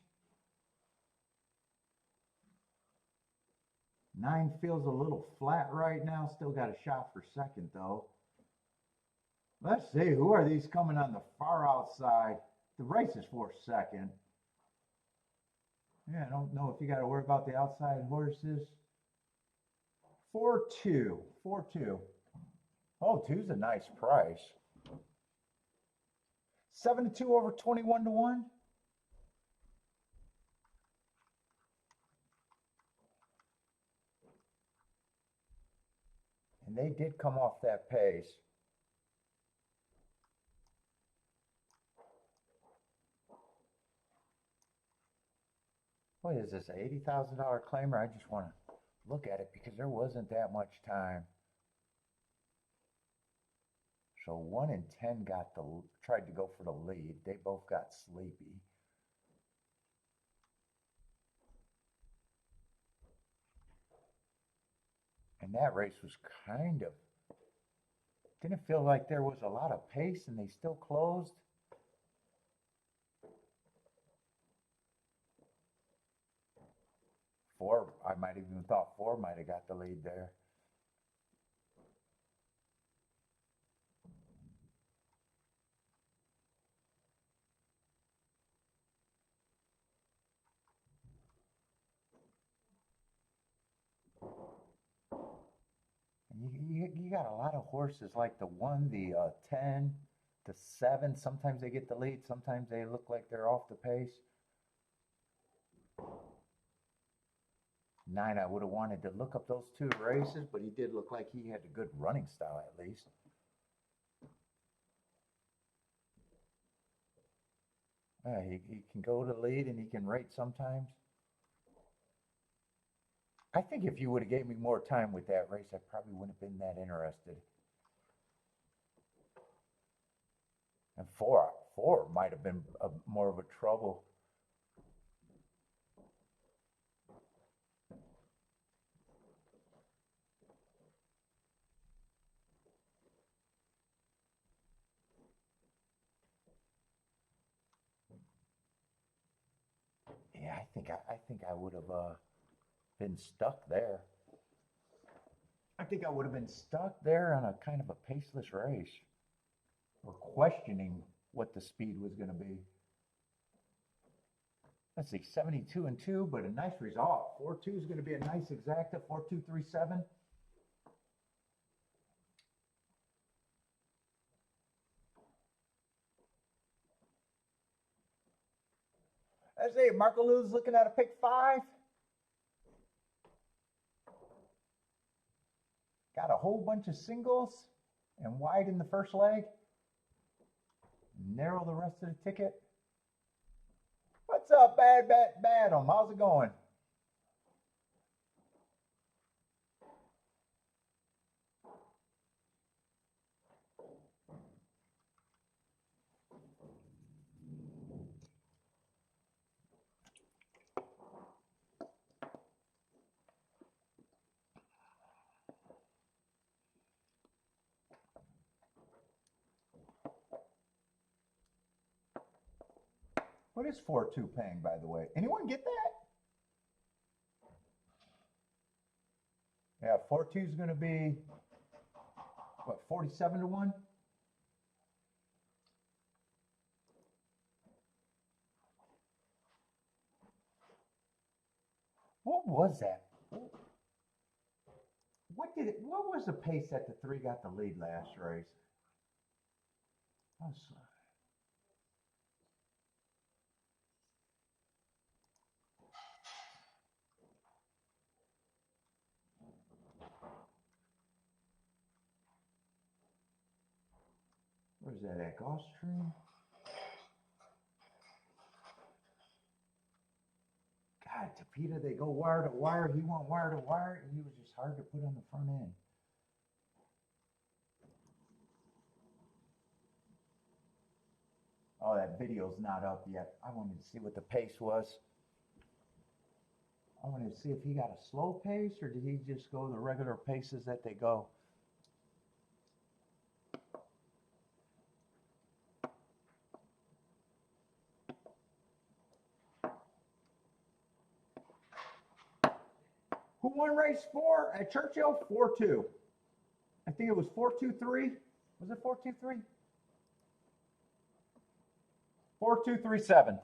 9 feels a little flat right now. Still got a shot for second, though. Let's see, who are these coming on the far outside? The race is for second. Yeah, I don't know if you got to worry about the outside horses. 4-2. 4-2. Oh, 2's a nice price. 7-2 over 21-1. And they did come off that pace. What is this, an $80,000 claimer? I just want to look at it because there wasn't that much time. So 1 and 10 tried to go for the lead. They both got sleepy. And that race was didn't feel like there was a lot of pace and they still closed. Four, I might even thought four might have got the lead there. You got a lot of horses like the 1, the 10, the 7. Sometimes they get the lead. Sometimes they look like they're off the pace. 9, I would have wanted to look up those 2 races, but he did look like he had a good running style at least. He can go to lead and he can rate sometimes. I think if you would have gave me more time with that race, I probably wouldn't have been that interested. And 4 might have been more of a trouble. Yeah, I think I would have been stuck there. I think I would have been stuck there on a kind of a paceless race, or questioning what the speed was going to be. Let's see, 72 and 2, but a nice result. 4-2 is going to be a nice exacta. 4-2-3-7. Let's see, Marco Lou's looking at a pick 5. Got a whole bunch of singles and wide in the first leg. Narrow the rest of the ticket. What's up, Bad Badum? How's it going? What is 4-2 paying, by the way? Anyone get that? Yeah, 4-2 is going to be, what, 47 to 1? What was that? What was the pace that the 3 got the lead last race? Where's that at? Gulfstream? God, Tapita, they go wire to wire. He went wire to wire, and he was just hard to put on the front end. Oh, that video's not up yet. I wanted to see what the pace was. I wanted to see if he got a slow pace, or did he just go the regular paces that they go? Who won race 4 at Churchill? 4-2. I think it was 4-2-3. Was it 4-2-3? 4-2-3-7.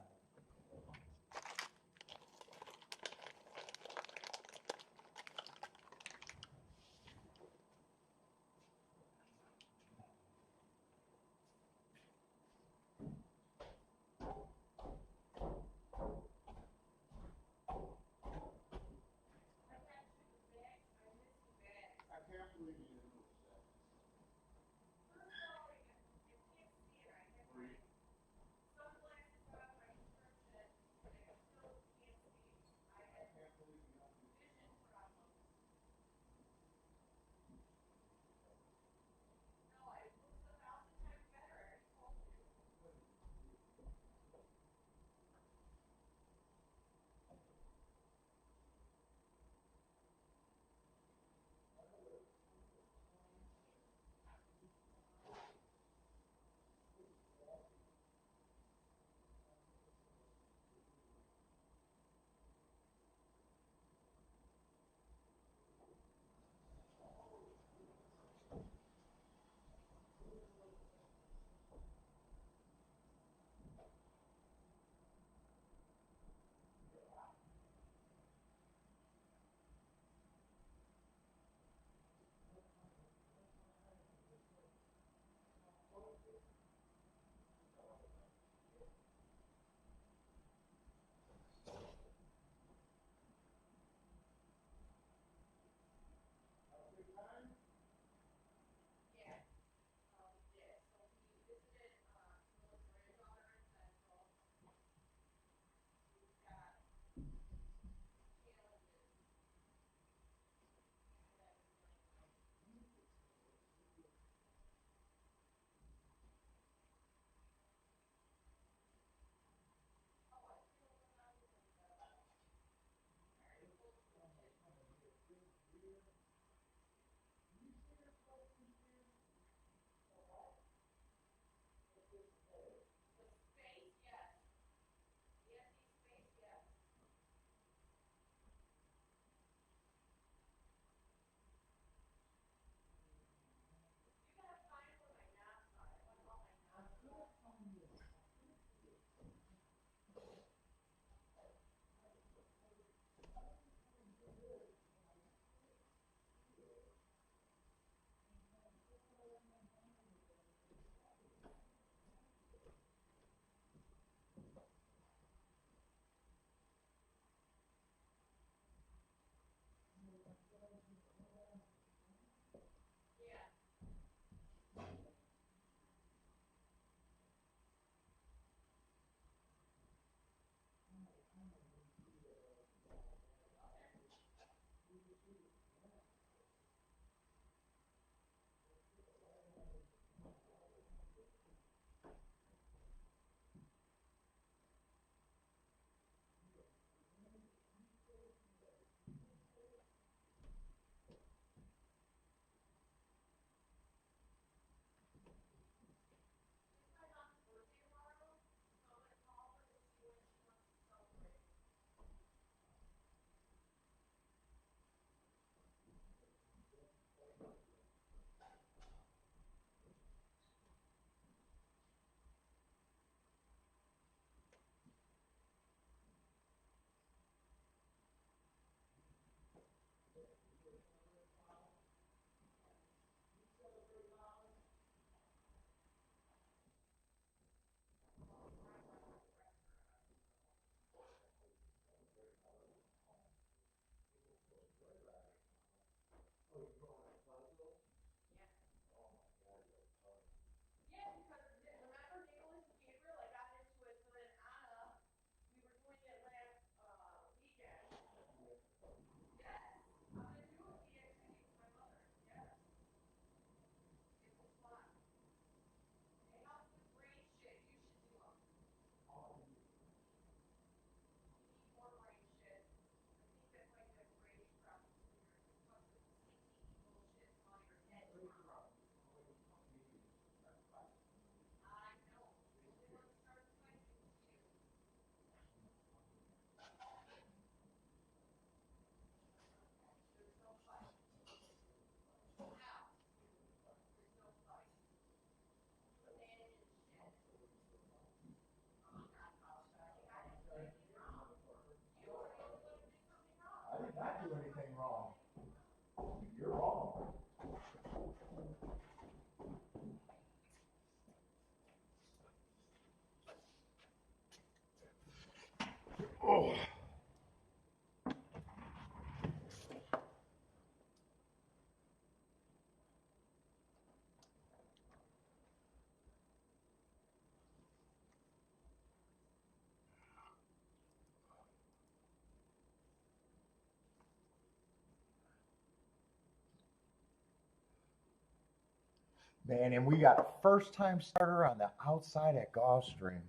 Man, and we got a first time starter on the outside at Gulfstream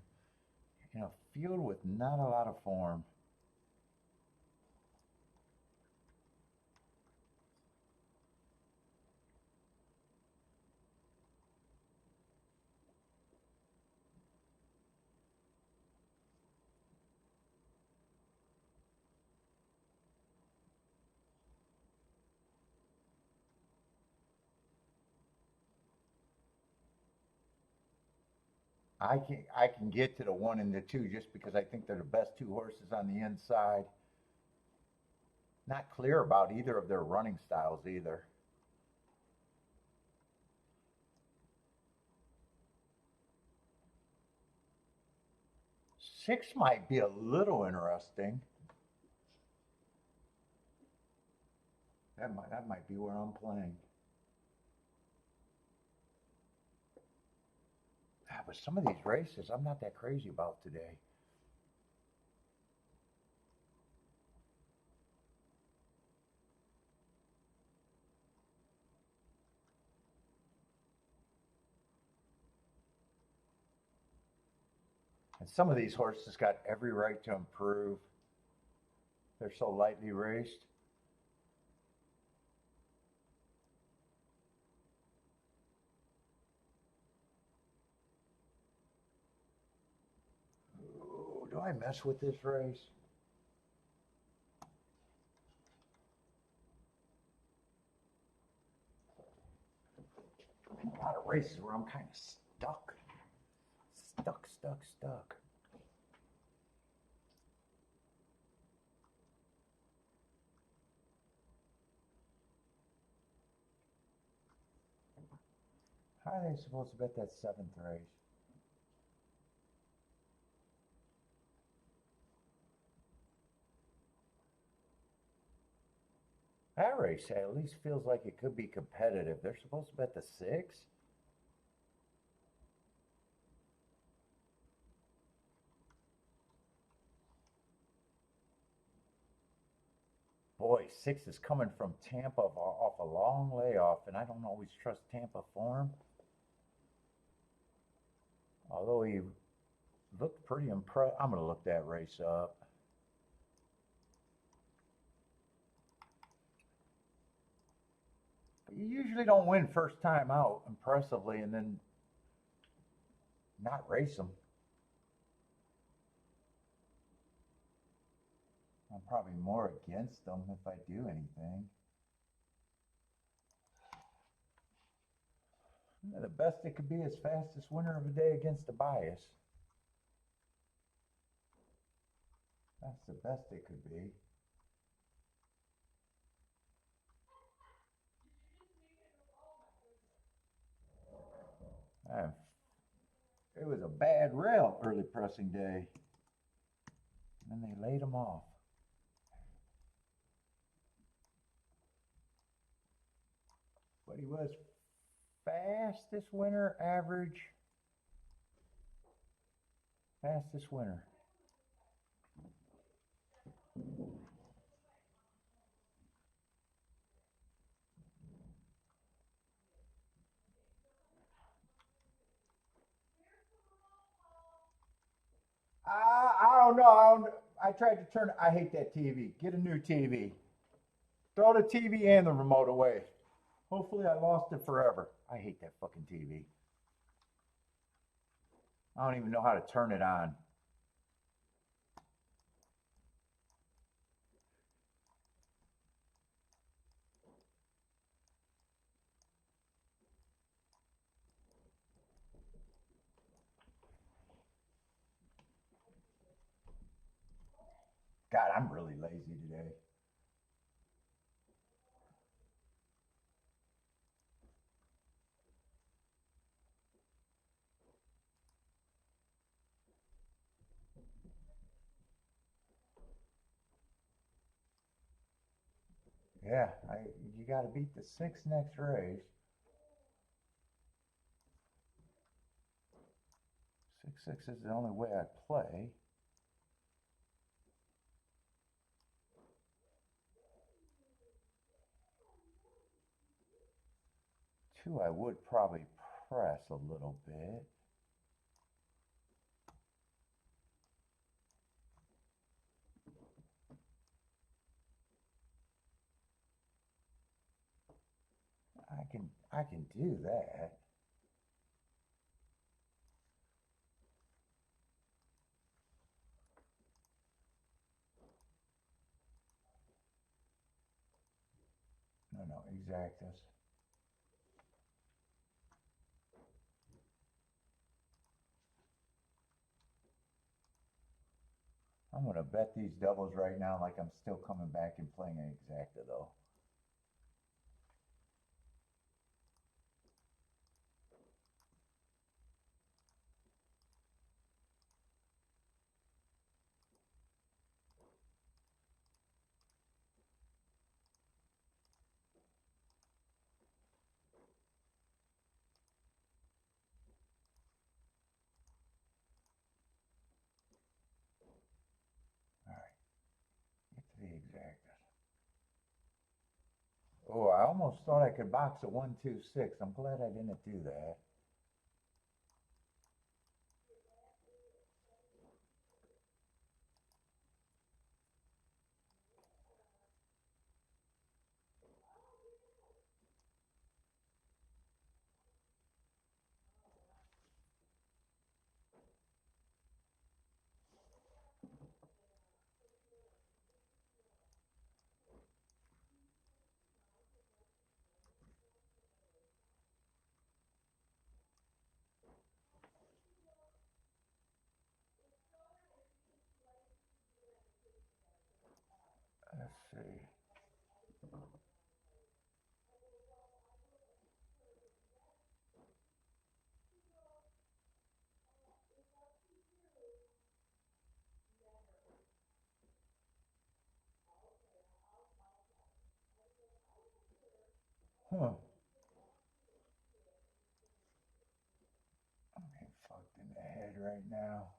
in a field with not a lot of form. I can get to the 1 and the 2 just because I think they're the best two horses on the inside. Not clear about either of their running styles either. Six might be a little interesting. That might be where I'm playing. But some of these races I'm not that crazy about today. And some of these horses got every right to improve. They're so lightly raced. Ooh, do I mess with this race? A lot of races where I'm kind of stuck. Stuck. How are they supposed to bet that seventh race? That race at least feels like it could be competitive. They're supposed to bet the six? Boy, six is coming from Tampa off a long layoff, and I don't always trust Tampa form. Although he looked pretty impressed. I'm going to look that race up. But you usually don't win first time out impressively and then not race them. I'm probably more against them if I do anything. The best it could be is fastest winner of the day against the bias. That's the best it could be. Uh, it was a bad rail early pressing day. And they laid him off. But he was fast this winter, average. Fast this winter. I don't know. I tried to turn. I hate that TV. Get a new TV. Throw the TV and the remote away. Hopefully, I lost it forever. I hate that fucking TV. I don't even know how to turn it on. God, I'm really lazy today. Yeah, you got to beat the six next race. 6-6 is the only way I play. Two, I would probably press a little bit. I can do that. No, exactus. I'm gonna bet these doubles right now like I'm still coming back and playing an exacta though. All right, get to the exactas. Oh, I almost thought I could box a 1-2-6. I'm glad I didn't do that. Let's see. Huh. I'm getting fucked in the head right now.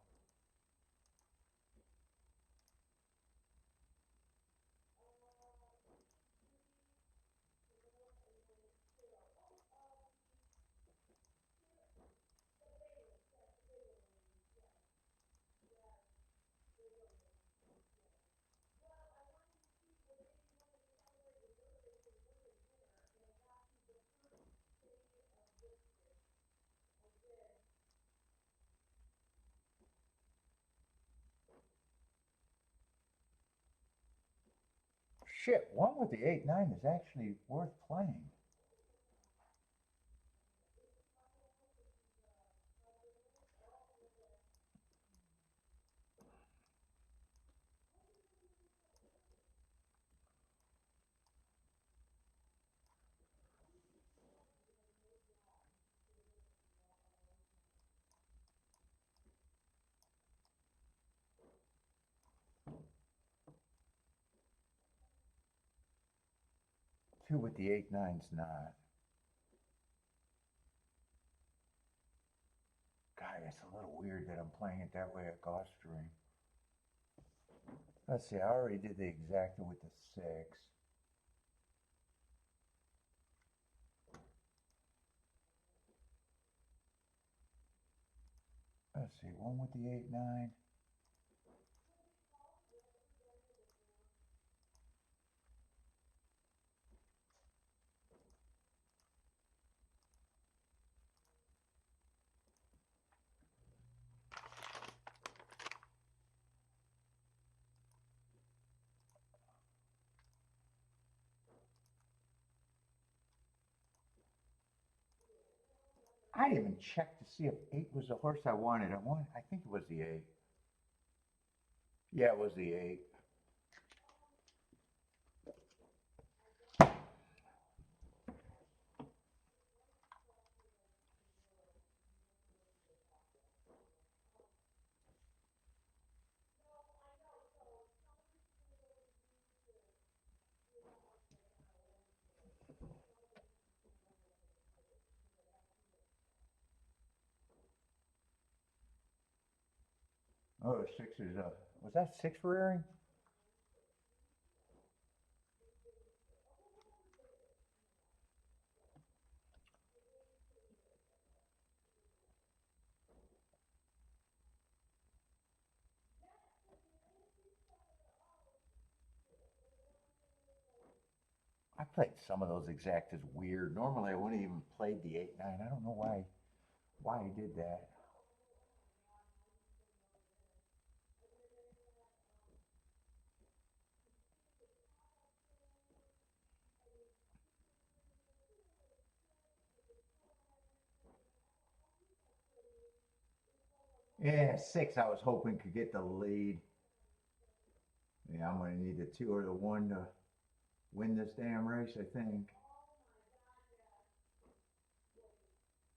Shit, one with the 8-9 is actually worth playing. Two with the 8-9's not. God, it's a little weird that I'm playing it that way at Gulfstream. Let's see, I already did the exacta with the 6. Let's see, one with the 8-9. I didn't even check to see if 8 was the horse I wanted. I think it was the 8. Yeah, it was the 8. Oh, the 6 is was that 6 rearing? played some of those exact as weird. Normally I wouldn't even played the 8-9. I don't know why I did that. Yeah, 6 I was hoping could get the lead. Yeah, I'm gonna need the 2 or the 1 to win this damn race, I think.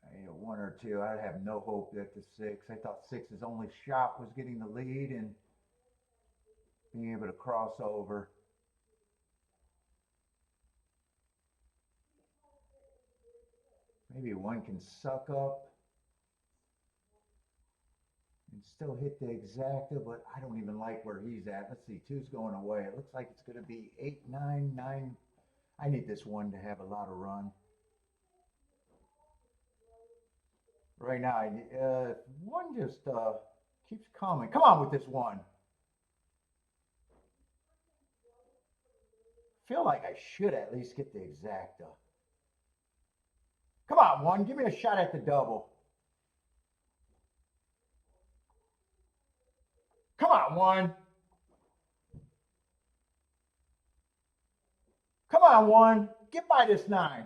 I need a 1 or 2. I'd have no hope at the 6. I thought 6's only shot was getting the lead and being able to cross over. Maybe 1 can suck up and still hit the exacta, but I don't even like where he's at. Let's see, 2's going away. It looks like it's going to be 8, 9, 9. I need this 1 to have a lot of run. Right now, 1 just keeps coming. Come on with this 1. Feel like I should at least get the exacta. Come on, 1. Give me a shot at the double. Come on, 1. Come on, 1. Get by this 9.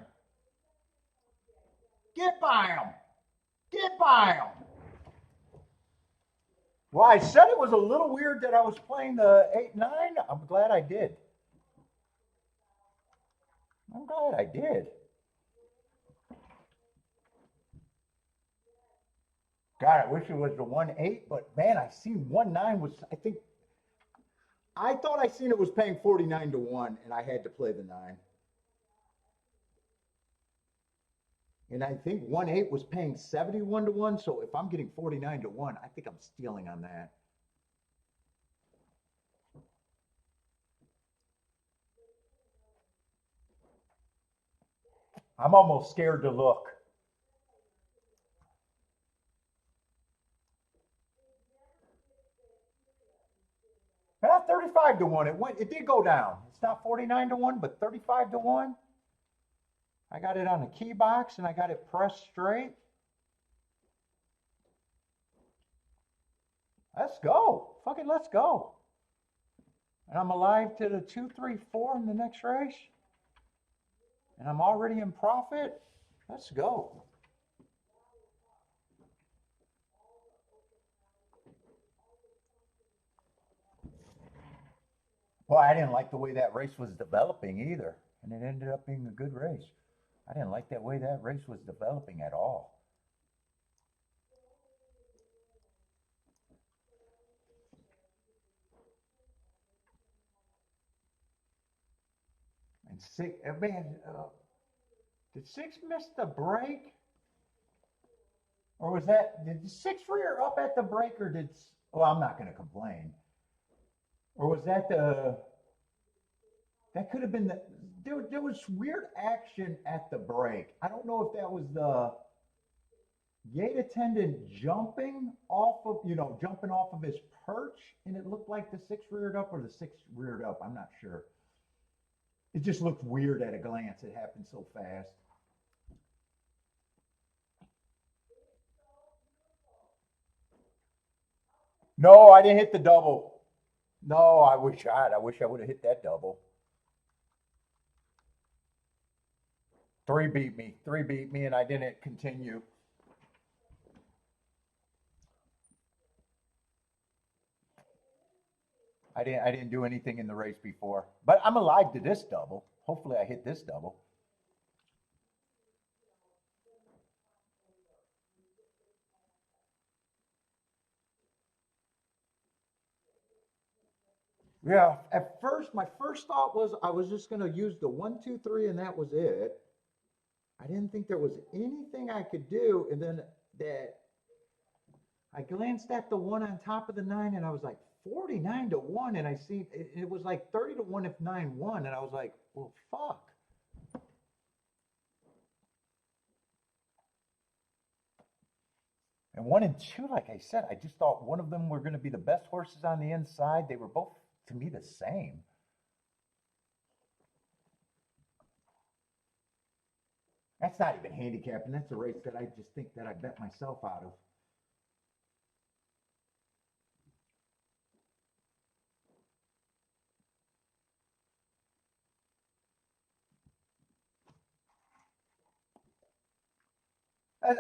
Get by him. Get by him. Well, I said it was a little weird that I was playing the 8-9. I'm glad I did. I'm glad I did. God, I wish it was the 1-8, but man, I seen 1-9 was, I thought I seen it was paying 49 to 1, and I had to play the 9. And I think 1-8 was paying 71 to 1, so if I'm getting 49 to 1, I think I'm stealing on that. I'm almost scared to look. 35 to 1. It did go down. It's not 49 to 1, but 35 to 1. I got it on the key box and I got it pressed straight. Let's go. Fucking let's go. And I'm alive to the 2, 3, 4 in the next race. And I'm already in profit. Let's go. Well, I didn't like the way that race was developing either. And it ended up being a good race. I didn't like that way that race was developing at all. And 6, man, did 6 miss the break? Or was that, did 6 rear up at the break or did, well, I'm not going to complain. Or was that that could have been there was weird action at the break. I don't know if that was the gate attendant jumping off of his perch, and it looked like the 6 reared up or the 6 reared up. I'm not sure. It just looked weird at a glance. It happened so fast. No, I didn't hit the double. No, I wish I would have hit that double. 3 beat me, and I didn't continue. I didn't do anything in the race before, but I'm alive to this double. Hopefully, I hit this double. Yeah, at first, my first thought was I was just going to use the 1, 2, 3, and that was it. I didn't think there was anything I could do, and then that I glanced at the 1 on top of the 9, and I was like 49 to 1, and I see it was like 30 to 1 if 9 won, and I was like, well, fuck. And 1 and 2, like I said, I just thought one of them were going to be the best horses on the inside. They were both, to me, the same. That's not even handicapping. That's a race that I just think that I bet myself out of.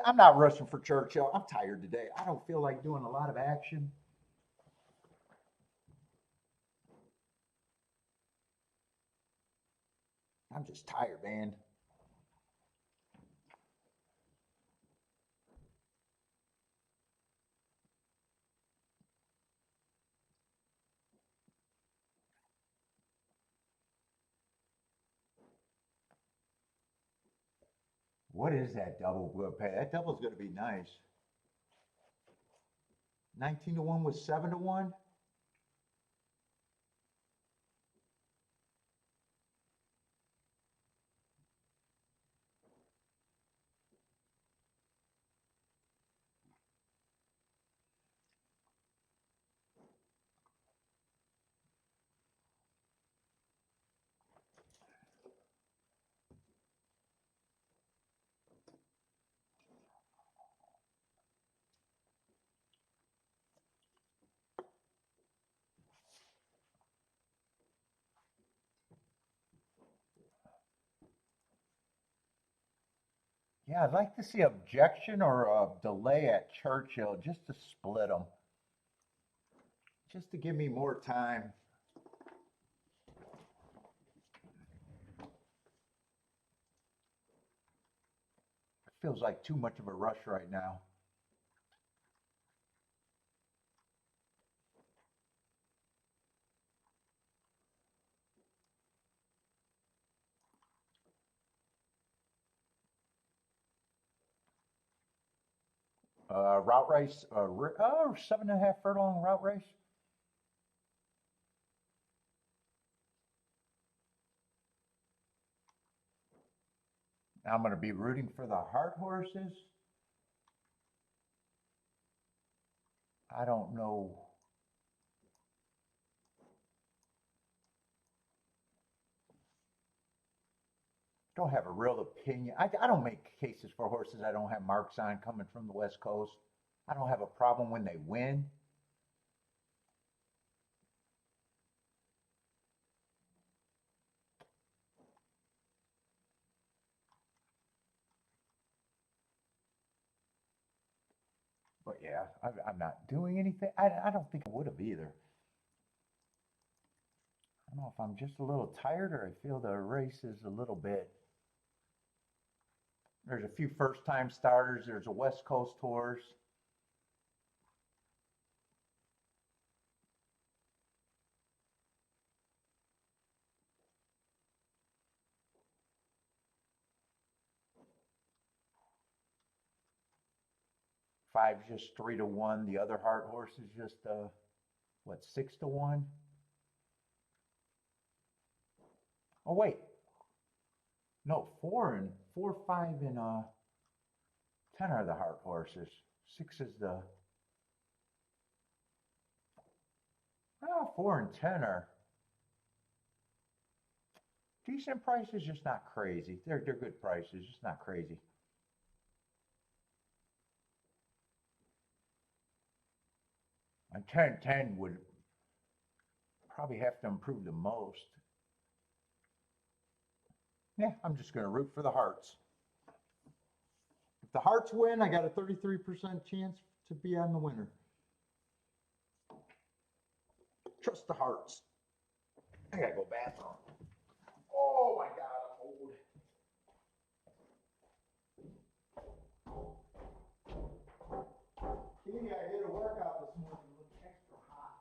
I'm not rushing for Churchill. I'm tired today. I don't feel like doing a lot of action. I'm just tired, man. What is that double going to pay? That double's going to be nice. 19 to 1 with 7 to 1. Yeah, I'd like to see objection or a delay at Churchill just to split them, just to give me more time. It feels like too much of a rush right now. Route race, 7.5 furlong route race. I'm going to be rooting for the hard horses. I don't know. Don't have a real opinion. I don't make cases for horses I don't have marks on coming from the West Coast. I don't have a problem when they win. But yeah, I'm not doing anything. I don't think I would have either. I don't know if I'm just a little tired or I feel the race is a little bit. There's a few first time starters. There's a West Coast horse. Five's just 3 to 1. The other hard horse is just what, 6 to 1? Oh wait. No, 4, 5, and 10 are the hard horses. 6 is the 4 and 10 are decent prices, just not crazy. They're good prices, just not crazy. And 10 would probably have to improve the most. Yeah, I'm just going to root for the Hearts. If the Hearts win, I got a 33% chance to be on the winner. Trust the Hearts. I got to go bathroom. Oh my God, I'm old. Katie, I did a workout this morning. It looked extra hot.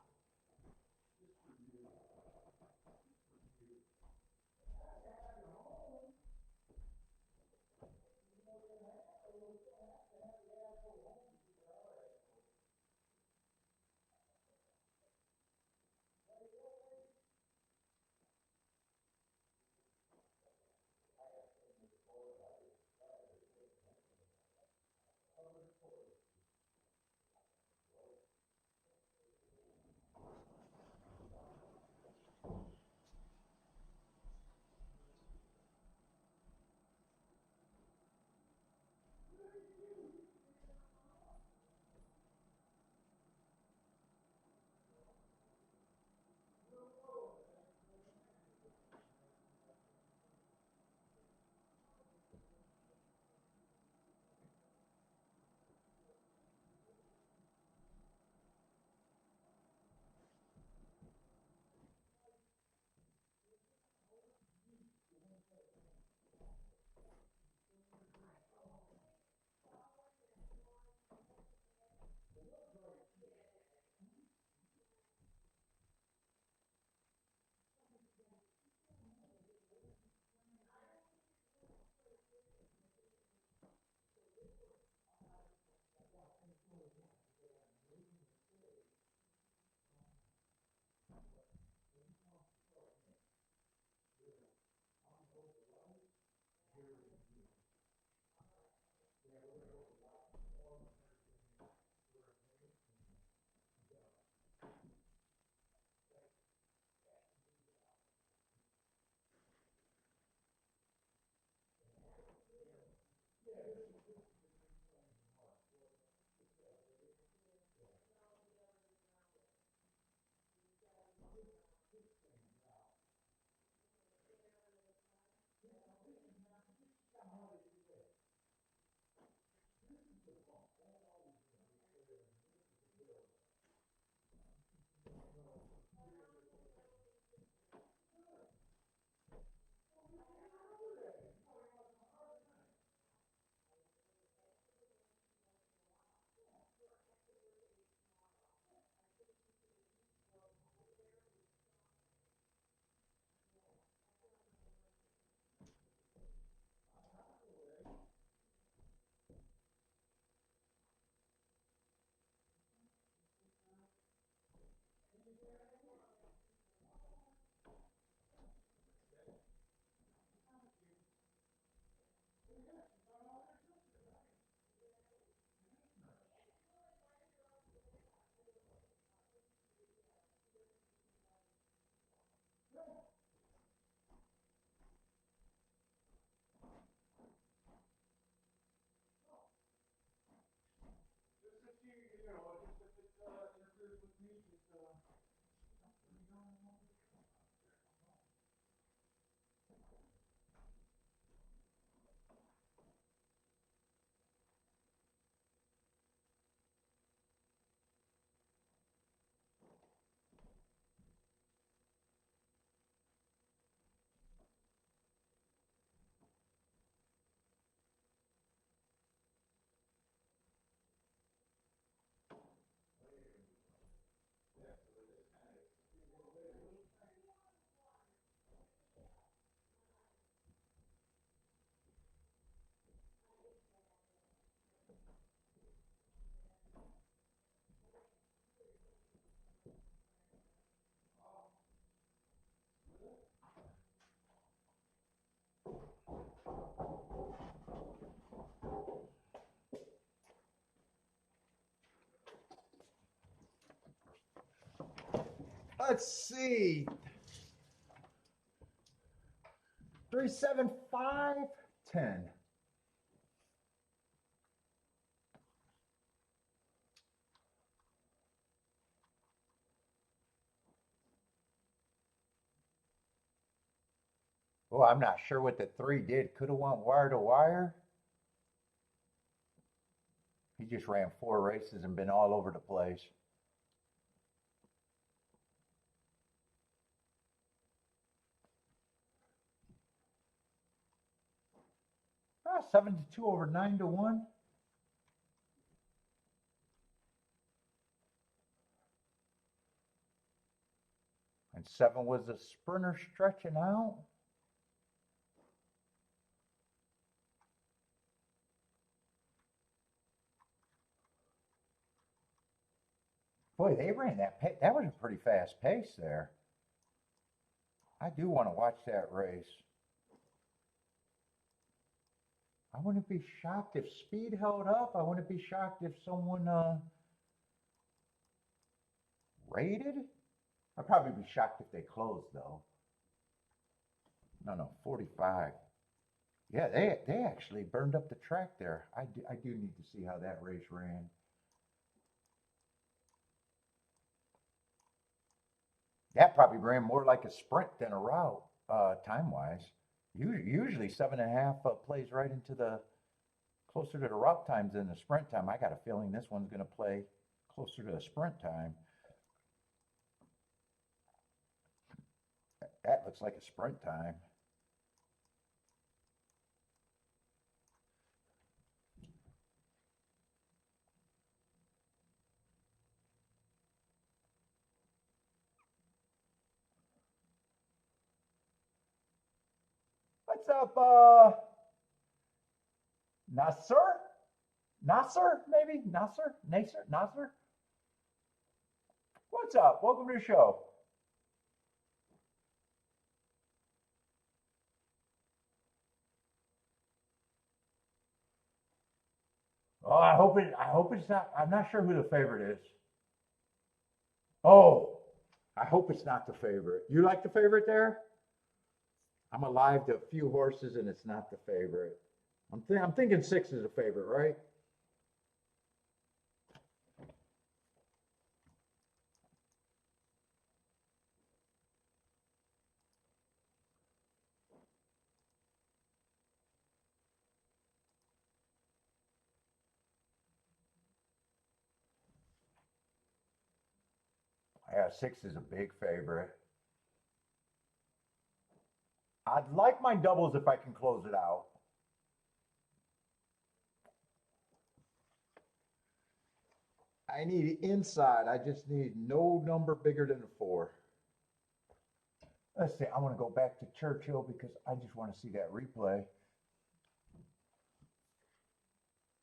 Let's see. 37510. Well, I'm not sure what the 3 did. Could have went wire to wire. He just ran 4 races and been all over the place. 7-2 over 9-1. And 7 was the sprinter stretching out. Boy, they ran that pace. That was a pretty fast pace there. I do want to watch that race. I wouldn't be shocked if speed held up. I wouldn't be shocked if someone rated. I'd probably be shocked if they closed though. No, 45. Yeah, they actually burned up the track there. I do need to see how that race ran. That probably ran more like a sprint than a route, time-wise. Usually 7.5 plays right into the closer to the route times than the sprint time. I got a feeling this one's going to play closer to the sprint time. That looks like a sprint time. What's up, Nasser? Nasser, maybe? Nasser? Nasser? What's up? Welcome to the show. Oh, I hope it's not. I'm not sure who the favorite is. Oh, I hope it's not the favorite. You like the favorite there? I'm alive to a few horses, and it's not the favorite. I'm thinking 6 is the favorite, right? Yeah, 6 is a big favorite. I'd like my doubles if I can close it out. I need inside. I just need no number bigger than a 4. Let's see. I want to go back to Churchill because I just want to see that replay.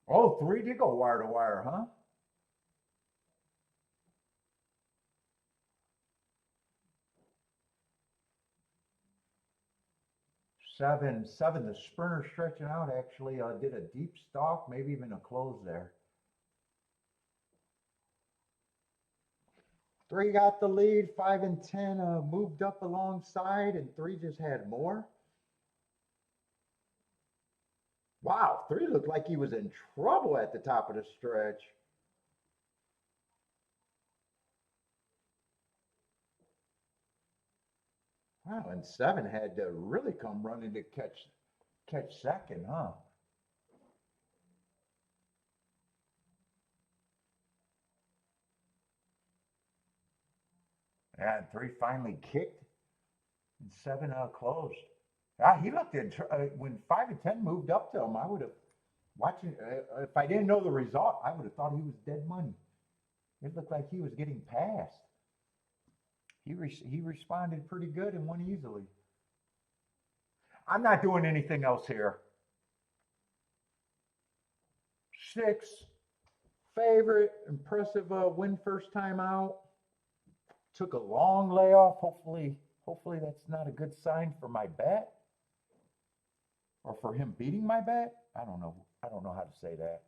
Oh, 3 did go wire to wire, huh? Seven, the sprinter stretching out actually did a deep stalk, maybe even a close there. 3 got the lead, 5 and 10 moved up alongside, and 3 just had more. Wow, 3 looked like he was in trouble at the top of the stretch. Wow, and 7 had to really come running to catch second, huh? And 3 finally kicked, and 7 closed. He looked in when 5 and 10 moved up to him. I would have watching. If I didn't know the result, I would have thought he was dead money. It looked like he was getting passed. He responded pretty good and won easily. I'm not doing anything else here. 6, favorite, impressive win first time out. Took a long layoff. Hopefully that's not a good sign for my bet, or for him beating my bet. I don't know. I don't know how to say that.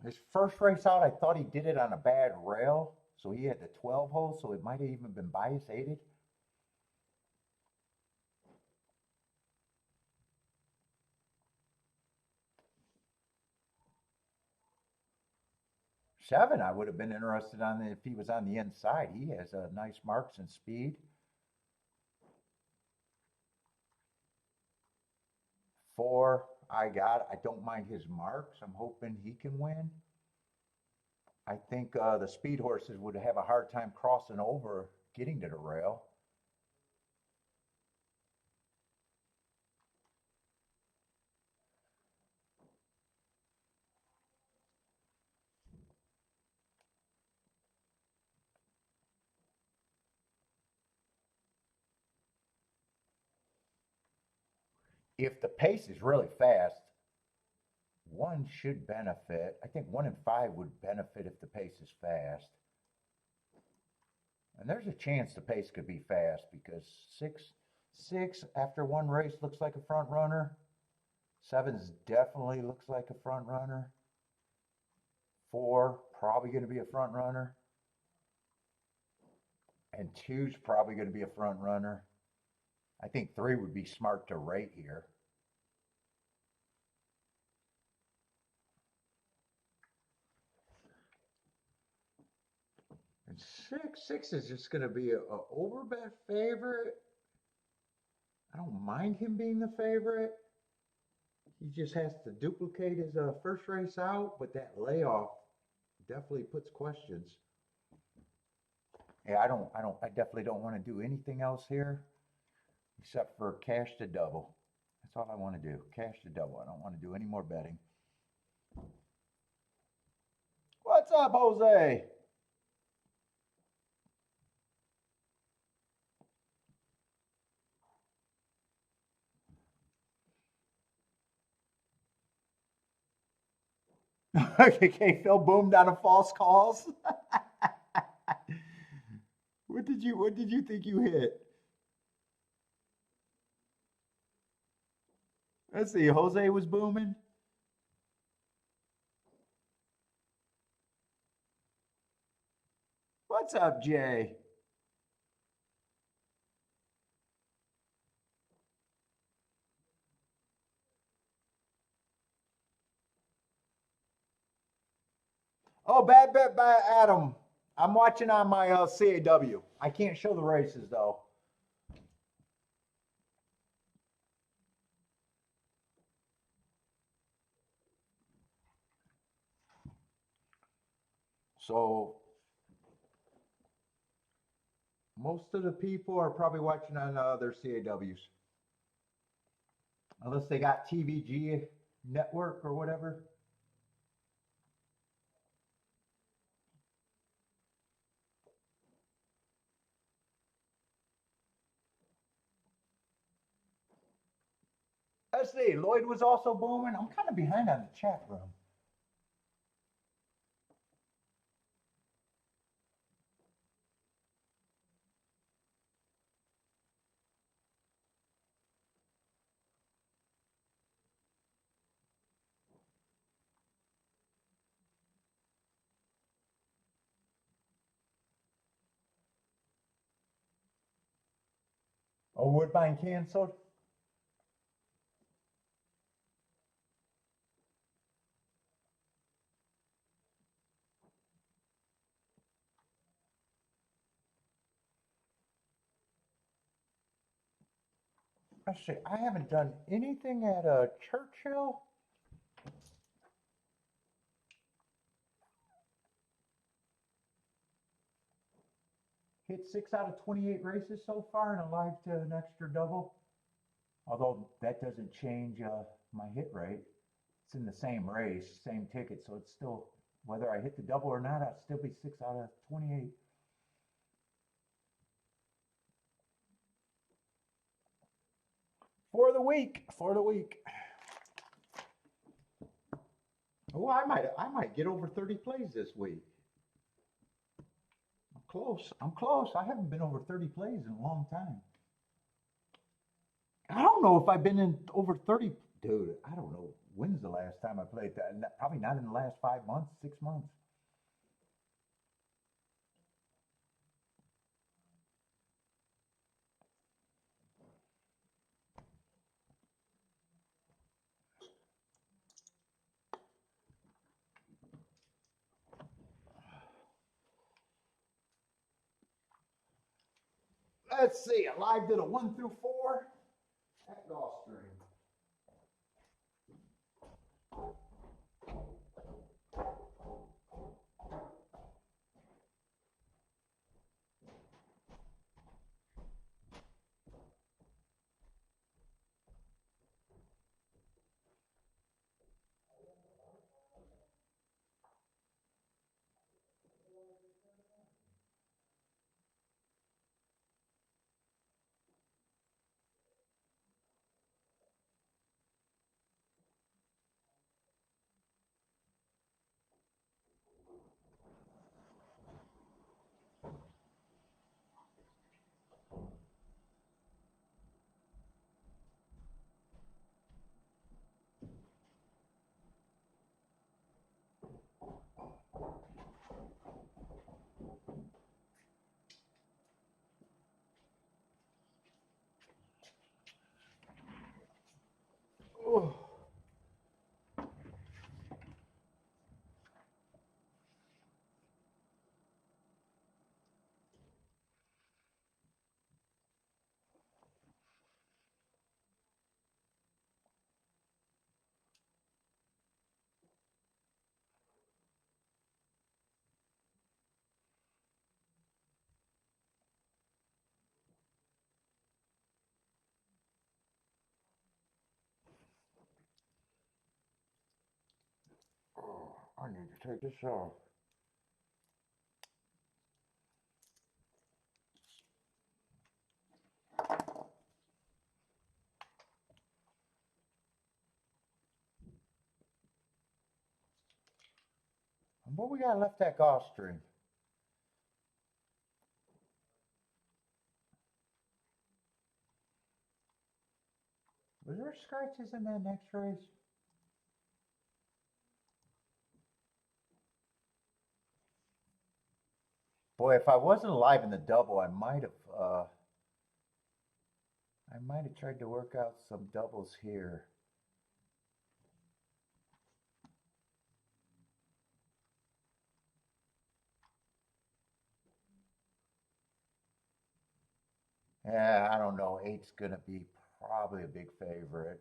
His first race out, I thought he did it on a bad rail, so he had the 12 hole, so it might have even been bias aided. Seven, I would have been interested on if he was on the inside. He has nice marks and speed. 4, I don't mind his marks. I'm hoping he can win. I think the speed horses would have a hard time crossing over, getting to the rail. If the pace is really fast, 1 should benefit. I think 1 and 5 would benefit if the pace is fast. And there's a chance the pace could be fast because 6 after 1 race looks like a front runner. 7's definitely looks like a front runner. 4 probably going to be a front runner. And 2's probably going to be a front runner. I think 3 would be smart to rate here. And 6 is just going to be a overbet favorite. I don't mind him being the favorite. He just has to duplicate his first race out, but that layoff definitely puts questions. Yeah, I definitely don't want to do anything else here except for cash to double. That's all I want to do. Cash to double. I don't want to do any more betting. What's up, Jose? Okay, Phil boomed on a false calls. What did you think you hit? Let's see, Jose was booming. What's up, Jay? Oh, bad bet by Adam. I'm watching on my CAW. I can't show the races though. So most of the people are probably watching on their CAWs. Unless they got TVG network or whatever. Let's see, Lloyd was also booming. I'm kind of behind on the chat room. Oh, Woodbine canceled? Let's see, I haven't done anything at Churchill. Hit 6 out of 28 races so far and alive to an extra double. Although that doesn't change my hit rate. It's in the same race, same ticket, so it's still, whether I hit the double or not, I'd still be 6 out of 28. For the week, for the week. Oh, I might get over 30 plays this week. I'm close. I'm close. I haven't been over 30 plays in a long time. I don't know if I've been in over 30. Dude, I don't know. When's the last time I played that? Probably not in the last 5 months, 6 months. Let's see. I live did a 1 through 4 at Gulfstream. Oh. Oh, I need to take this off. And what we got left at Gulfstream? Was there scratches in that next race? Boy, if I wasn't alive in the double, I might have tried to work out some doubles here. Yeah, I don't know. Eight's gonna be probably a big favorite.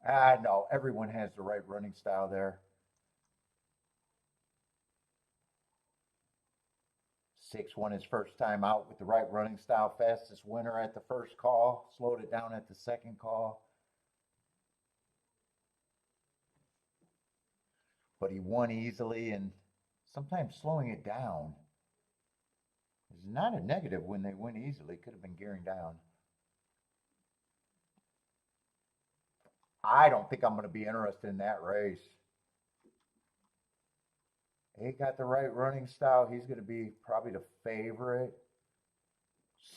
I know everyone has the right running style there. Six won his first time out with the right running style. Fastest winner at the first call. Slowed it down at the second call. But he won easily, and sometimes slowing it down is not a negative when they win easily. Could have been gearing down. I don't think I'm going to be interested in that race. Eight got the right running style. He's going to be probably the favorite.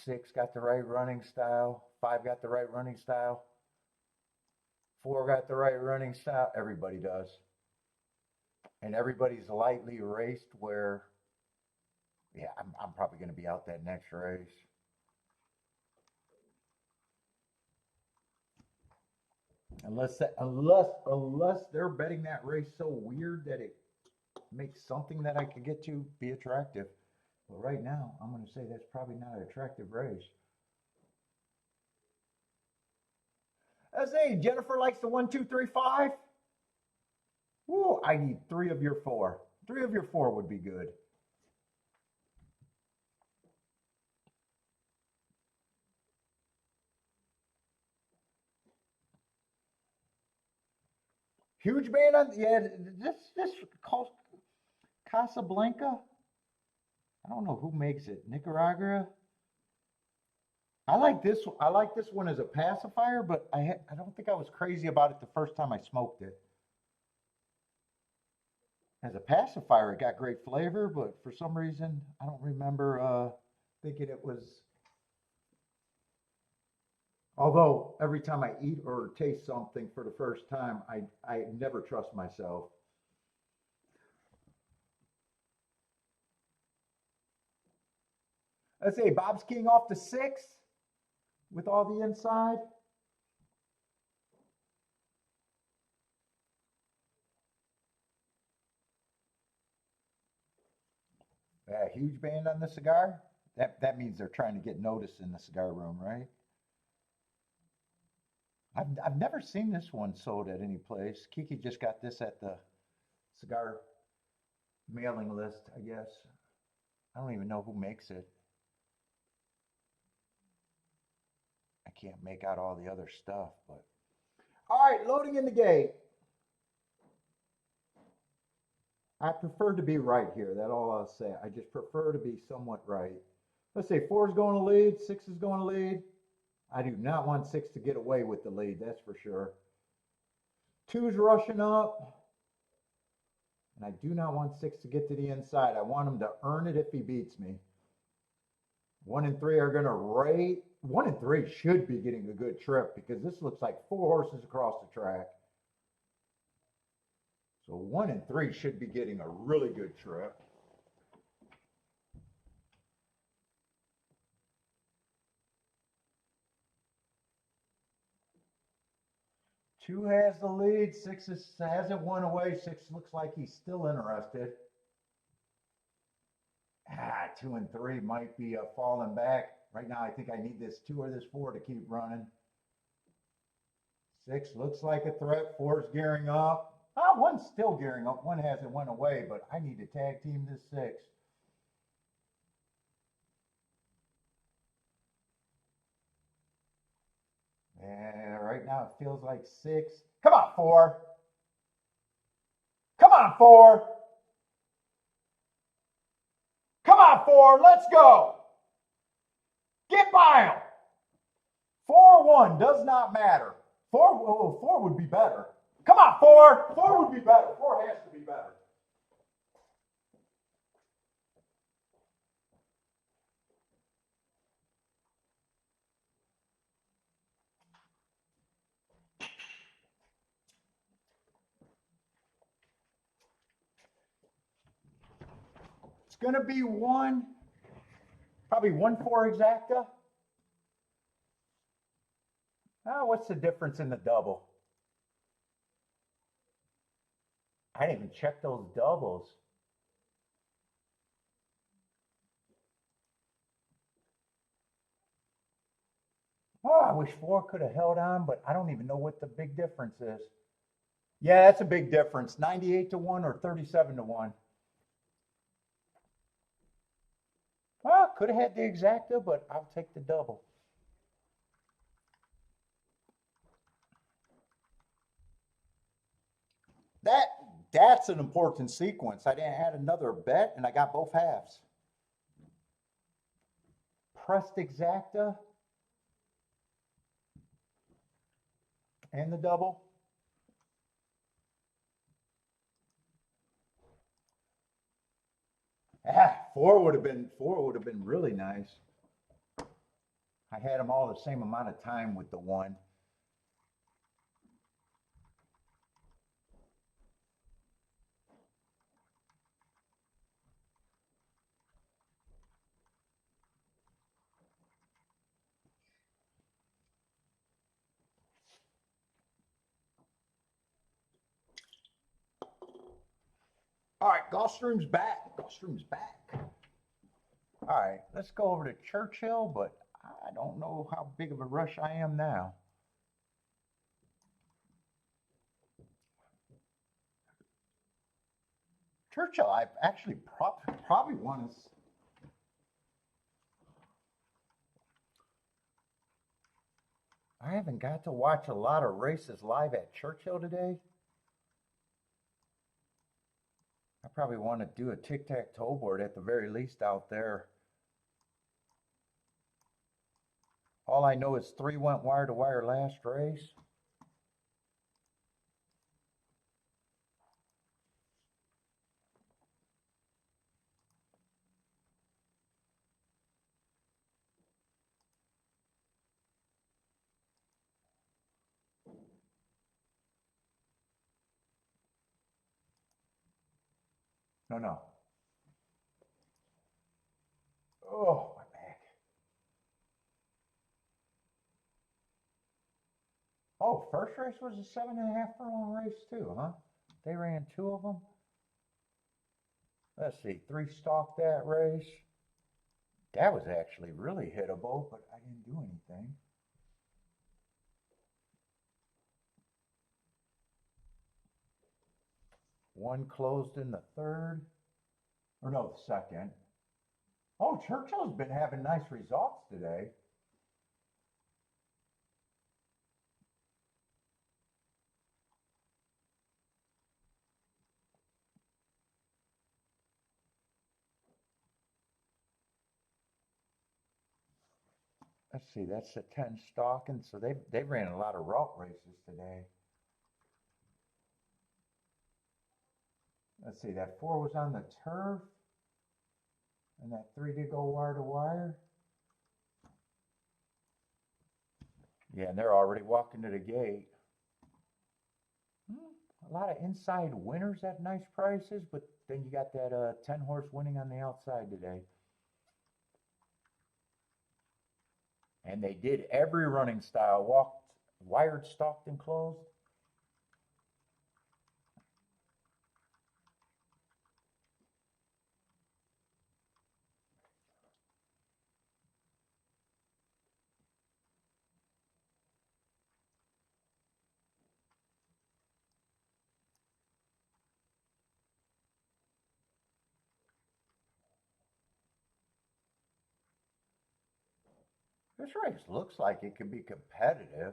Six got the right running style. Five got the right running style. Four got the right running style. Everybody does. And everybody's lightly raced where, yeah, I'm probably going to be out that next race. Unless they're betting that race so weird that it makes something that I could get to be attractive. But right now, I'm going to say that's probably not an attractive race. I say Jennifer likes the 1, 2, 3, 5. Woo, I need 3 of your 4. 3 of your 4 would be good. Huge band on, yeah, this Casablanca. I don't know who makes it. Nicaragua. I like this. I like this one as a pacifier, but I don't think I was crazy about it the first time I smoked it. As a pacifier, it got great flavor, but for some reason, I don't remember thinking it was. Although every time I eat or taste something for the first time, I never trust myself. Let's say Bob's King off the 6 with all the inside. Huge band on the cigar. That means they're trying to get noticed in the cigar room, right? I've never seen this one sold at any place. Kiki just got this at the cigar mailing list, I guess. I don't even know who makes it. I can't make out all the other stuff, but all right, loading in the gate. I prefer to be right here. That's all I'll say. I just prefer to be somewhat right. Let's say 4 is going to lead, 6 is going to lead. I do not want 6 to get away with the lead, that's for sure. 2 is rushing up. And I do not want 6 to get to the inside. I want him to earn it if he beats me. 1 and 3 are going to rate. 1 and 3 should be getting a good trip because this looks like 4 horses across the track. So 1 and 3 should be getting a really good trip. Two has the lead. 6 hasn't won away. 6 looks like he's still interested. 2 and 3 might be falling back. Right now, I think I need this 2 or this 4 to keep running. 6 looks like a threat. 4 is gearing up. 1's still gearing up. 1 hasn't went away, but I need to tag team this 6. And right now it feels like 6. Come on, 4. Come on, 4. Come on, 4. Let's go. Get by him. 4-1 does not matter. 4 would be better. Come on, 4. 4 would be better. 4 has to be better. It's going to be 1, probably 1-4 exacta. What's the difference in the double? I didn't even check those doubles. I wish 4 could have held on, but I don't even know what the big difference is. Yeah, that's a big difference. 98-1 or 37-1. Could have had the exacta, but I'll take the double. That's an important sequence. I didn't add another bet, and I got both halves. Pressed exacta and the double. Four would have been really nice. I had them all the same amount of time with the 1. All right, Gulfstream's back. Gulfstream's back. All right, let's go over to Churchill, but I don't know how big of a rush I am now. Churchill, I actually probably want to. I haven't got to watch a lot of races live at Churchill today. I probably want to do a tic-tac-toe board at the very least out there. All I know is 3 went wire to wire last race. No. Oh, my back. Oh, first race was a 7.5 furlong race too, huh? They ran 2 of them. Let's see, 3 stalked that race. That was actually really hittable, but I didn't do anything. One closed in the third, or no, the second. Oh, Churchill's been having nice results today. Let's see, that's the 10 stalking, so they ran a lot of route races today. Let's see, that 4 was on the turf, and that 3 did go wire to wire. Yeah, and they're already walking to the gate. A lot of inside winners at nice prices, but then you got that 10 horse winning on the outside today. And they did every running style, walked, wired, stalked, and closed. This race looks like it could be competitive.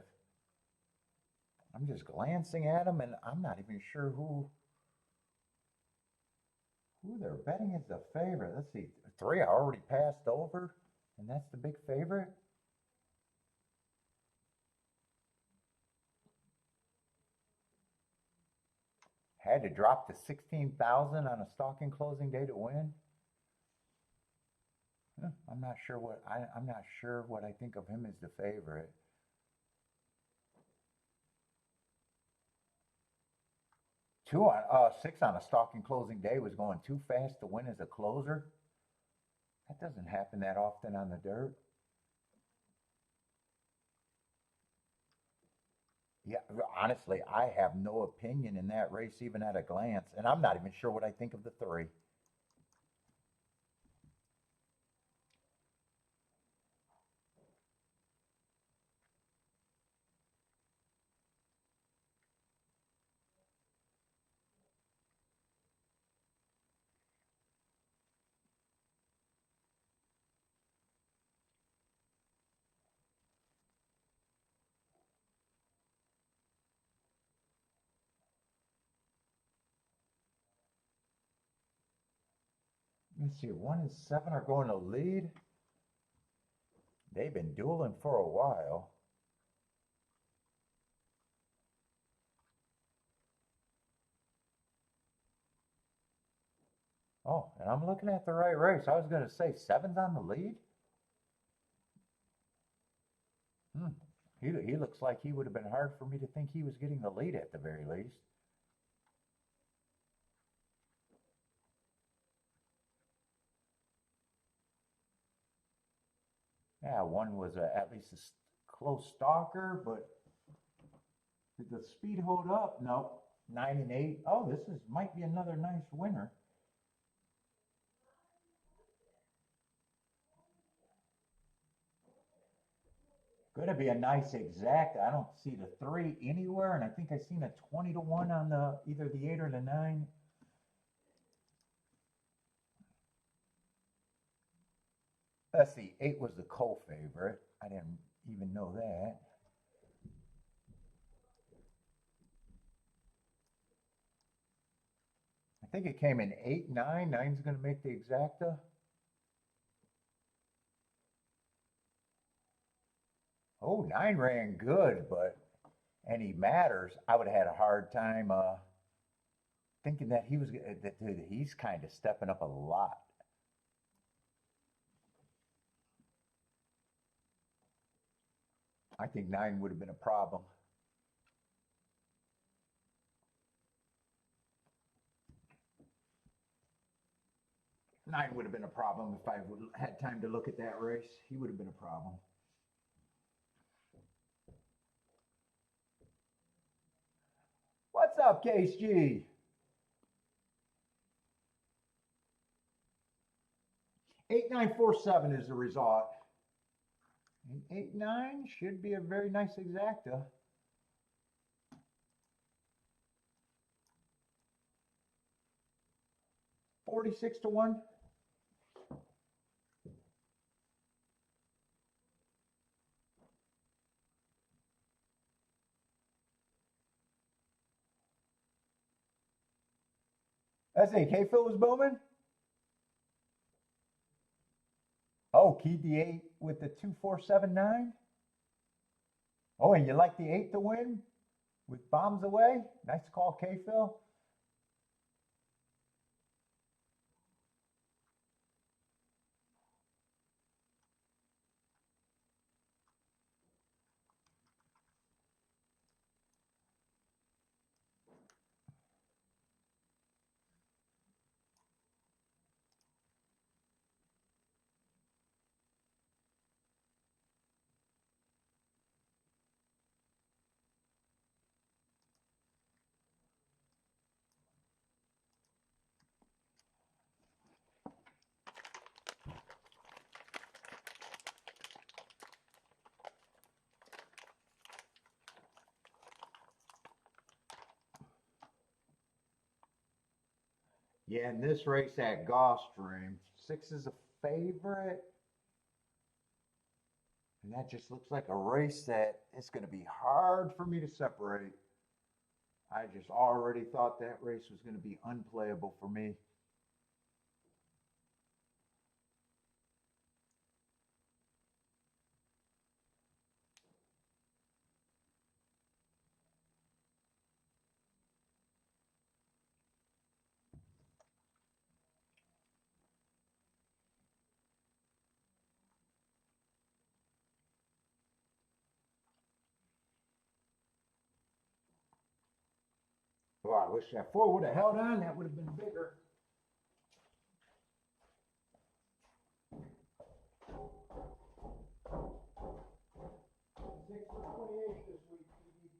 I'm just glancing at them, and I'm not even sure who they're betting is the favorite. Let's see, 3 I already passed over, and that's the big favorite. Had to drop to 16,000 on a stalking closing day to win. I'm not sure what I think of him as the favorite. Two on 6 on a stalking closing day was going too fast to win as a closer. That doesn't happen that often on the dirt. Yeah, honestly, I have no opinion in that race, even at a glance, and I'm not even sure what I think of the 3. Let's see, 1 and 7 are going to lead. They've been dueling for a while. Oh, and I'm looking at the right race. I was going to say 7's on the lead. He looks like he would have been hard for me to think he was getting the lead at the very least. Yeah, 1 was at least a close stalker, but did the speed hold up? No. 9 and 8. Oh, might be another nice winner. Gonna be a nice exact. I don't see the 3 anywhere, and I think I seen a 20-1 on the either the 8 or the 9. Let's see, 8 was the co-favorite. I didn't even know that. I think it came in 8, 9. 9's gonna make the exacta. Oh, 9 ran good, but and he matters. I would have had a hard time thinking that he's kind of stepping up a lot. I think 9 would have been a problem. Nine would have been a problem if I would had time to look at that race. He would have been a problem. What's up, KSG? 8947 is the result. And 89 should be a very nice exacta. $46-1. That's a K-Phil was booming. Oh, keyed the 8 with the 2479. Oh, and you like the 8 to win with bombs away? Nice call, K-Phil. Yeah, in this race at Gulfstream, 6 is a favorite. And that just looks like a race that it's going to be hard for me to separate. I just already thought that race was going to be unplayable for me. Well, I wish that 4 would have held on. That would have been bigger. Six for 28 this week, TV.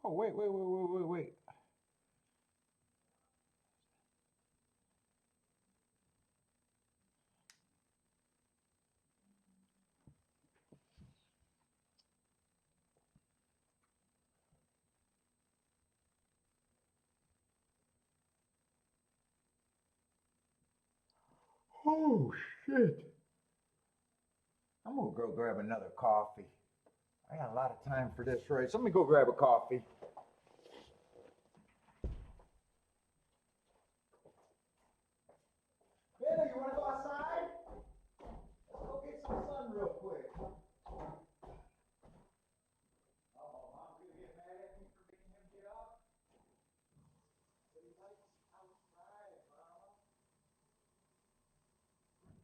Oh, wait. Oh, shit. I'm gonna go grab another coffee. I got a lot of time for this race. Let me go grab a coffee. Billy, you wanna go outside? Let's go get some sun real quick. Uh-oh, Mom's gonna get mad at me for making him get up. But he likes outside, Mama.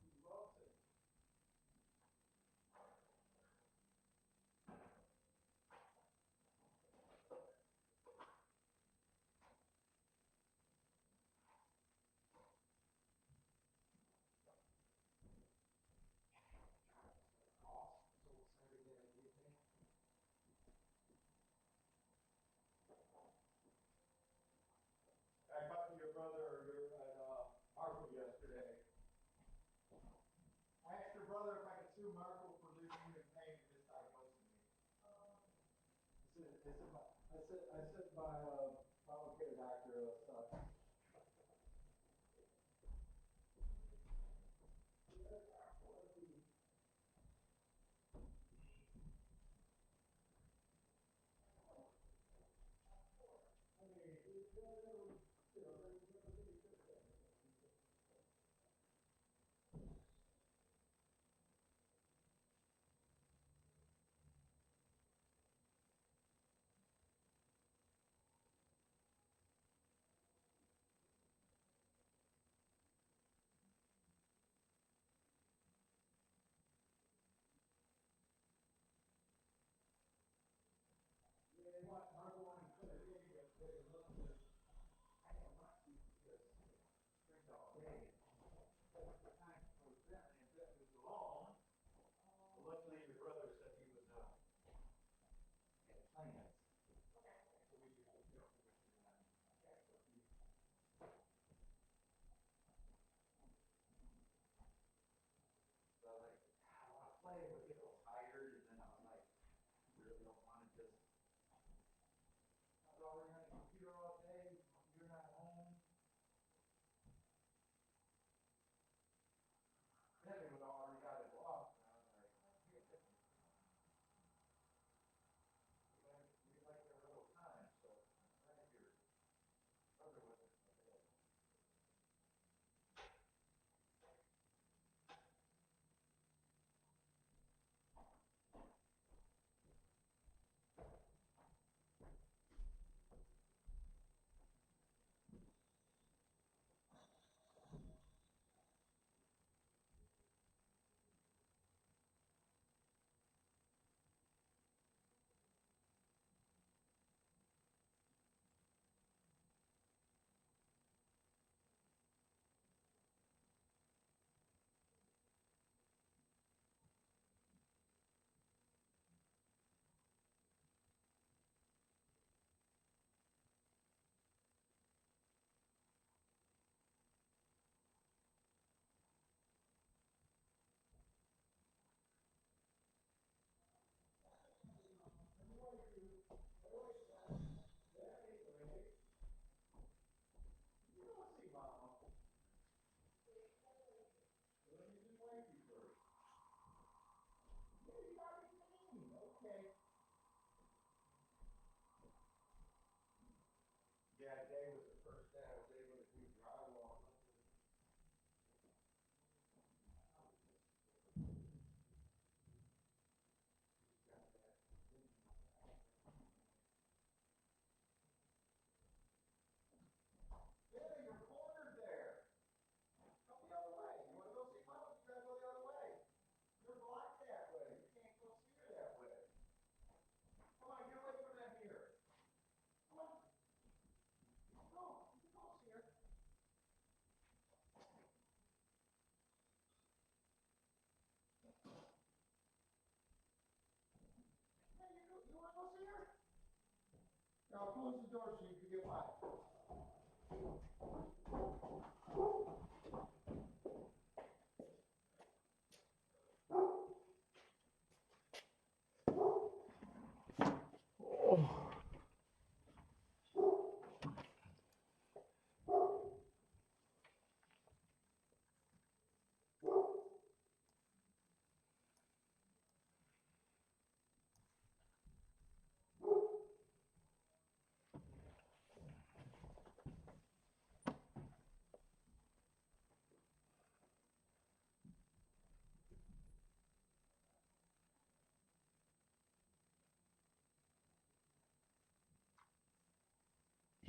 He loves it. So excited that I did that. I talked to your brother at Marshall yesterday. I asked your brother if I could sue Marshall for leaving him in pain and misdiagnosing me. I said my mama care doctor sucks. close the door so you can get by.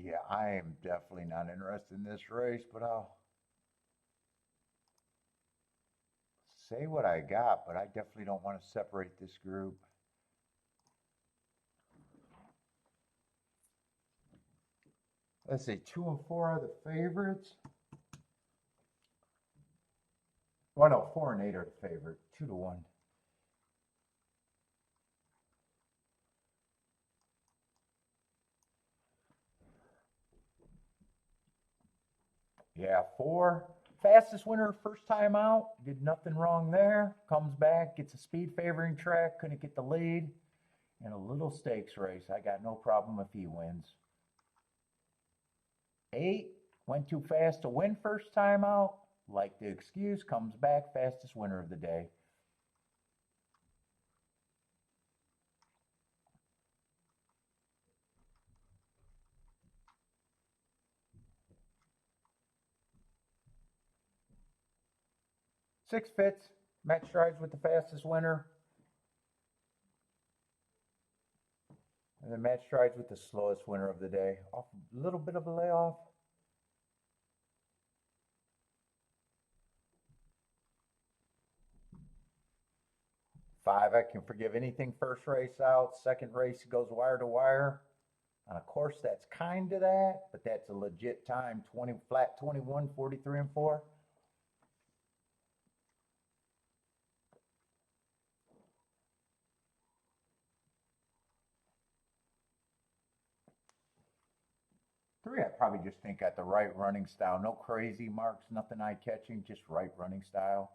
Yeah, I am definitely not interested in this race, but I'll say what I got, but I definitely don't want to separate this group. Let's see, 2 and 4 are the favorites. Well, no, 4 and 8 are the favorite. 2 to 1. Yeah, 4. Fastest winner, first time out. Did nothing wrong there. Comes back, gets a speed favoring track. Couldn't get the lead. In a little stakes race. I got no problem if he wins. 8. Went too fast to win first time out. Like the excuse, comes back, fastest winner of the day. Six fits. Match strides with the fastest winner. And then match strides with the slowest winner of the day. Off a little bit of a layoff. 5, I can forgive anything first race out. Second race, goes wire to wire. On a course that's kind of that, but that's a legit time. 20 flat 21, 43 and 4. Three, I probably just think got the right running style. No crazy marks, nothing eye-catching, just right running style.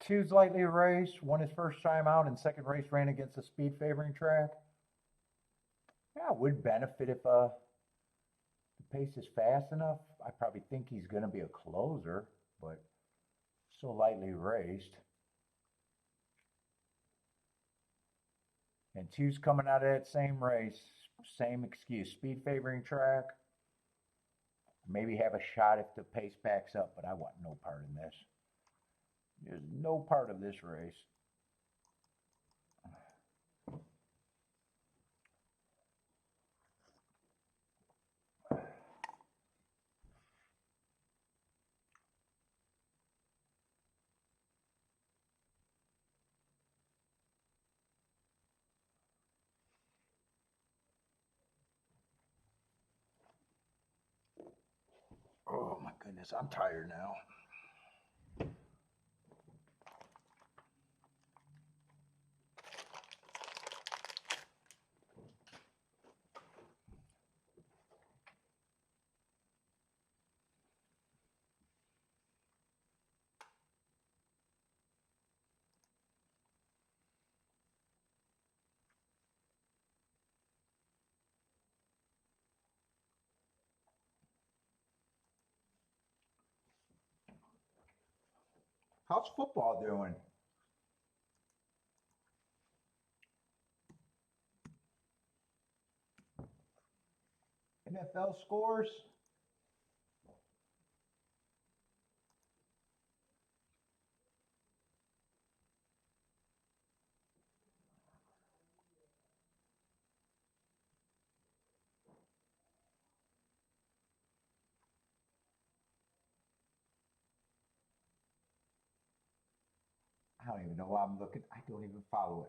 2's lightly raced. 1 his first time out, and second race ran against a speed favoring track. Yeah, it would benefit if the pace is fast enough. I probably think he's going to be a closer, but so lightly raced. And 2's coming out of that same race, same excuse, speed favoring track. Maybe have a shot if the pace backs up, but I want no part in this. There's no part of this race. Oh my goodness, I'm tired now. How's football doing? NFL scores? I don't even know why I'm looking. I don't even follow it.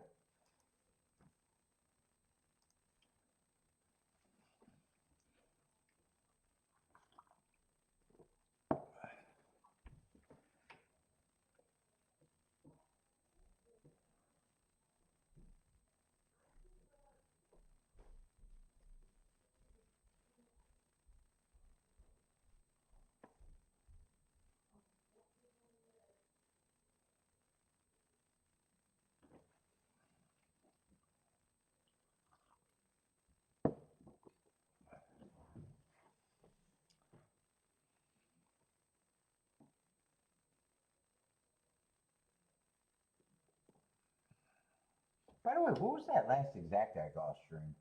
By the way, what was that last exact at Gulfstream?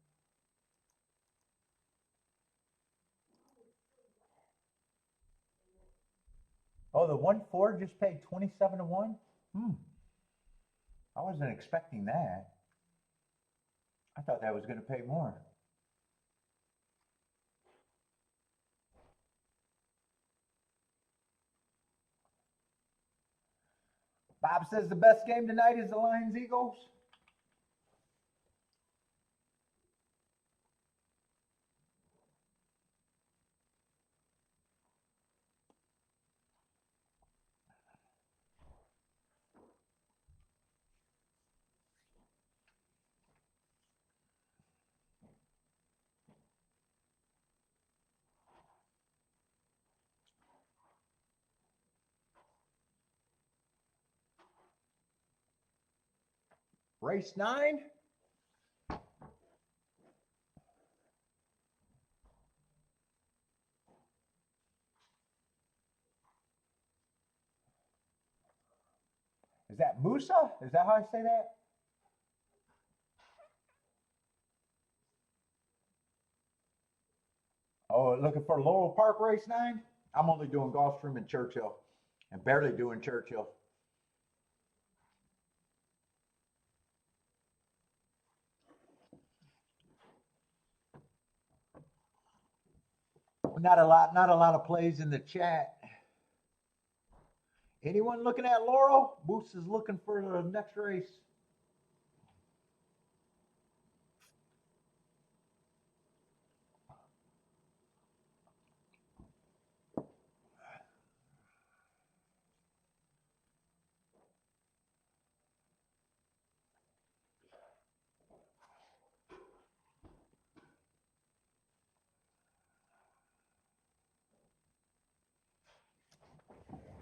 Oh, the 1-4 just paid 27 to 1? I wasn't expecting that. I thought that was going to pay more. Bob says the best game tonight is the Lions Eagles. Race 9. Is that Musa? Is that how I say that? Oh, looking for Laurel Park Race 9? I'm only doing Gulfstream and Churchill, and barely doing Churchill. Not a lot of plays in the chat. Anyone looking at Laurel? Boots is looking for the next race.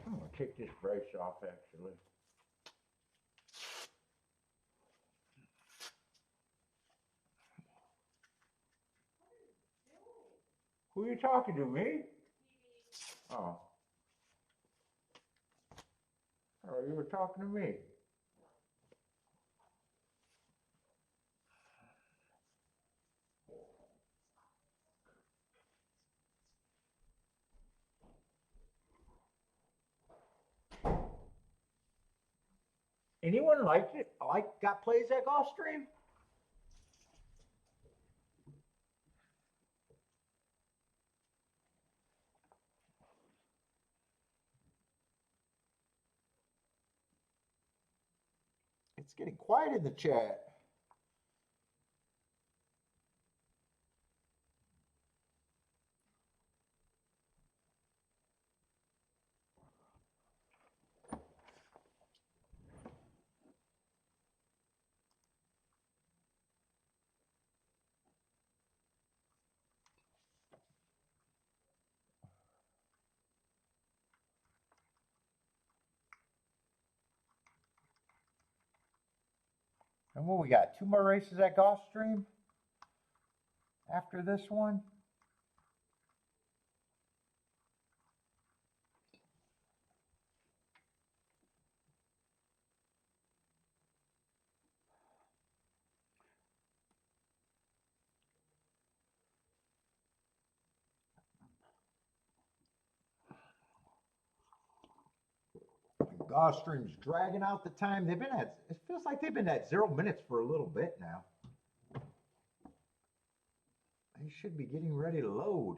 I'm gonna take this brace off actually. Who are you talking to, me? Oh. Oh, you were talking to me. Anyone liked it? Got plays at Gulfstream? It's getting quiet in the chat. And what we got? 2 more races at Gulfstream after this one. Gulfstream's dragging out the time. It feels like they've been at 0 minutes for a little bit now. They should be getting ready to load.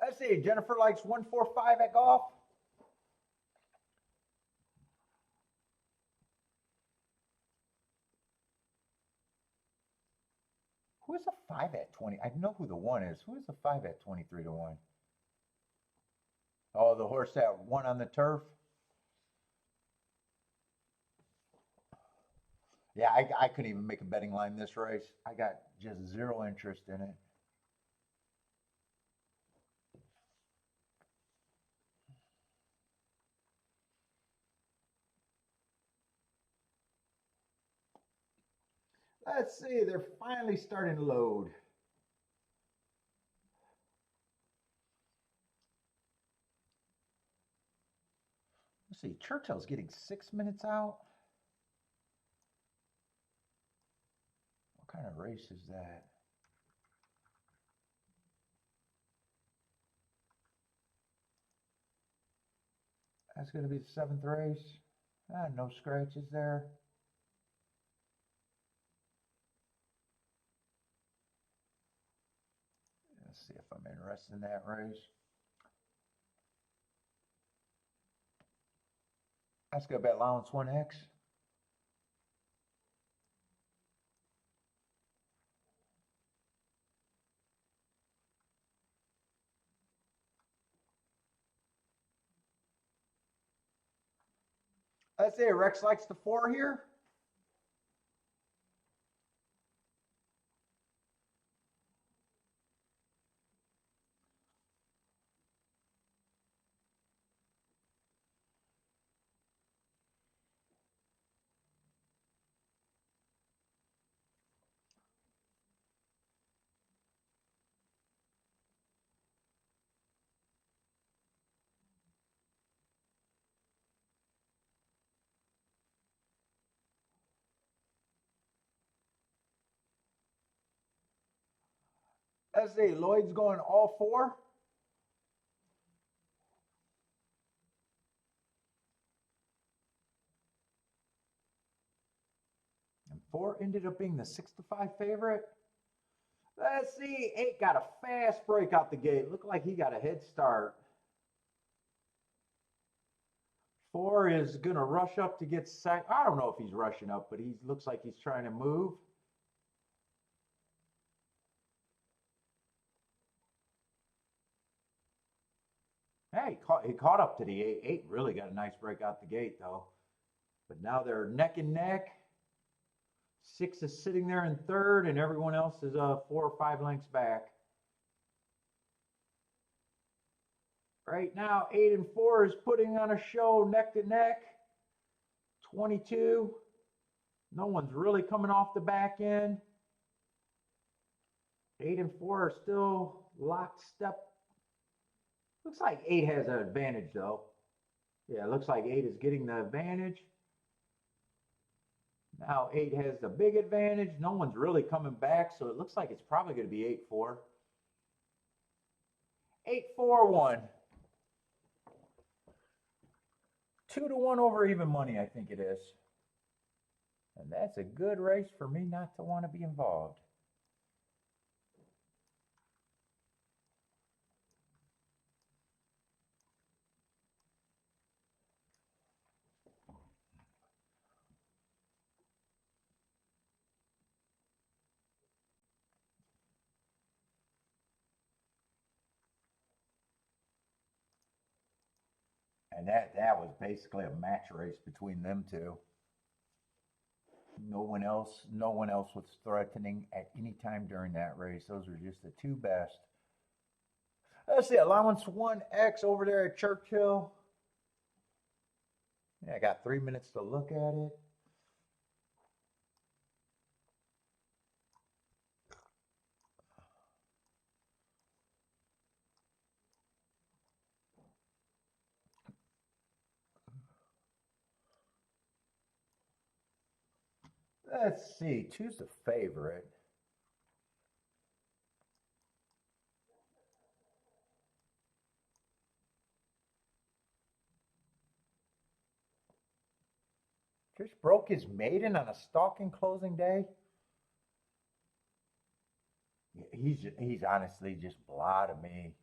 Let's see, Jennifer likes 145 at golf. Who is a 5 at 20? I know who the 1 is. Who is a 5 at 23 to 1? Oh, the horse that won on the turf. Yeah, I couldn't even make a betting line this race. I got just zero interest in it. Let's see, they're finally starting to load. Let's see, Churchill's getting 6 minutes out. What kind of race is that? That's going to be the 7th race. Ah, no scratches there. Let's see if I'm interested in that race. That's going to be allowance 1X. Let's see, Rex likes the 4 here. Let's see, Lloyd's going all 4. And 4 ended up being the 6-5 favorite. Let's see, 8 got a fast break out the gate. Looked like he got a head start. 4 is going to rush up to get second. I don't know if he's rushing up, but he looks like he's trying to move. Hey, he caught up to the 8. 8 really got a nice break out the gate, though. But now they're neck and neck. 6 is sitting there in 3rd, and everyone else is 4 or 5 lengths back. Right now, 8 and 4 is putting on a show neck to neck. 22. No one's really coming off the back end. 8 and 4 are still lockstep. Looks like 8 has an advantage, though. Yeah, it looks like 8 is getting the advantage. Now 8 has the big advantage. No one's really coming back, so it looks like it's probably going to be 8-4. 8-4-1. 2-1 over even money, I think it is. And that's a good race for me not to want to be involved. And that was basically a match race between them two. No one else was threatening at any time during that race. Those were just the 2 best. Let's see, allowance 1X over there at Churchill. Yeah, I got 3 minutes to look at it. Let's see, 2's the favorite. Just broke his maiden on a stalking closing day. He's honestly just blah to me.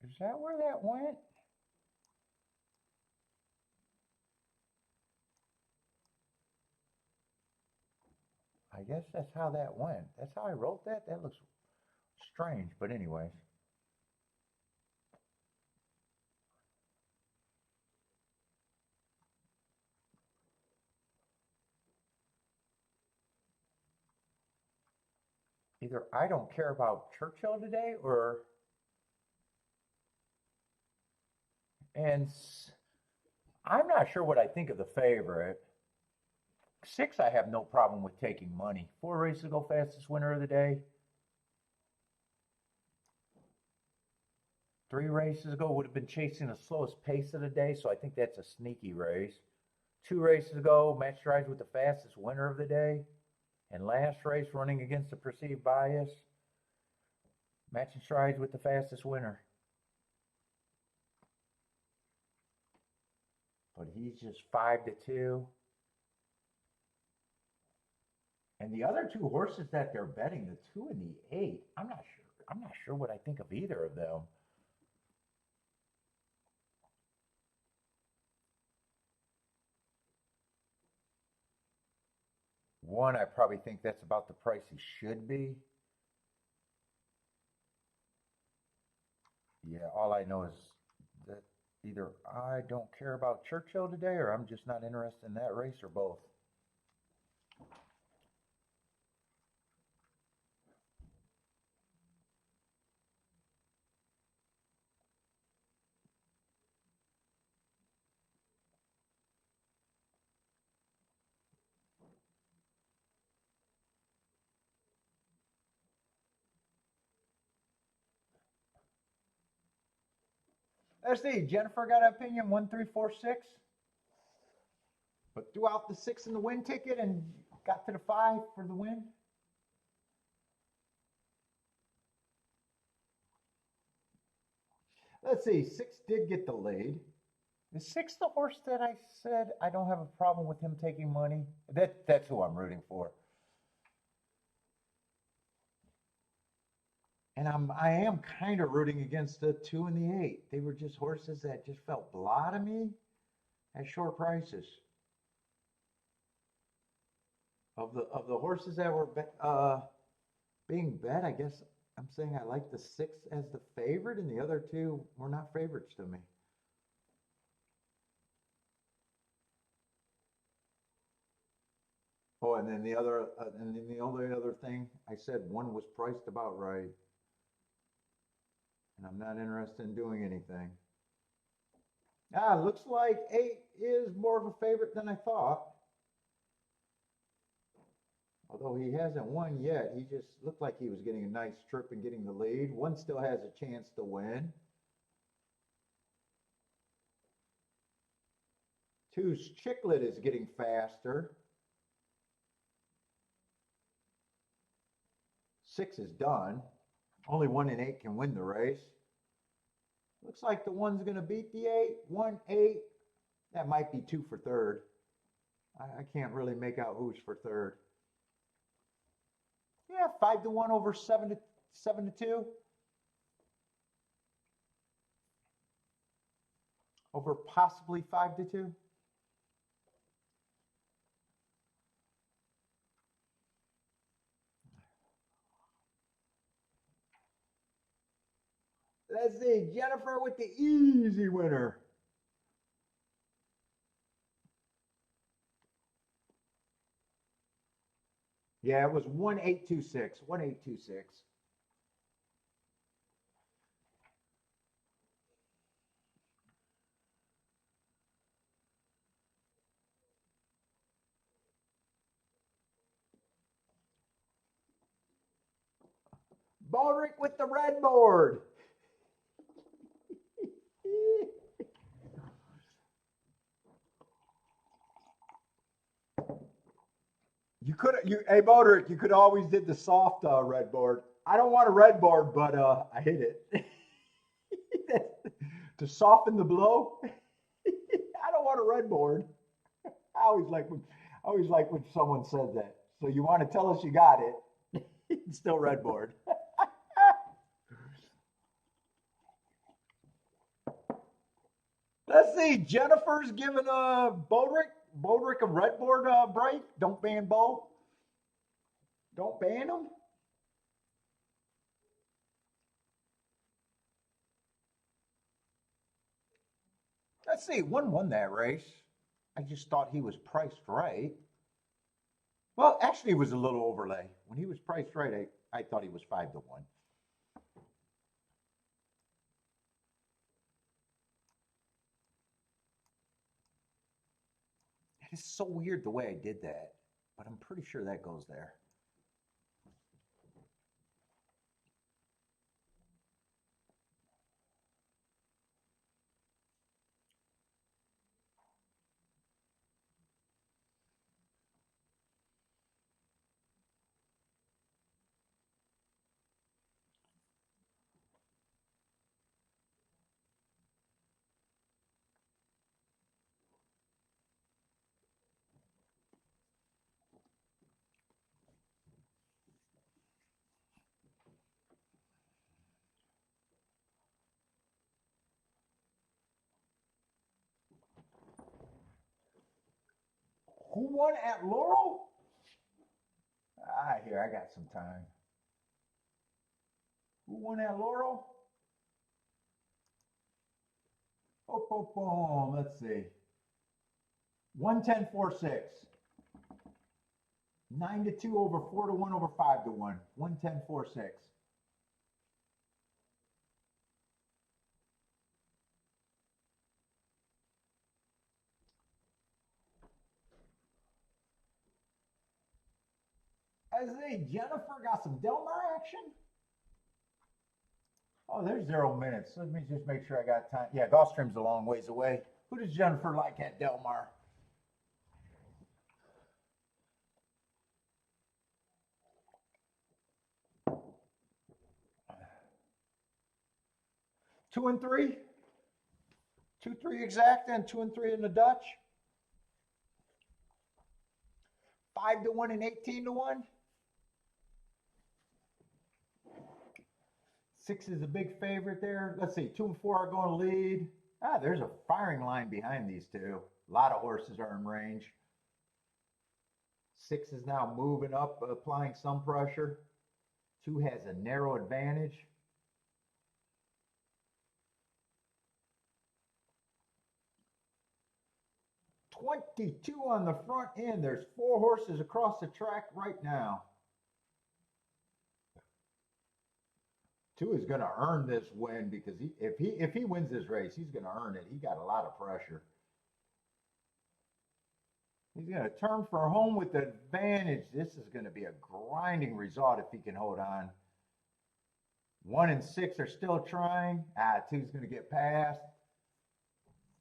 Is that where that went? I guess that's how that went. That's how I wrote that. That looks strange, but anyways. Either I don't care about Churchill today, or and I'm not sure what I think of the favorite. 6, I have no problem with taking money. 4 races ago, fastest winner of the day. 3 races ago would have been chasing the slowest pace of the day, so I think that's a sneaky race. 2 races ago, match strides with the fastest winner of the day. And last race, running against the perceived bias, matching strides with the fastest winner. But he's just 5-2. And the other 2 horses that they're betting, the 2 and the 8, I'm not sure. I'm not sure what I think of either of them. One, I probably think that's about the price he should be. Yeah, all I know is that either I don't care about Churchill today, or I'm just not interested in that race, or both. Let's see. Jennifer got an opinion 1, 3, 4, 6. But threw out the 6 in the win ticket and got to the 5 for the win. Let's see. 6 did get the lead. Is 6 the horse that I said I don't have a problem with him taking money? That's who I'm rooting for. And I am kind of rooting against the 2 and the 8. They were just horses that just felt blah to me at short prices. Of the horses that were being bet, I guess I'm saying I like the 6 as the favorite, and the other 2 were not favorites to me. Oh, and then the only other thing I said, 1 was priced about right. And I'm not interested in doing anything. Looks like 8 is more of a favorite than I thought. Although he hasn't won yet, he just looked like he was getting a nice trip and getting the lead. 1 still has a chance to win. 2's Chicklet is getting faster. 6 is done. Only 1 and 8 can win the race. Looks like the 1's going to beat the 8. 1, 8. That might be 2 for third. I can't really make out who's for third. Yeah, 5-1 over 7-2. Over possibly 5-2. Let's see, Jennifer with the easy winner. Yeah, it was 1826. 1826. Baldrick with the red board. Hey Baldrick, you could always did the soft red board. I don't want a red board, but I hate it. To soften the blow. I don't want a red board. I always like when someone says that. So you want to tell us you got it? It's still red board. Let's see. Jennifer's giving Baldrick a red board break. Don't ban Bo. Don't ban them? Let's see, one won that race. I just thought he was priced right. Well, actually, it was a little overlay. When he was priced right, I thought he was 5-1. It's so weird the way I did that, but I'm pretty sure that goes there. Who won at Laurel? Ah, here, I got some time. Who won at Laurel? Oh, boom, boom. Let's see. 110.46. 9-2 over 4-1 over 5-1. 110.46. I say Jennifer got some Delmar action. Oh, there's 0 minutes. Let me just make sure I got time. Yeah, Gulfstream's a long ways away. Who does Jennifer like at Delmar? Two and three? 2-3 exact and 2-3 in the Dutch. 5-1 and 18-1. 6 is a big favorite there. Let's see, 2 and 4 are going to lead. Ah, there's a firing line behind these two. A lot of horses are in range. 6 is now moving up, applying some pressure. 2 has a narrow advantage. $22 on the front end. There's 4 horses across the track right now. 2 is going to earn this win because if he wins this race, he's going to earn it. He got a lot of pressure. He's going to turn for home with the advantage. This is going to be a grinding result if he can hold on. 1 and 6 are still trying. 2 is going to get past.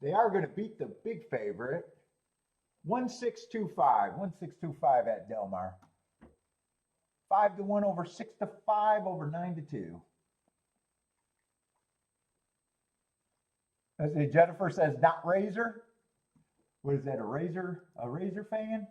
They are going to beat the big favorite. 1625. 1625 at Delmar. 5-1 over 6-5 over 9-2. As Jennifer says, not Razor. What is that? A Razor fan?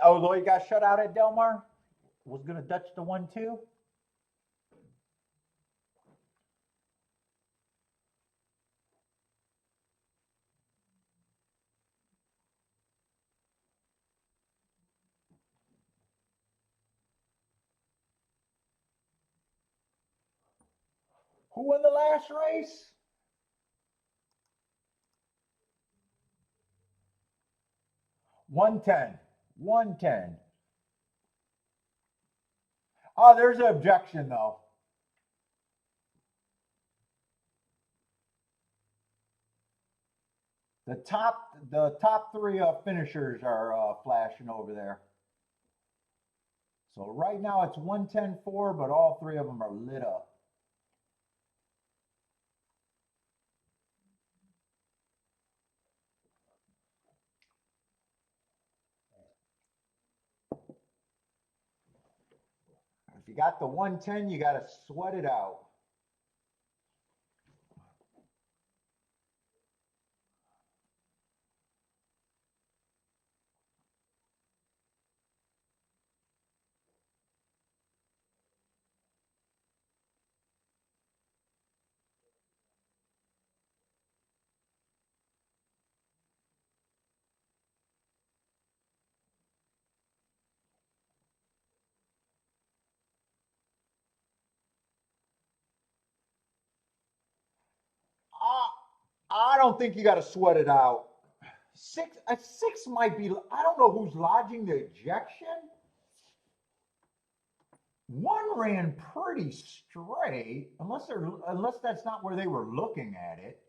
Lloyd got shut out at Delmar. Was going to Dutch the 1-2. Who won the last race? $110. $110. Oh, there's an objection though. The top 3 finishers are flashing over there. So right now it's 110.4, but all 3 of them are lit up. If you got the 110, you got to sweat it out. I don't think you got to sweat it out. A six might be. I don't know who's lodging the ejection. One ran pretty straight, unless that's not where they were looking at it.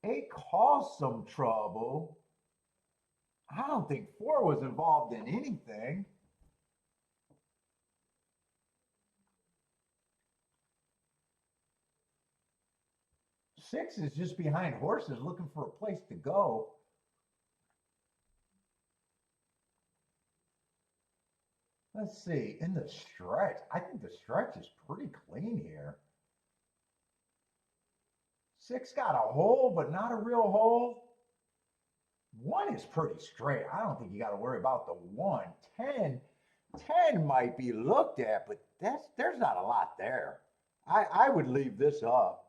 Eight caused some trouble. I don't think four was involved in anything. Six is just behind horses looking for a place to go. Let's see, in the stretch, I think the stretch is pretty clean here. Six got a hole, but not a real hole. One is pretty straight. I don't think you got to worry about the one. 10 might be looked at, but there's not a lot there. I would leave this up.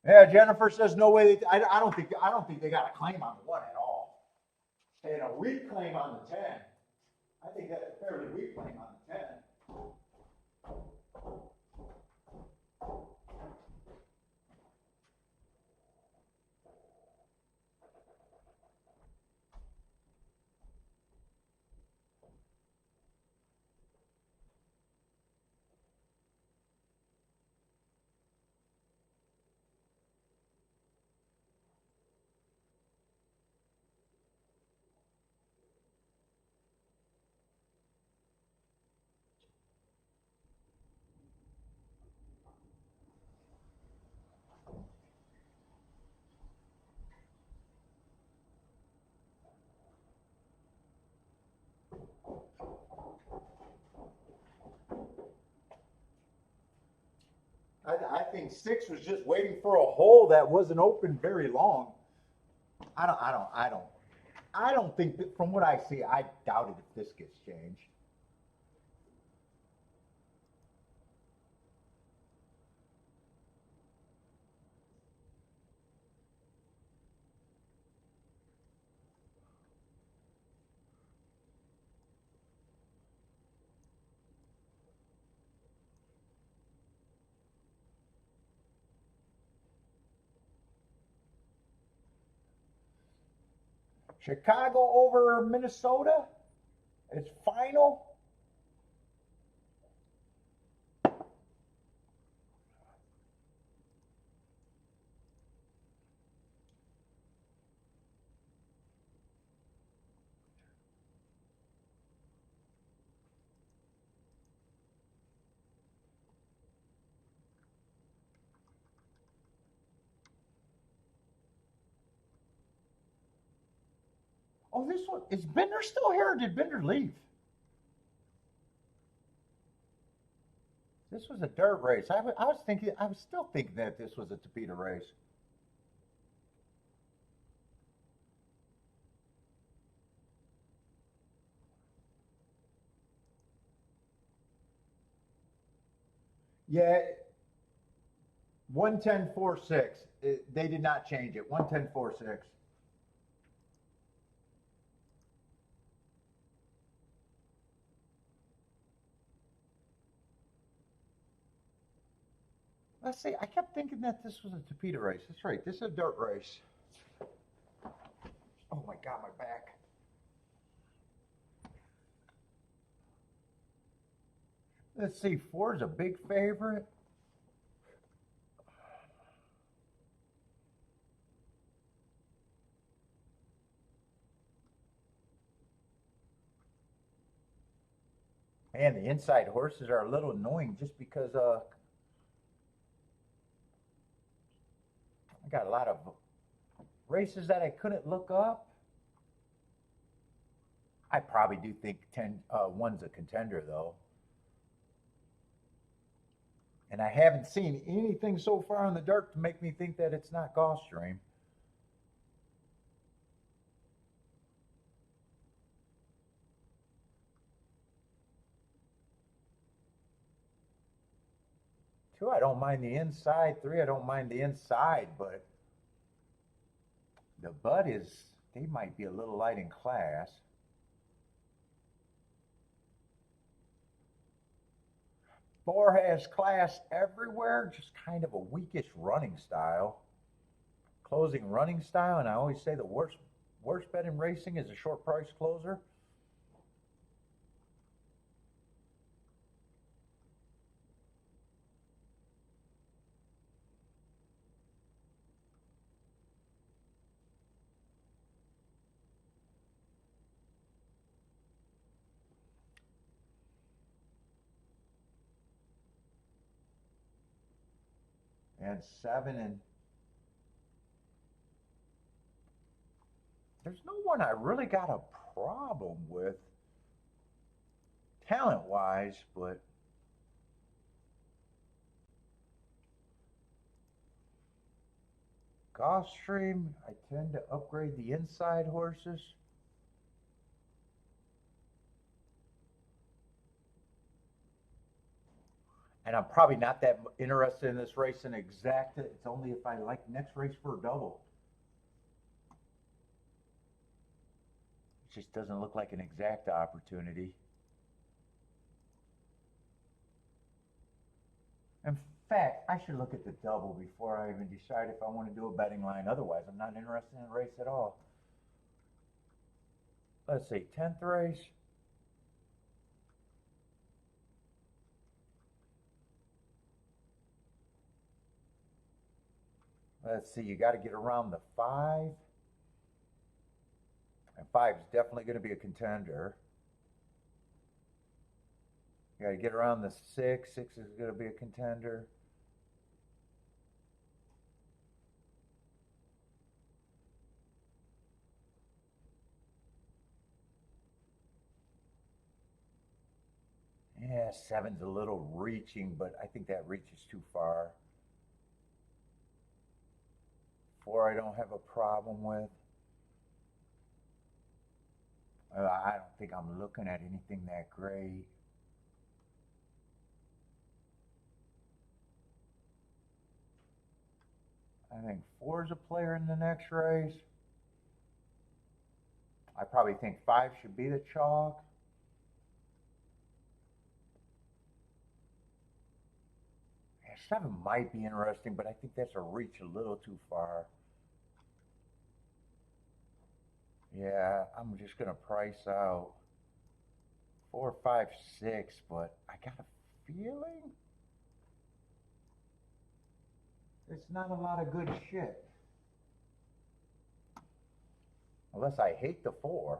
Yeah, Jennifer says no way. I don't think they got a claim on the one at all. And a weak claim on the 10. I think that's a fairly weak claim on the 10. I think six was just waiting for a hole that wasn't open very long. I don't think that from what I see, I doubt it if this gets changed. Chicago over Minnesota. It's final. Oh, this one is Bender still here, or did Bender leave? This was a dirt race. I was still thinking that this was a Tapeta race. Yeah, 110.46. They did not change it. 110.46. Let's see. I kept thinking that this was a Tapeta race. That's right. This is a dirt race. Oh my God, my back. Let's see. Four is a big favorite. Man, the inside horses are a little annoying just because I got a lot of races that I couldn't look up, I probably do think one's a contender though. And I haven't seen anything so far in the dirt to make me think that it's not Gulfstream. Two, I don't mind the inside. Three, I don't mind the inside, but the Bud they might be a little light in class. Four has class everywhere, just kind of a weakish running style. Closing running style, and I always say the worst bet in racing is a short price closer. And seven, and there's no one I really got a problem with talent wise, but Gulfstream, I tend to upgrade the inside horses. And I'm probably not that interested in this race in exacta. It's only if I like next race for a double. It just doesn't look like an exacta opportunity. In fact, I should look at the double before I even decide if I want to do a betting line. Otherwise, I'm not interested in the race at all. Let's see, 10th race. Let's see, you got to get around the 5. And 5 is definitely going to be a contender. You got to get around the 6. 6 is going to be a contender. Yeah, 7's a little reaching, but I think that reach is too far. 4 I don't have a problem with. I don't think I'm looking at anything that great. I think 4 is a player in the next race. I probably think 5 should be the chalk. Yeah, 7 might be interesting, but I think that's a reach a little too far. Yeah, I'm just going to price out 4, 5, 6, but I got a feeling it's not a lot of good shit. Unless I hate the 4.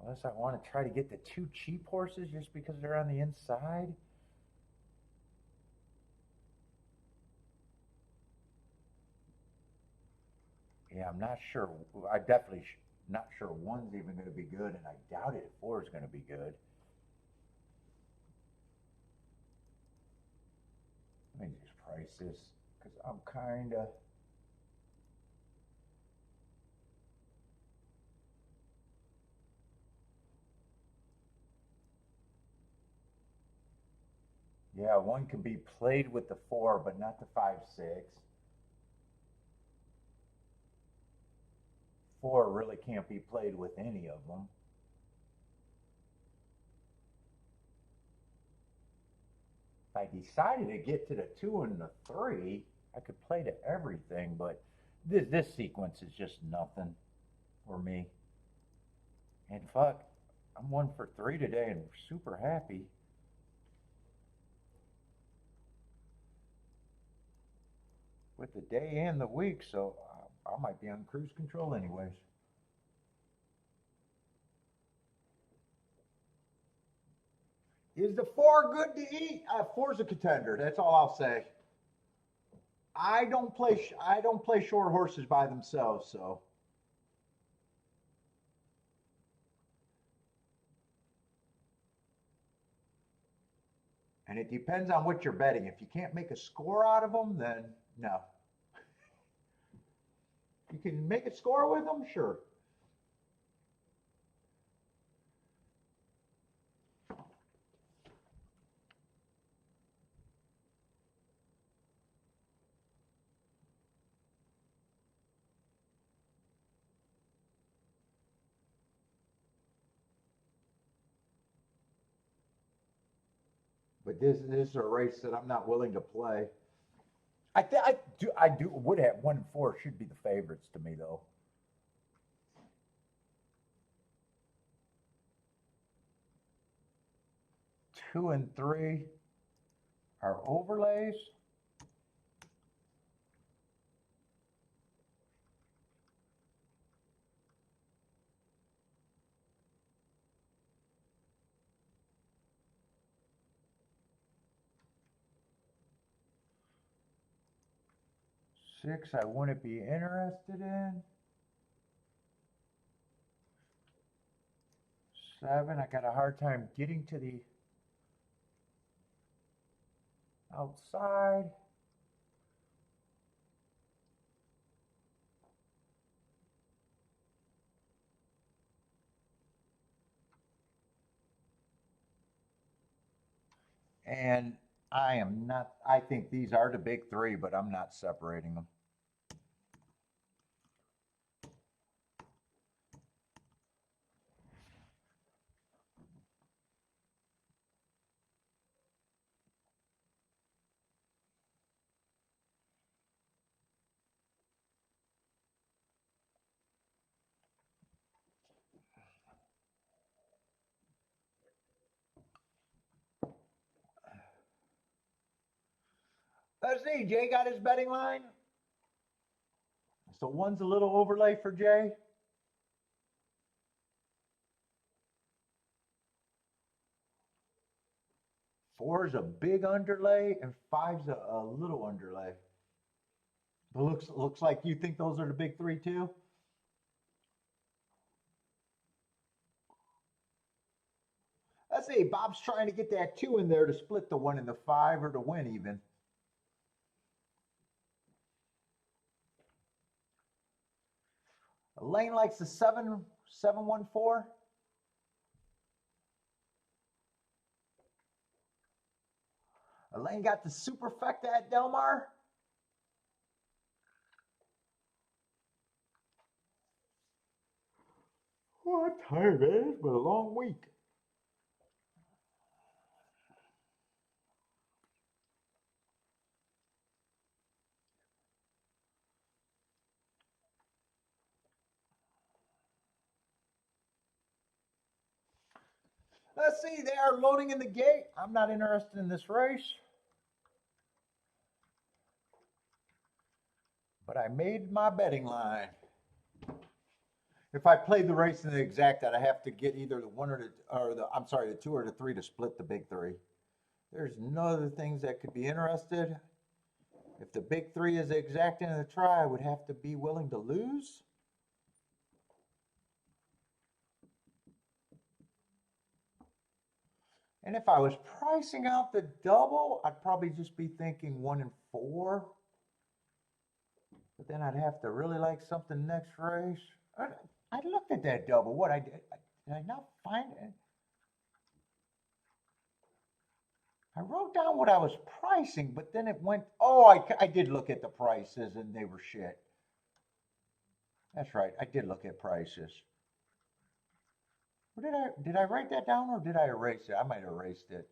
Unless I want to try to get the 2 cheap horses just because they're on the inside. Yeah, I'm not sure. I definitely not sure 1's even going to be good, and I doubt it 4 is going to be good. Let me just price this because I'm kind of. Yeah, 1 can be played with the 4, but not the 5, 6. 4 really can't be played with any of them. If I decided to get to the 2 and the 3, I could play to everything, but this sequence is just nothing for me. And fuck, I'm 1 for 3 today and super happy. With the day and the week, so I might be on cruise control anyways. Is the 4 good to eat? 4's a contender. That's all I'll say. I don't play short horses by themselves, so. And it depends on what you're betting. If you can't make a score out of them, then no. You can make a score with them, sure. But this is a race that I'm not willing to play. I would have 1 and 4 should be the favorites to me though. 2 and 3 are overlays. Six, I wouldn't be interested in. 7, I got a hard time getting to the outside. And I think these are the big 3, but I'm not separating them. Let's see, Jay got his betting line. So 1's a little overlay for Jay. 4's a big underlay, and 5's a little underlay. But looks like you think those are the big 3 too. Let's see, Bob's trying to get that 2 in there to split the 1 and the 5 or to win even. Elaine likes the 714. Elaine got the superfecta at Del Mar. Oh, I'm tired, man. It's been a long week. Let's see, they are loading in the gate. I'm not interested in this race. But I made my betting line. If I played the race in the exact, I'd have to get either the 1 the 2 or the 3 to split the big 3. There's no other things that could be interested. If the big 3 is the exact in the try, I would have to be willing to lose. And if I was pricing out the double, I'd probably just be thinking 1 and 4. But then I'd have to really like something next race. I looked at that double. What did I not find it? I wrote down what I was pricing, but then it went, oh, I did look at the prices and they were shit. That's right, I did look at prices. Did I write that down or did I erase it? I might have erased it.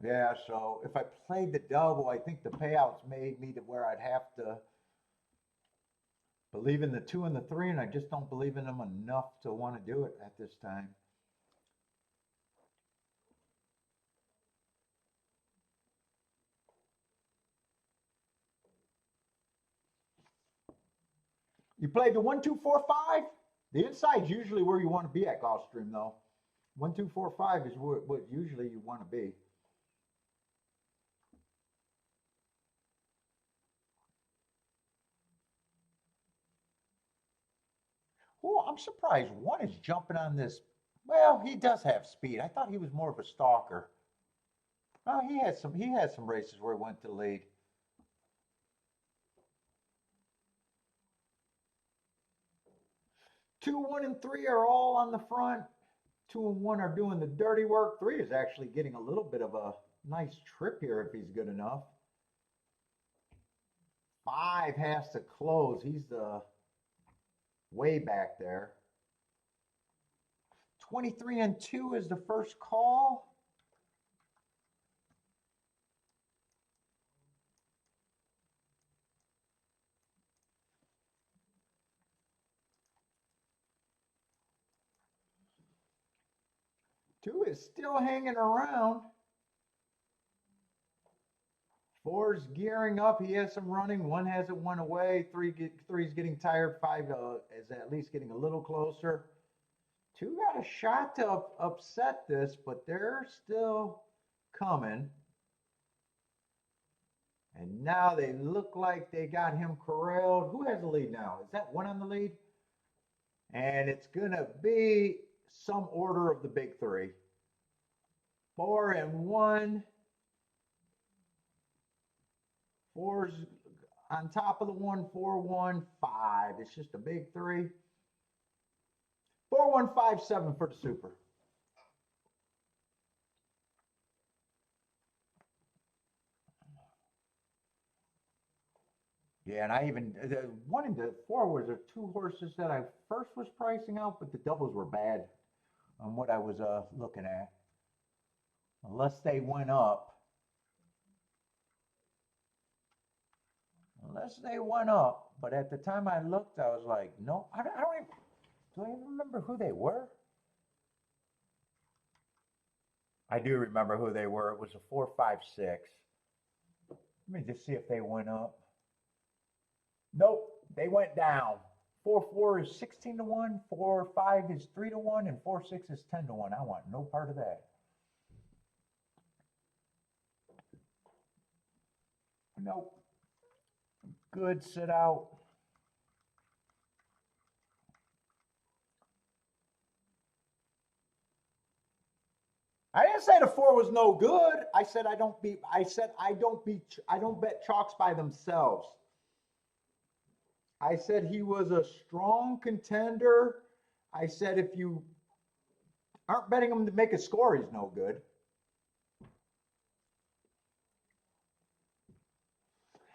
Yeah, so if I played the double, I think the payouts made me to where I'd have to believe in the 2 and the 3, and I just don't believe in them enough to want to do it at this time. You played the 1, 2, 4, 5. The inside's usually where you want to be at Gulfstream, though. 1, 2, 4, 5 is what usually you want to be. Oh, I'm surprised one is jumping on this. Well, he does have speed. I thought he was more of a stalker. Oh, he had some races where he went to lead. 2, 1, and 3 are all on the front. 2 and 1 are doing the dirty work. 3 is actually getting a little bit of a nice trip here if he's good enough. 5 has to close. He's way back there. 23 and 2 is the first call. Two is still hanging around. 4's gearing up. He has some running. 1 hasn't went away. 3's getting tired. 5 is at least getting a little closer. 2 got a shot to upset this, but they're still coming. And now they look like they got him corralled. Who has the lead now? Is that 1 on the lead? And it's going to be some order of the big 3. 4 and 1. 4's on top of the 1, 4, 1, 5. It's just a big 3. 4, 1, 5, 7 for the super. Yeah, and I even, the 1 and the 4 was the 2 horses that I first was pricing out, but the doubles were bad on what I was looking at. Unless they went up. Unless they went up. But at the time I looked, I was like, no, I don't even, do I even remember who they were? I do remember who they were. It was a 4, 5, 6. Let me just see if they went up. Nope, they went down. 4, 4 is 16 to 1, 4, 5 is 3 to 1, and 4, 6 is 10 to 1. I want no part of that. Nope. Good, sit out. I didn't say the 4 was no good. I said I don't bet chalks by themselves. I said he was a strong contender. I said if you aren't betting him to make a score, he's no good.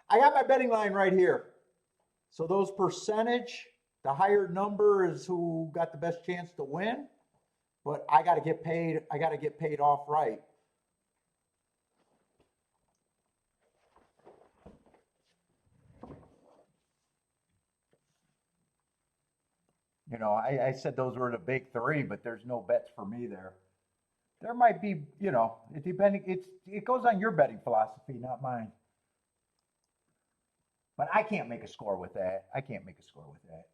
I got my betting line right here. So those percentage, the higher number is who got the best chance to win. But I got to get paid. I got to get paid off right. You know, I said those were the big 3, but there's no bets for me there. There might be, you know, it goes on your betting philosophy, not mine. But I can't make a score with that. I can't make a score with that.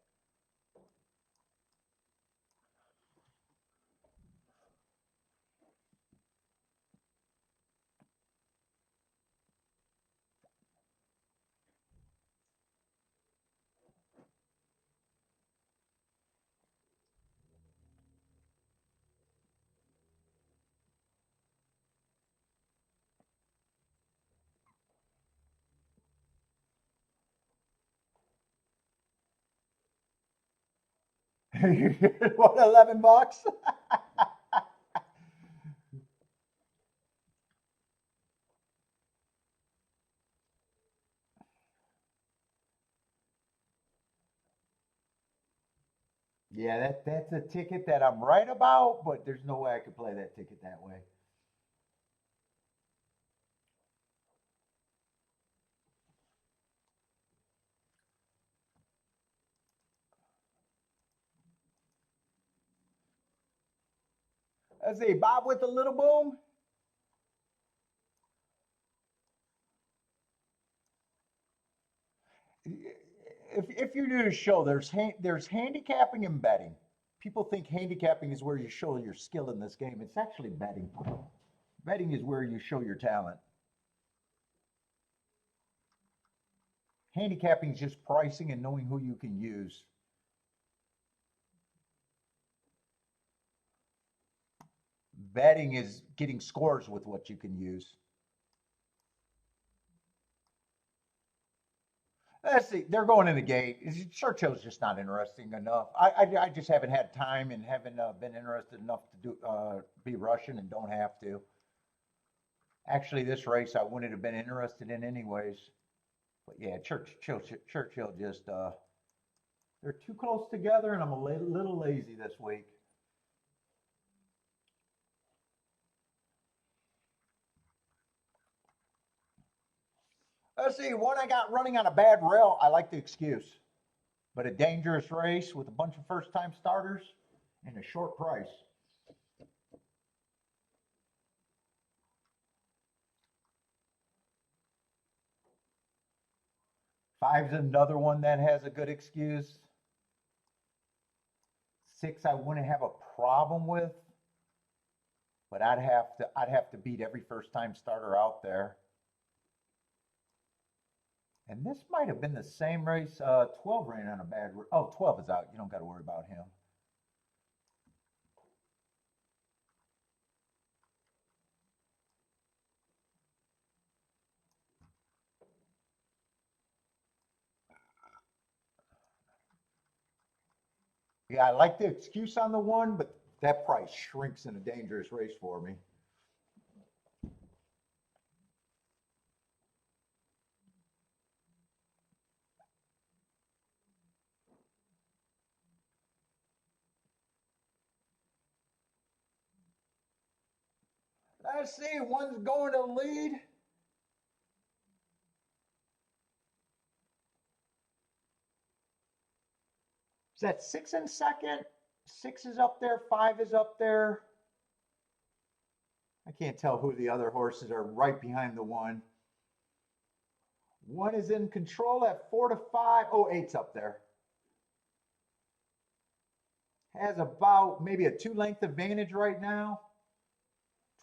What, $11? Yeah, that's a ticket that I'm right about, but there's no way I could play that ticket that way. Let's see, Bob with the little boom. If you're new to the show, there's handicapping and betting. People think handicapping is where you show your skill in this game. It's actually betting. Betting is where you show your talent. Handicapping is just pricing and knowing who you can use. Betting is getting scores with what you can use. Let's see, they're going in the gate. Churchill's just not interesting enough. I just haven't had time and haven't been interested enough to be Russian and don't have to. Actually, this race I wouldn't have been interested in anyways. But yeah, Churchill just, they're too close together and I'm a little lazy this week. Let's see, one I got running on a bad rail, I like the excuse. But a dangerous race with a bunch of first-time starters and a short price. Five's another one that has a good excuse. Six I wouldn't have a problem with, but I'd have to beat every first-time starter out there. And this might have been the same race. 12 ran on a bad. Oh, 12 is out. You don't got to worry about him. Yeah, I like the excuse on the one, but that price shrinks in a dangerous race for me. Let's see, one's going to lead. Is that six in second? Six is up there, five is up there. I can't tell who the other horses are right behind the one. One is in control at 4 to 5. Oh, eight's up there. Has about maybe a 2-length advantage right now.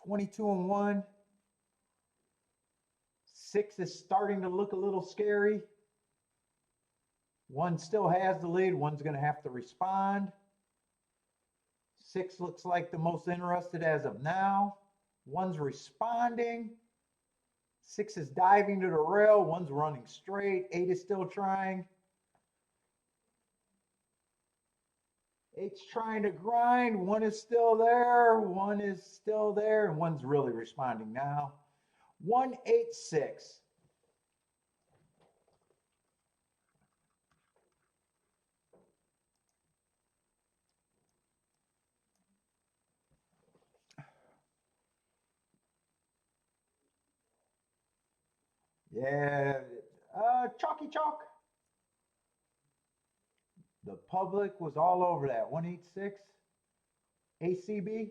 22 and 1. Six is starting to look a little scary. One still has the lead. One's going to have to respond. Six looks like the most interested as of now. One's responding. Six is diving to the rail. One's running straight. Eight is still trying. Eight's trying to grind. One is still there. One is still there. And one's really responding now. 186. Yeah, chalky chalk. The public was all over that. 186. ACB.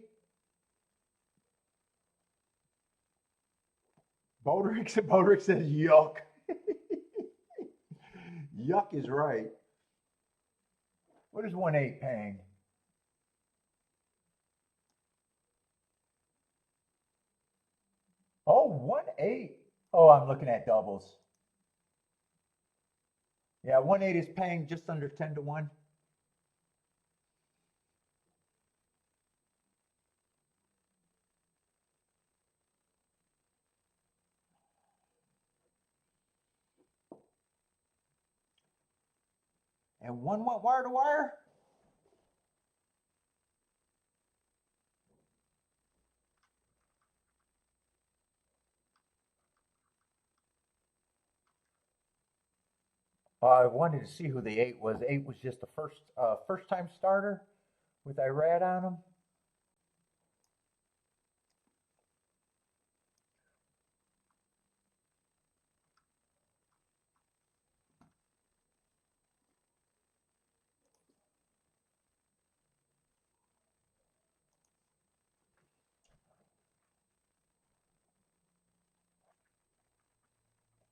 Bodrick says yuck. Yuck is right. What is 1.8 paying? Oh, 1.8. Oh, I'm looking at doubles. Yeah, 1.8 is paying just under 10 to 1. And one went wire to wire. I wanted to see who the eight was. Eight was just a first time starter with Irad on him.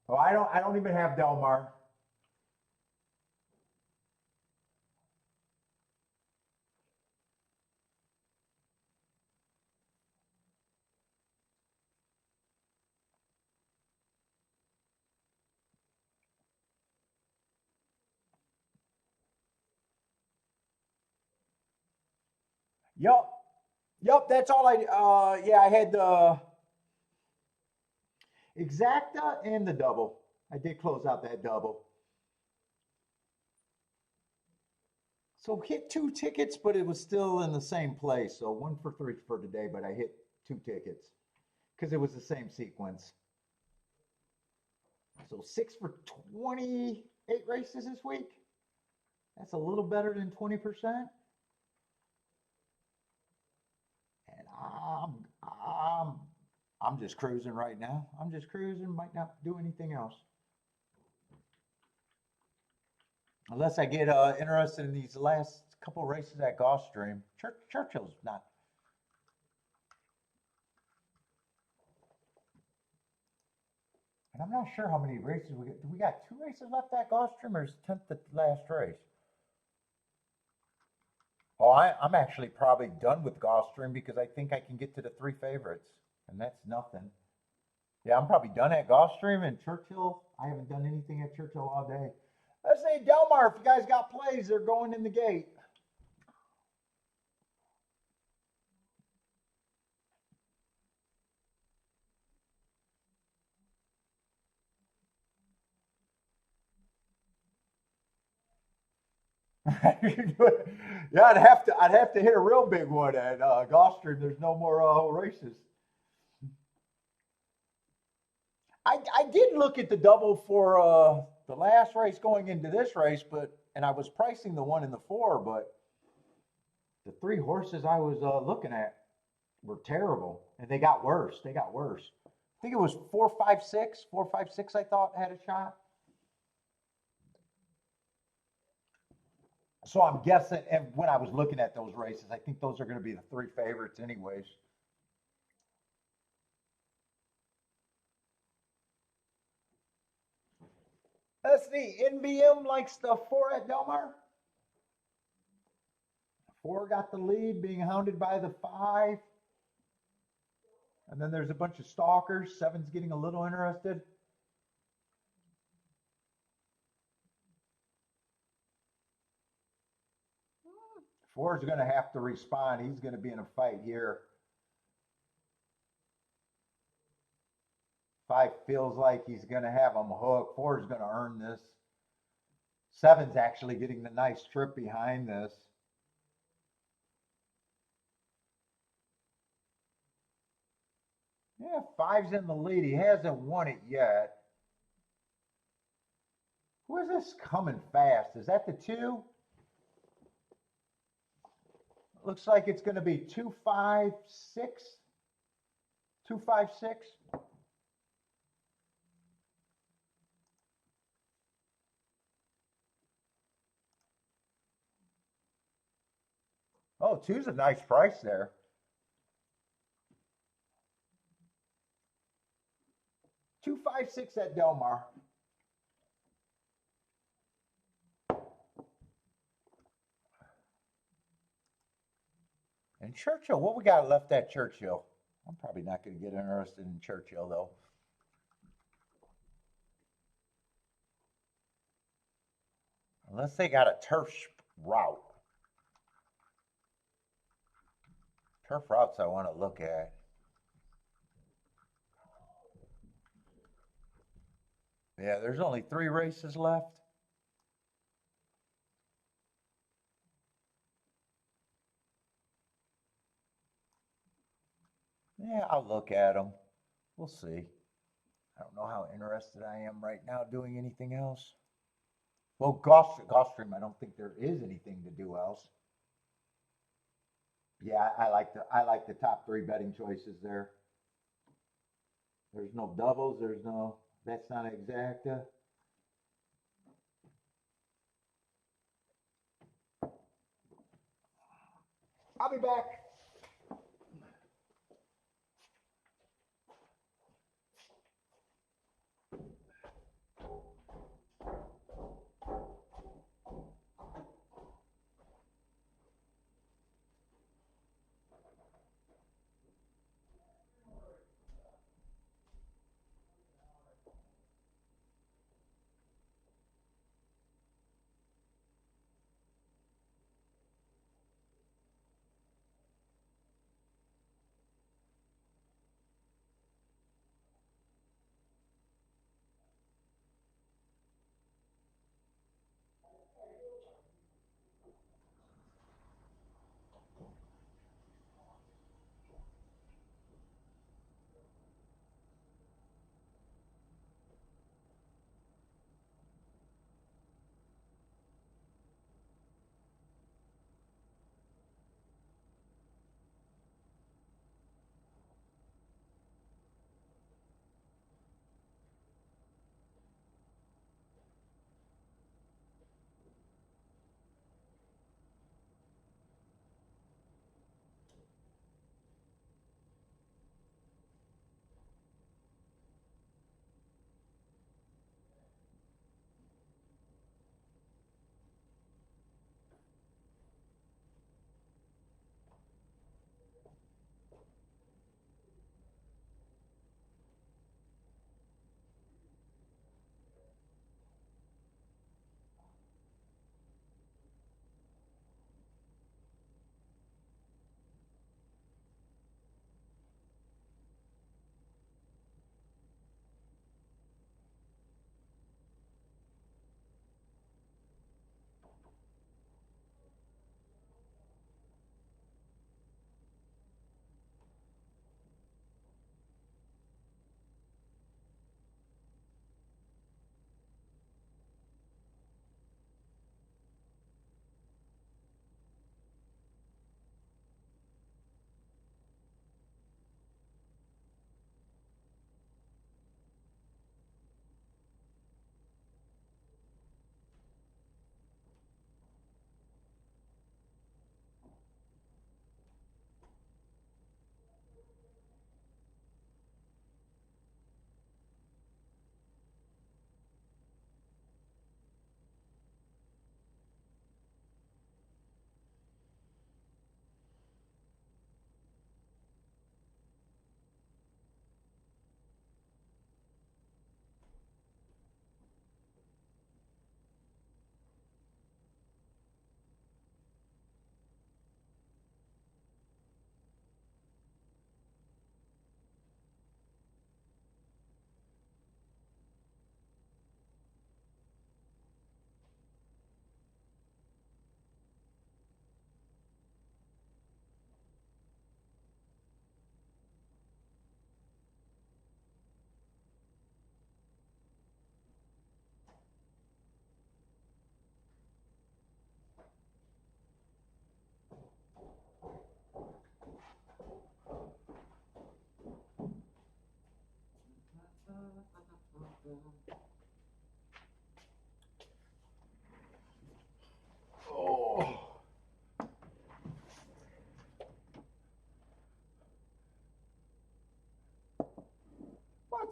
Oh, I don't even have Delmar. Yup. Yup, that's all yeah, I had the exacta and the double. I did close out that double. So hit two tickets, but it was still in the same place. So 1 for 3 for today, but I hit two tickets because it was the same sequence. So 6 for 28 races this week. That's a little better than 20%. And I'm just cruising right now. I'm just cruising, might not do anything else. Unless I get interested in these last couple races at Gulfstream. Churchill's not. And I'm not sure how many races we got. We got 2 races left at Gulfstream, or is 10th the last race? Oh, I'm actually probably done with Gulfstream because I think I can get to the 3 favorites, and that's nothing. Yeah, I'm probably done at Gulfstream and Churchill. I haven't done anything at Churchill all day. Let's say Delmar, if you guys got plays, they're going in the gate. Yeah, I'd have to hit a real big one at Gulfstream. There's no more races. I did look at the double for the last race going into this race, and I was pricing the 1 and the 4, but the 3 horses I was looking at were terrible, and they got worse. They got worse. I think it was 4, 5, 6. 4, 5, 6. I thought had a shot. So I'm guessing, and when I was looking at those races, I think those are going to be the 3 favorites, anyways. Let's see. NBM likes the 4 at Delmar. 4 got the lead, being hounded by the 5. And then there's a bunch of stalkers. 7's getting a little interested. Four's going to have to respond. He's going to be in a fight here. 5 feels like he's going to have him hooked. 4's going to earn this. 7's actually getting the nice trip behind this. Yeah, 5's in the lead. He hasn't won it yet. Who is this coming fast? Is that the 2? Looks like it's going to be 2, 5, 6. 2, 5, 6. Oh, 2's a nice price there. 2, 5, 6 at Delmar. And Churchill, what we got left at Churchill? I'm probably not going to get interested in Churchill, though. Unless they got a turf route. Turf routes I want to look at. Yeah, there's only 3 races left. Yeah, I'll look at them. We'll see. I don't know how interested I am right now doing anything else. Well, Gulfstream, I don't think there is anything to do else. Yeah, I like the top 3 betting choices there. There's no doubles. That's not exacta. I'll be back.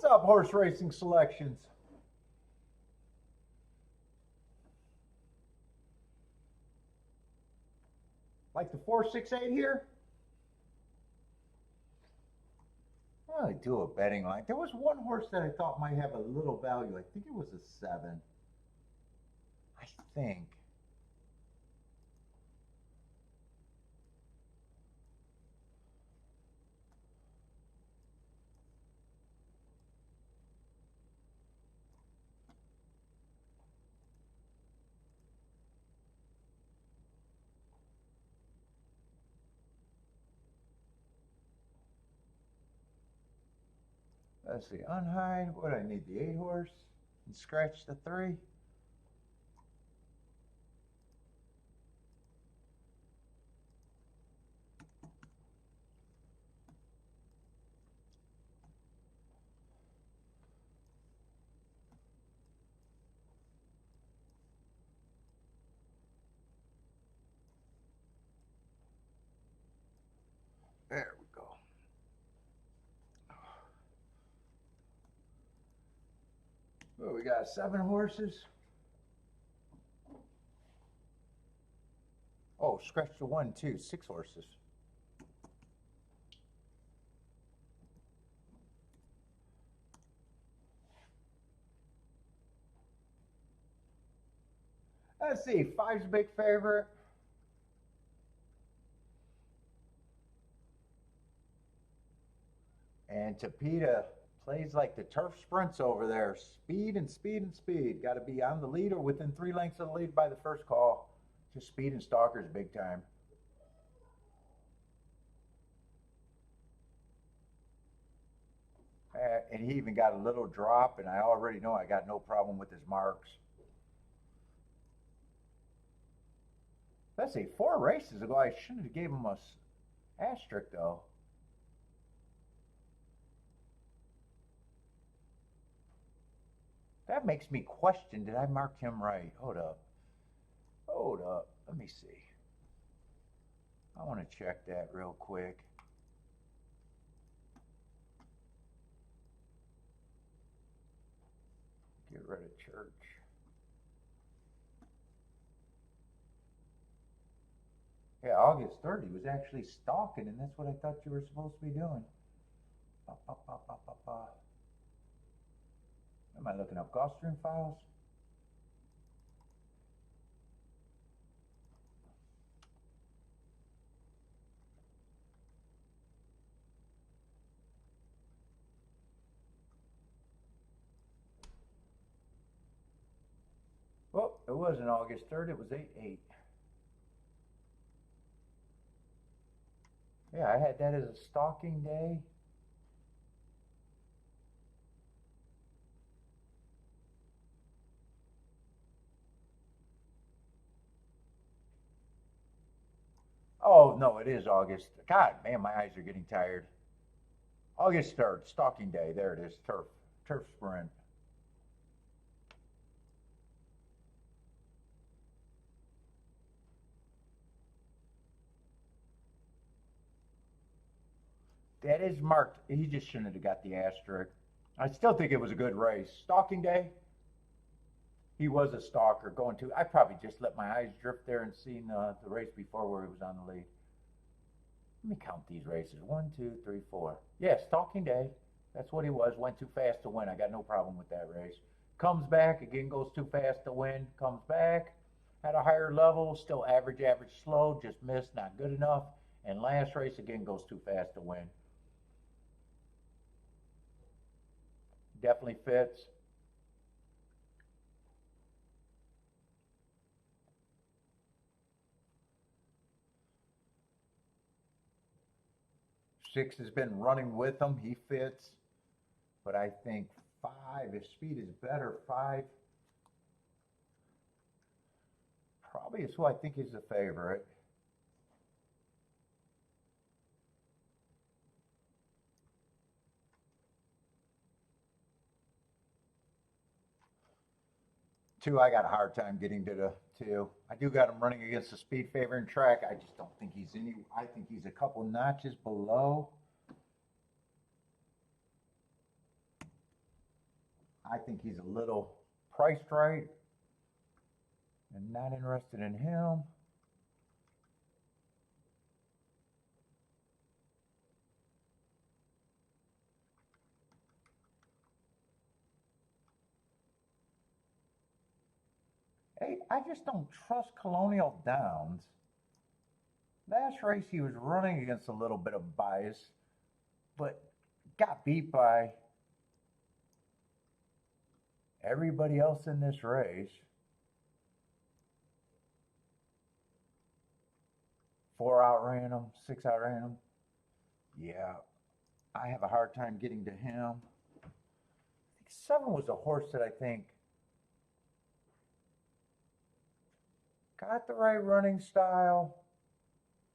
What's up, horse racing selections? Like the 468 here? I'll do a betting line. There was one horse that I thought might have a little value. I think it was a 7. I think. Let's see, unhide. What do I need? The 8 horse and scratch the 3. There we go. Well, we got 7 horses. Oh, scratch the 1, 2, 6 horses. Let's see, 5's a big favorite. And Tapita plays like the turf sprints over there. Speed and speed and speed. Got to be on the lead or within 3 lengths of the lead by the first call. Just speed and stalkers big time. And he even got a little drop, and I already know I got no problem with his marks. Let's see, 4 races ago, I shouldn't have gave him a asterisk though. That makes me question, did I mark him right? Hold up. Hold up. Let me see. I want to check that real quick. Get rid of Church. Yeah, August 3rd, he was actually stalking, and that's what I thought you were supposed to be doing. Am I looking up Gulfstream files? Well, it wasn't August 3rd, it was 8/8. Yeah, I had that as a stalking day. Oh, no, it is August. God, man, my eyes are getting tired. August 3rd, stalking day. There it is, turf sprint. That is marked. He just shouldn't have got the asterisk. I still think it was a good race. Stalking day, he was a stalker going to. I probably just let my eyes drift there and seen the race before where he was on the lead. Let me count these races. 1, 2, 3, 4. Yeah, stalking day. That's what he was. Went too fast to win. I got no problem with that race. Comes back, again goes too fast to win. Comes back at a higher level, still average, slow, just missed, not good enough. And last race, again goes too fast to win. Definitely fits. Six has been running with him. He fits. But I think 5, if speed is better, 5 probably is who I think is the favorite. Two, I got a hard time getting to the 2. I do got him running against the speed favoring track. I just don't think he's any. I think he's a couple notches below. I think he's a little priced right and not interested in him. Hey, I just don't trust Colonial Downs. Last race he was running against a little bit of bias, but got beat by everybody else in this race. 4 outran him, 6 outran him. Yeah, I have a hard time getting to him. I think 7 was a horse that I think got the right running style.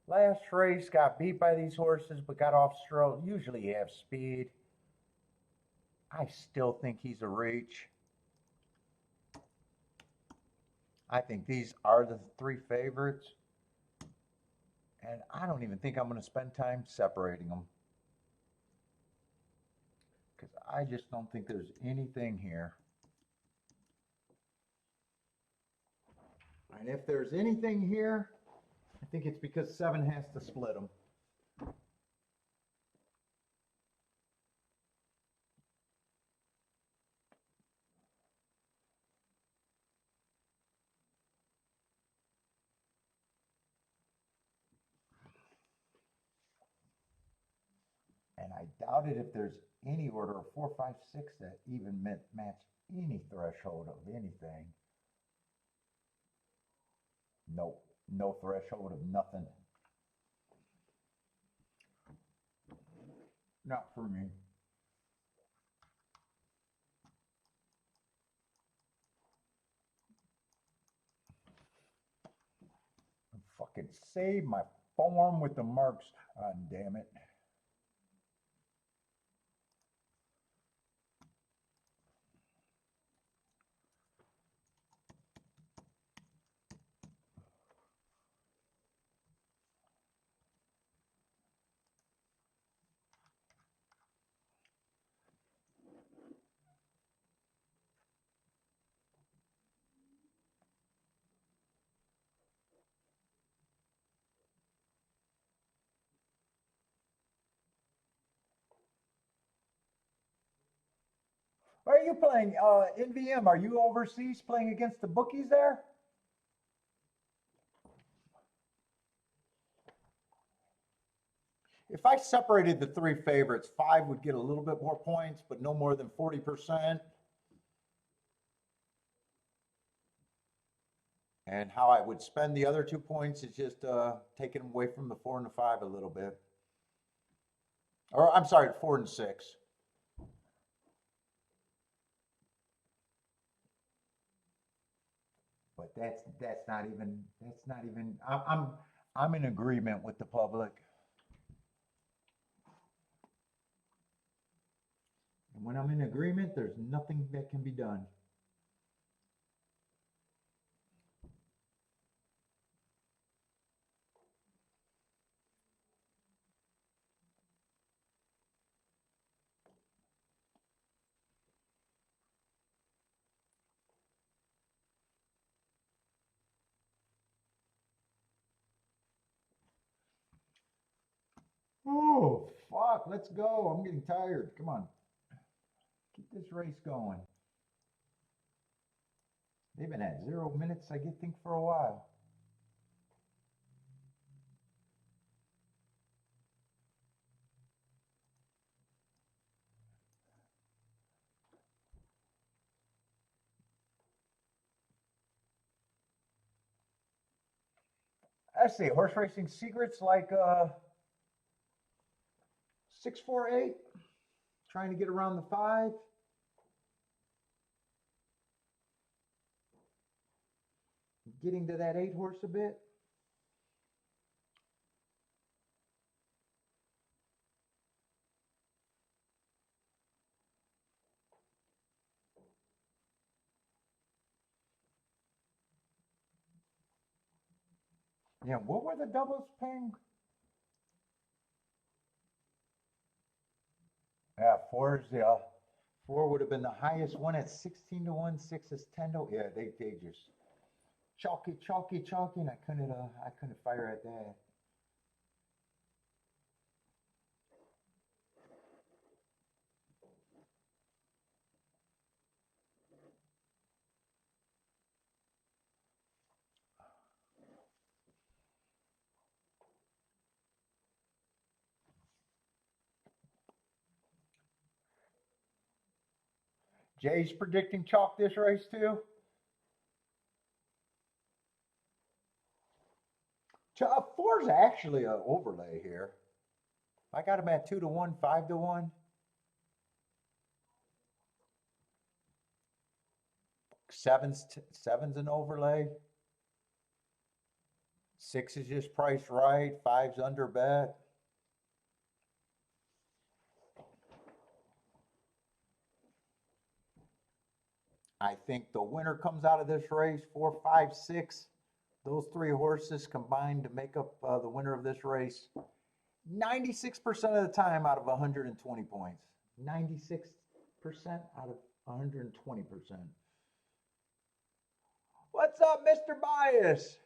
Last race got beat by these horses, but got off stroke. Usually you have speed. I still think he's a reach. I think these are the 3 favorites. And I don't even think I'm going to spend time separating them. Because I just don't think there's anything here. And if there's anything here, I think it's because 7 has to split them. And I doubt it if there's any order of 4, 5, 6 that even match any threshold of anything. Nope, no threshold of nothing. Not for me. Fucking save my form with the marks. Ah, damn it. Are you playing NVM? Are you overseas playing against the bookies there? If I separated the 3 favorites, 5 would get a little bit more points, but no more than 40%. And how I would spend the other 2 points is just taking away from the 4 and the 5 a little bit. Or I'm sorry, 4 and 6. But that's not even. I'm in agreement with the public. And when I'm in agreement, there's nothing that can be done. Oh, fuck, let's go. I'm getting tired. Come on. Keep this race going. They've been at 0 minutes, I think, for a while. I see horse racing secrets like 648, trying to get around the 5. Getting to that 8 horse a bit. Yeah, what were the doubles paying? Yeah, 4's 4 would have been the highest one at 16 to 1. 6 is 10 to. Yeah, they just chalky, and I couldn't fire at that. Jay's predicting chalk this race too. 4's actually an overlay here. I got him at 2 to 1, 5 to 1. 7's an overlay. 6 is just priced right. 5's under bet. I think the winner comes out of this race 4, 5, 6. Those 3 horses combined to make up the winner of this race 96% of the time out of 120 points. 96% out of 120%. What's up, Mr. Bias?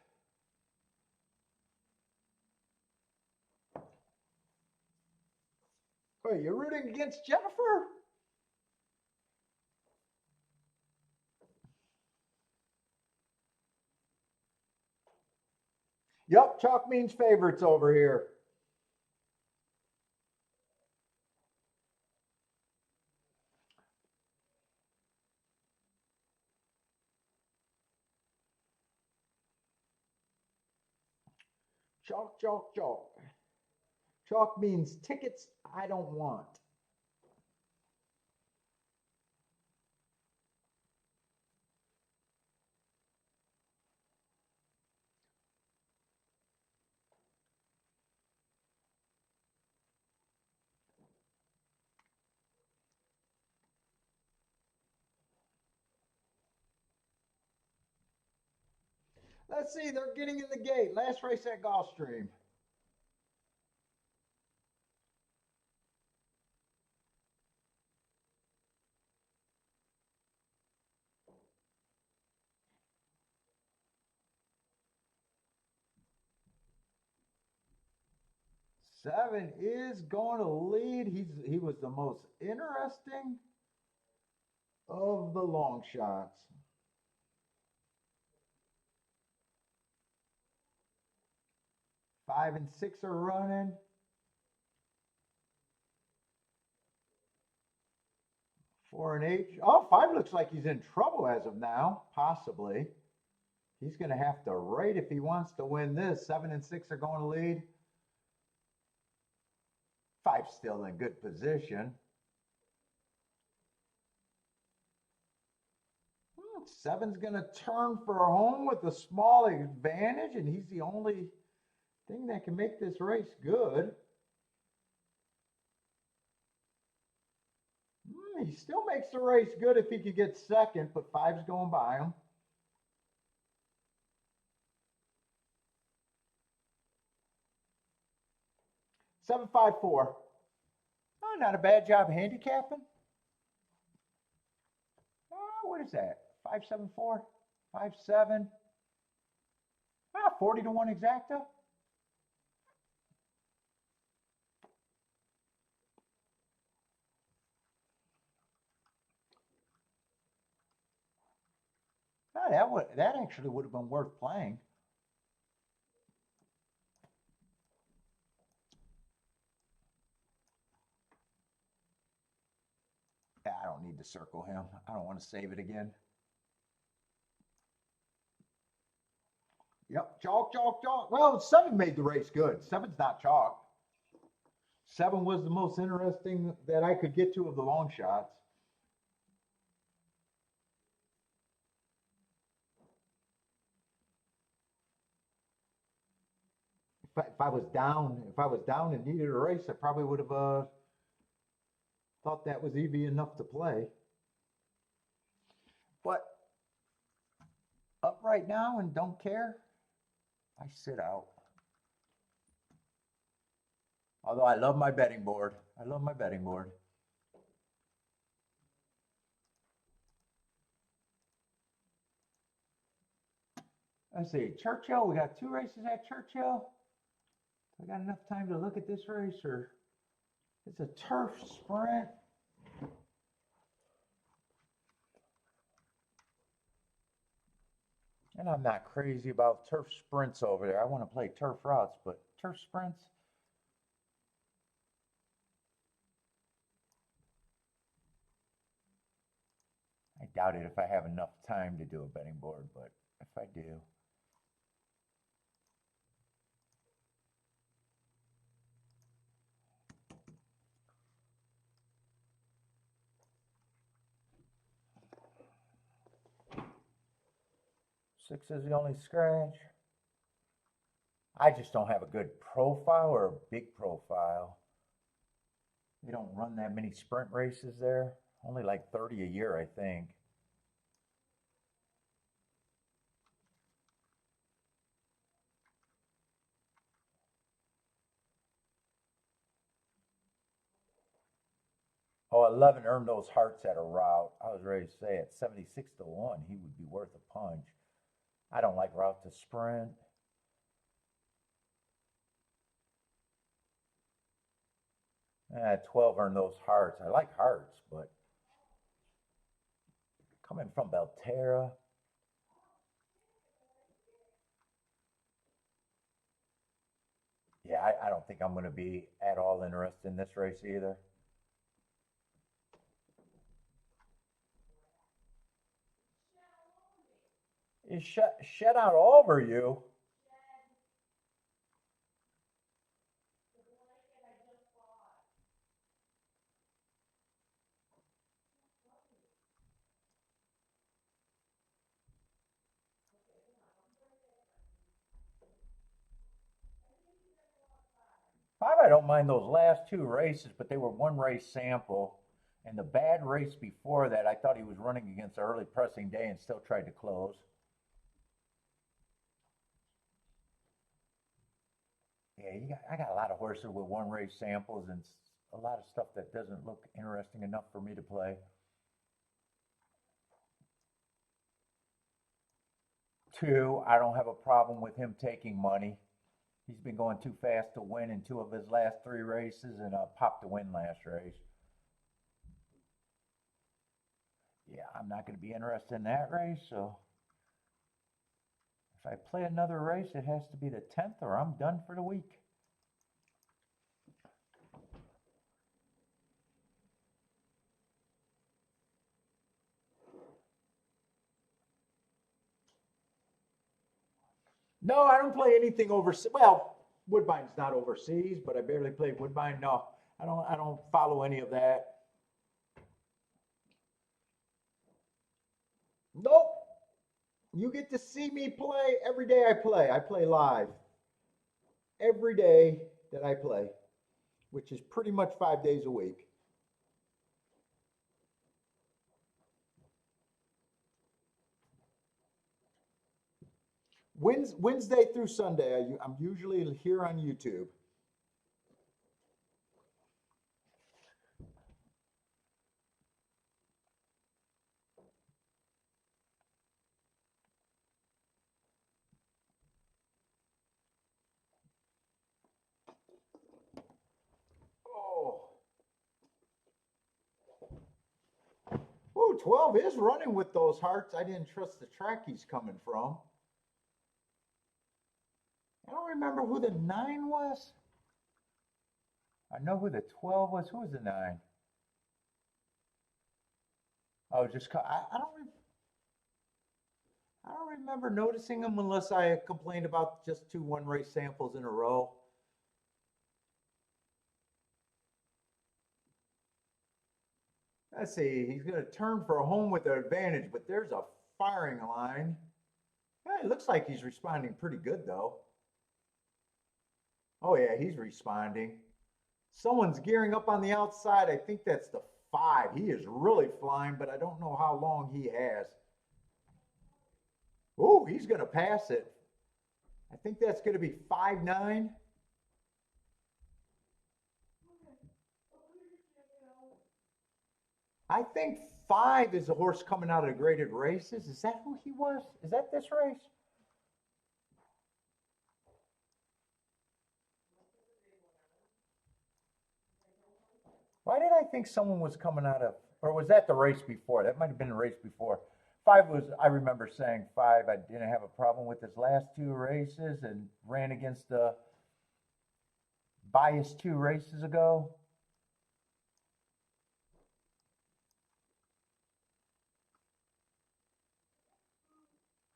Wait, you're rooting against Jennifer? Yup, chalk means favorites over here. Chalk, chalk, chalk. Chalk means tickets I don't want. Let's see, they're getting in the gate. Last race at Gulfstream. Seven is going to lead. He was the most interesting of the long shots. 5 and 6 are running. 4 and 8. Oh, 5 looks like he's in trouble as of now, possibly. He's going to have to rate if he wants to win this. 7 and 6 are going to lead. 5's still in good position. 7's going to turn for home with a small advantage, and he's the only thing that can make this race good. He still makes the race good if he could get second, but 5's going by him. Seven, 5, 4. Oh, not a bad job handicapping. Oh, what is that? 5, 7, 4, 5, 7. 40 to 1 exacta. Oh, that actually would have been worth playing. I don't need to circle him. I don't want to save it again. Yep, chalk, chalk, chalk. Well, 7 made the race good. 7's not chalk. 7 was the most interesting that I could get to of the long shots. If I was down and needed a race, I probably would have thought that was easy enough to play. But up right now and don't care, I sit out. Although I love my betting board. I love my betting board. Let's see, Churchill, we got 2 races at Churchill. I got enough time to look at this race, or it's a turf sprint. And I'm not crazy about turf sprints over there. I want to play turf routes, but turf sprints. I doubt it if I have enough time to do a betting board, but if I do. Six is the only scratch. I just don't have a good profile or a big profile. They don't run that many sprint races there. Only like 30 a year, I think. Oh, 11 earned those hearts at a route. I was ready to say at 76 to 1, he would be worth a punch. I don't like route to sprint. 12 earned those hearts. I like hearts, but coming from Belterra. Yeah, I don't think I'm going to be at all interested in this race either. He shed out over you. I don't mind those last 2 races, but they were 1 race sample. And the bad race before that, I thought he was running against early pressing day and still tried to close. Yeah, I got a lot of horses with 1 race samples and a lot of stuff that doesn't look interesting enough for me to play. 2, I don't have a problem with him taking money. He's been going too fast to win in 2 of his last 3 races and popped to win last race. Yeah, I'm not going to be interested in that race, so if I play another race, it has to be the 10th or I'm done for the week. No, I don't play anything overseas. Well, Woodbine's not overseas, but I barely play Woodbine. No, I don't follow any of that. Nope. You get to see me play every day I play. I play live. Every day that I play, which is pretty much 5 days a week. Wednesday through Sunday, I'm usually here on YouTube. Oh. Ooh, 12 is running with those hearts. I didn't trust the track he's coming from. I don't remember who the 9 was. I know who the 12 was. Who was the 9? Oh, I don't remember noticing him unless I complained about just 2 1 race samples in a row. Let's see, he's going to turn for a home with an advantage, but there's a firing line. Yeah, it looks like he's responding pretty good, though. Oh, yeah, he's responding. Someone's gearing up on the outside. I think that's the 5. He is really flying, but I don't know how long he has. Oh, he's going to pass it. I think that's going to be 5-9. I think 5 is a horse coming out of the graded races. Is that who he was? Is that this race? Why did I think someone was coming out of, or was that the race before? That might have been the race before. 5 was, I remember saying 5, I didn't have a problem with his last 2 races and ran against the bias 2 races ago.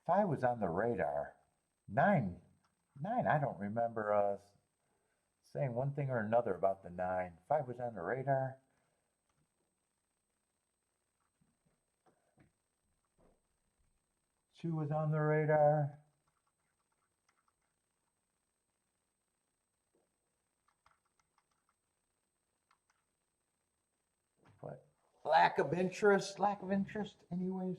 Five was on the radar. 9, I don't remember saying one thing or another about the 9. 5 was on the radar. Two was on the radar. But lack of interest anyways.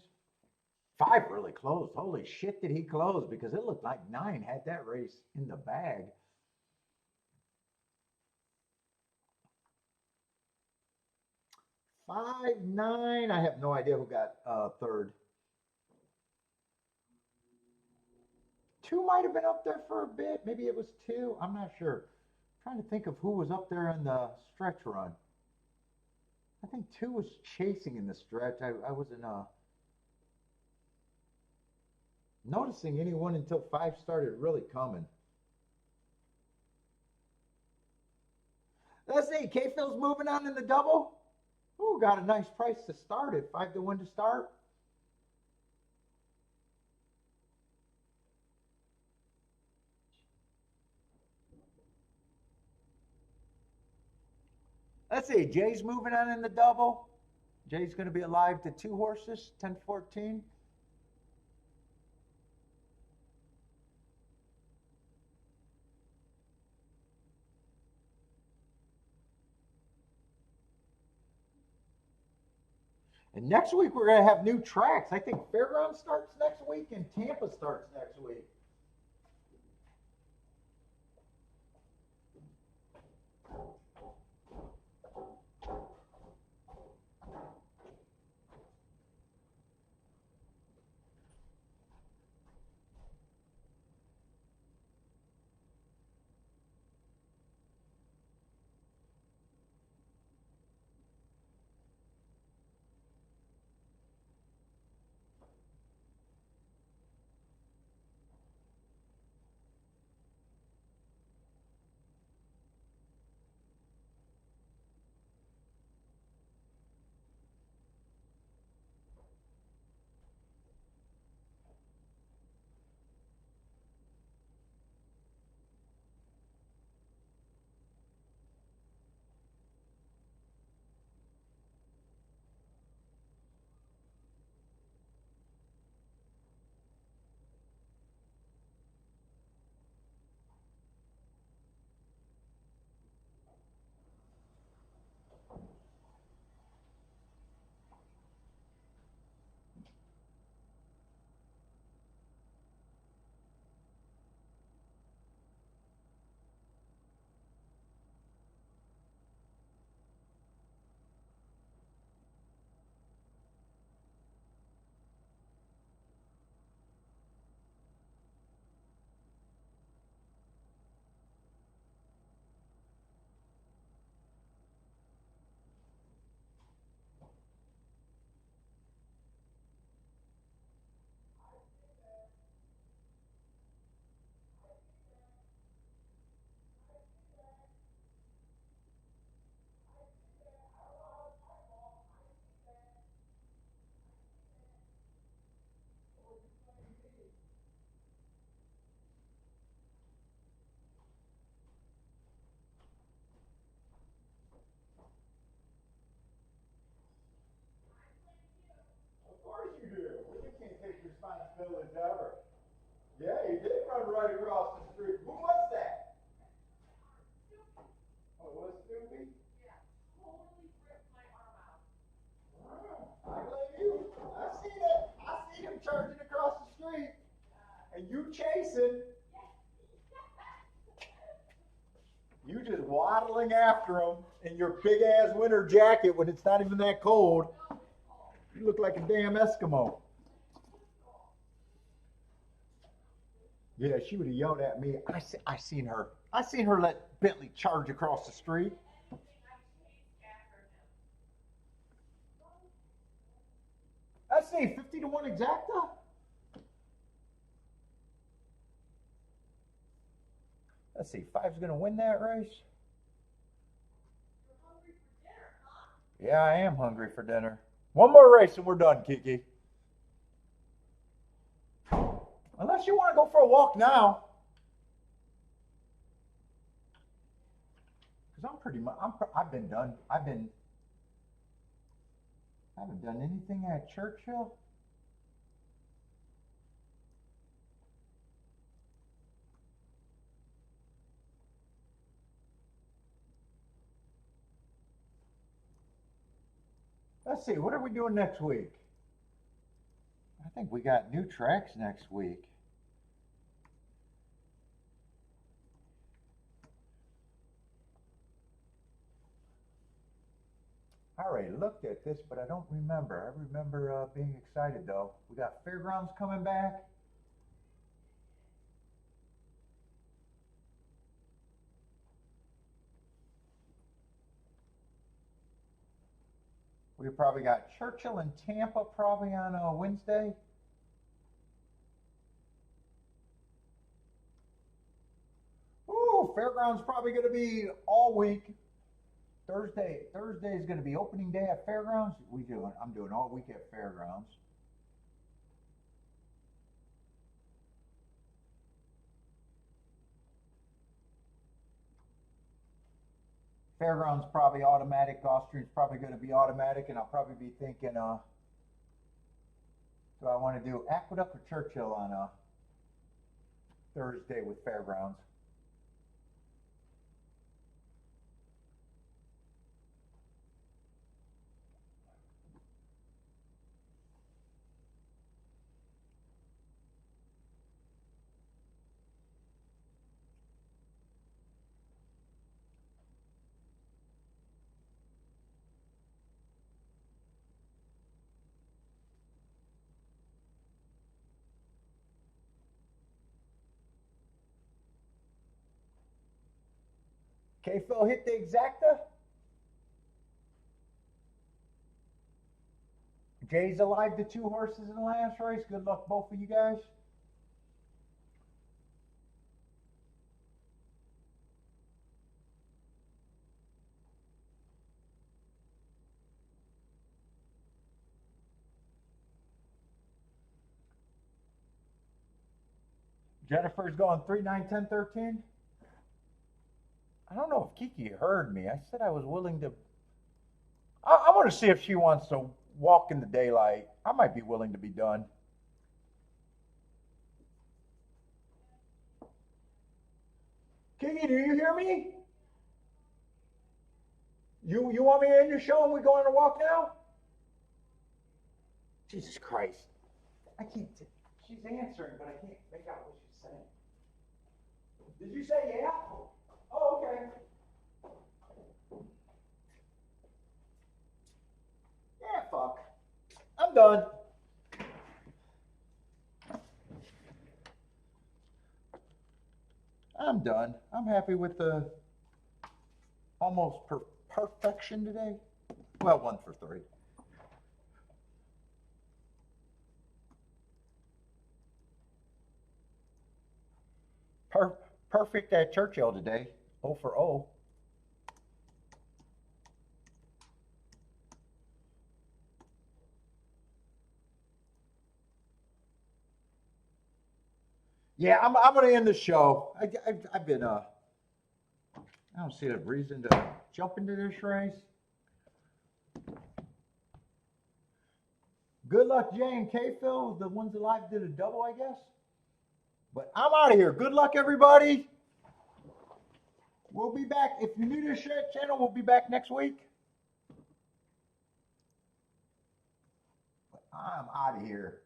5 really closed. Holy shit, did he close? Because it looked like 9 had that race in the bag. Five, 9. I have no idea who got third. 2 might have been up there for a bit. Maybe it was 2. I'm not sure. I'm trying to think of who was up there in the stretch run. I think 2 was chasing in the stretch. I wasn't noticing anyone until 5 started really coming. Let's see, K-Phil's moving on in the double. Ooh, got a nice price to start at 5-1 to start. Let's see, Jay's moving on in the double. Jay's going to be alive to 2 horses, 10-14. And next week we're going to have new tracks. I think Fairground starts next week and Tampa starts next week. Of course you do. You can't take responsibility ever. Yeah, he did run right across the street. Who was that? Oh, it was Snoopy? Yeah, totally ripped my arm out. I blame you. I seen it. I seen him charging across the street. And you chasing. You just waddling after him in your big ass winter jacket when it's not even that cold. You look like a damn Eskimo. Yeah, she would have yelled at me. I seen her. I seen her let Bentley charge across the street. I chased after him. Let's see, 50 to 1 exacta? Let's see, 5's going to win that race. You're hungry for dinner, huh? Yeah, I am hungry for dinner. One more race and we're done, Kiki. Unless you want to go for a walk now. Because I'm pretty much, I've been done. I haven't done anything at Churchill. Let's see, what are we doing next week? I think we got new tracks next week. I already looked at this, but I don't remember. I remember being excited though. We got Fairgrounds coming back. We probably got Churchill and Tampa probably on a Wednesday. Ooh, Fairgrounds probably going to be all week. Thursday is going to be opening day at Fairgrounds. I'm doing all week at Fairgrounds. Fairgrounds probably automatic. Gulfstream's probably going to be automatic, and I'll probably be thinking, do I want to do Aqueduct or Churchill on a Thursday with Fairgrounds? Okay, Phil, hit the exacta. Jay's alive to 2 horses in the last race. Good luck, both of you guys. Jennifer's going 3, 9, 10, 13. I don't know if Kiki heard me. I said I was willing to. I want to see if she wants to walk in the daylight. I might be willing to be done. Kiki, do you hear me? You want me to end the show and we go on a walk now? Jesus Christ. I can't. She's answering, but I can't make out what she's saying. Did you say yeah? Oh, okay. Yeah, fuck. I'm done. I'm done. I'm happy with the almost perfection today. Well, 1 for 3. Perfect at Churchill today. 0 for 0. Yeah, I'm going to end the show. I've been, I don't see a reason to jump into this race. Good luck, Jay and K Phil. The ones alive did a double, I guess. But I'm out of here. Good luck, everybody. We'll be back. If you're new to this channel, we'll be back next week. But I'm out of here.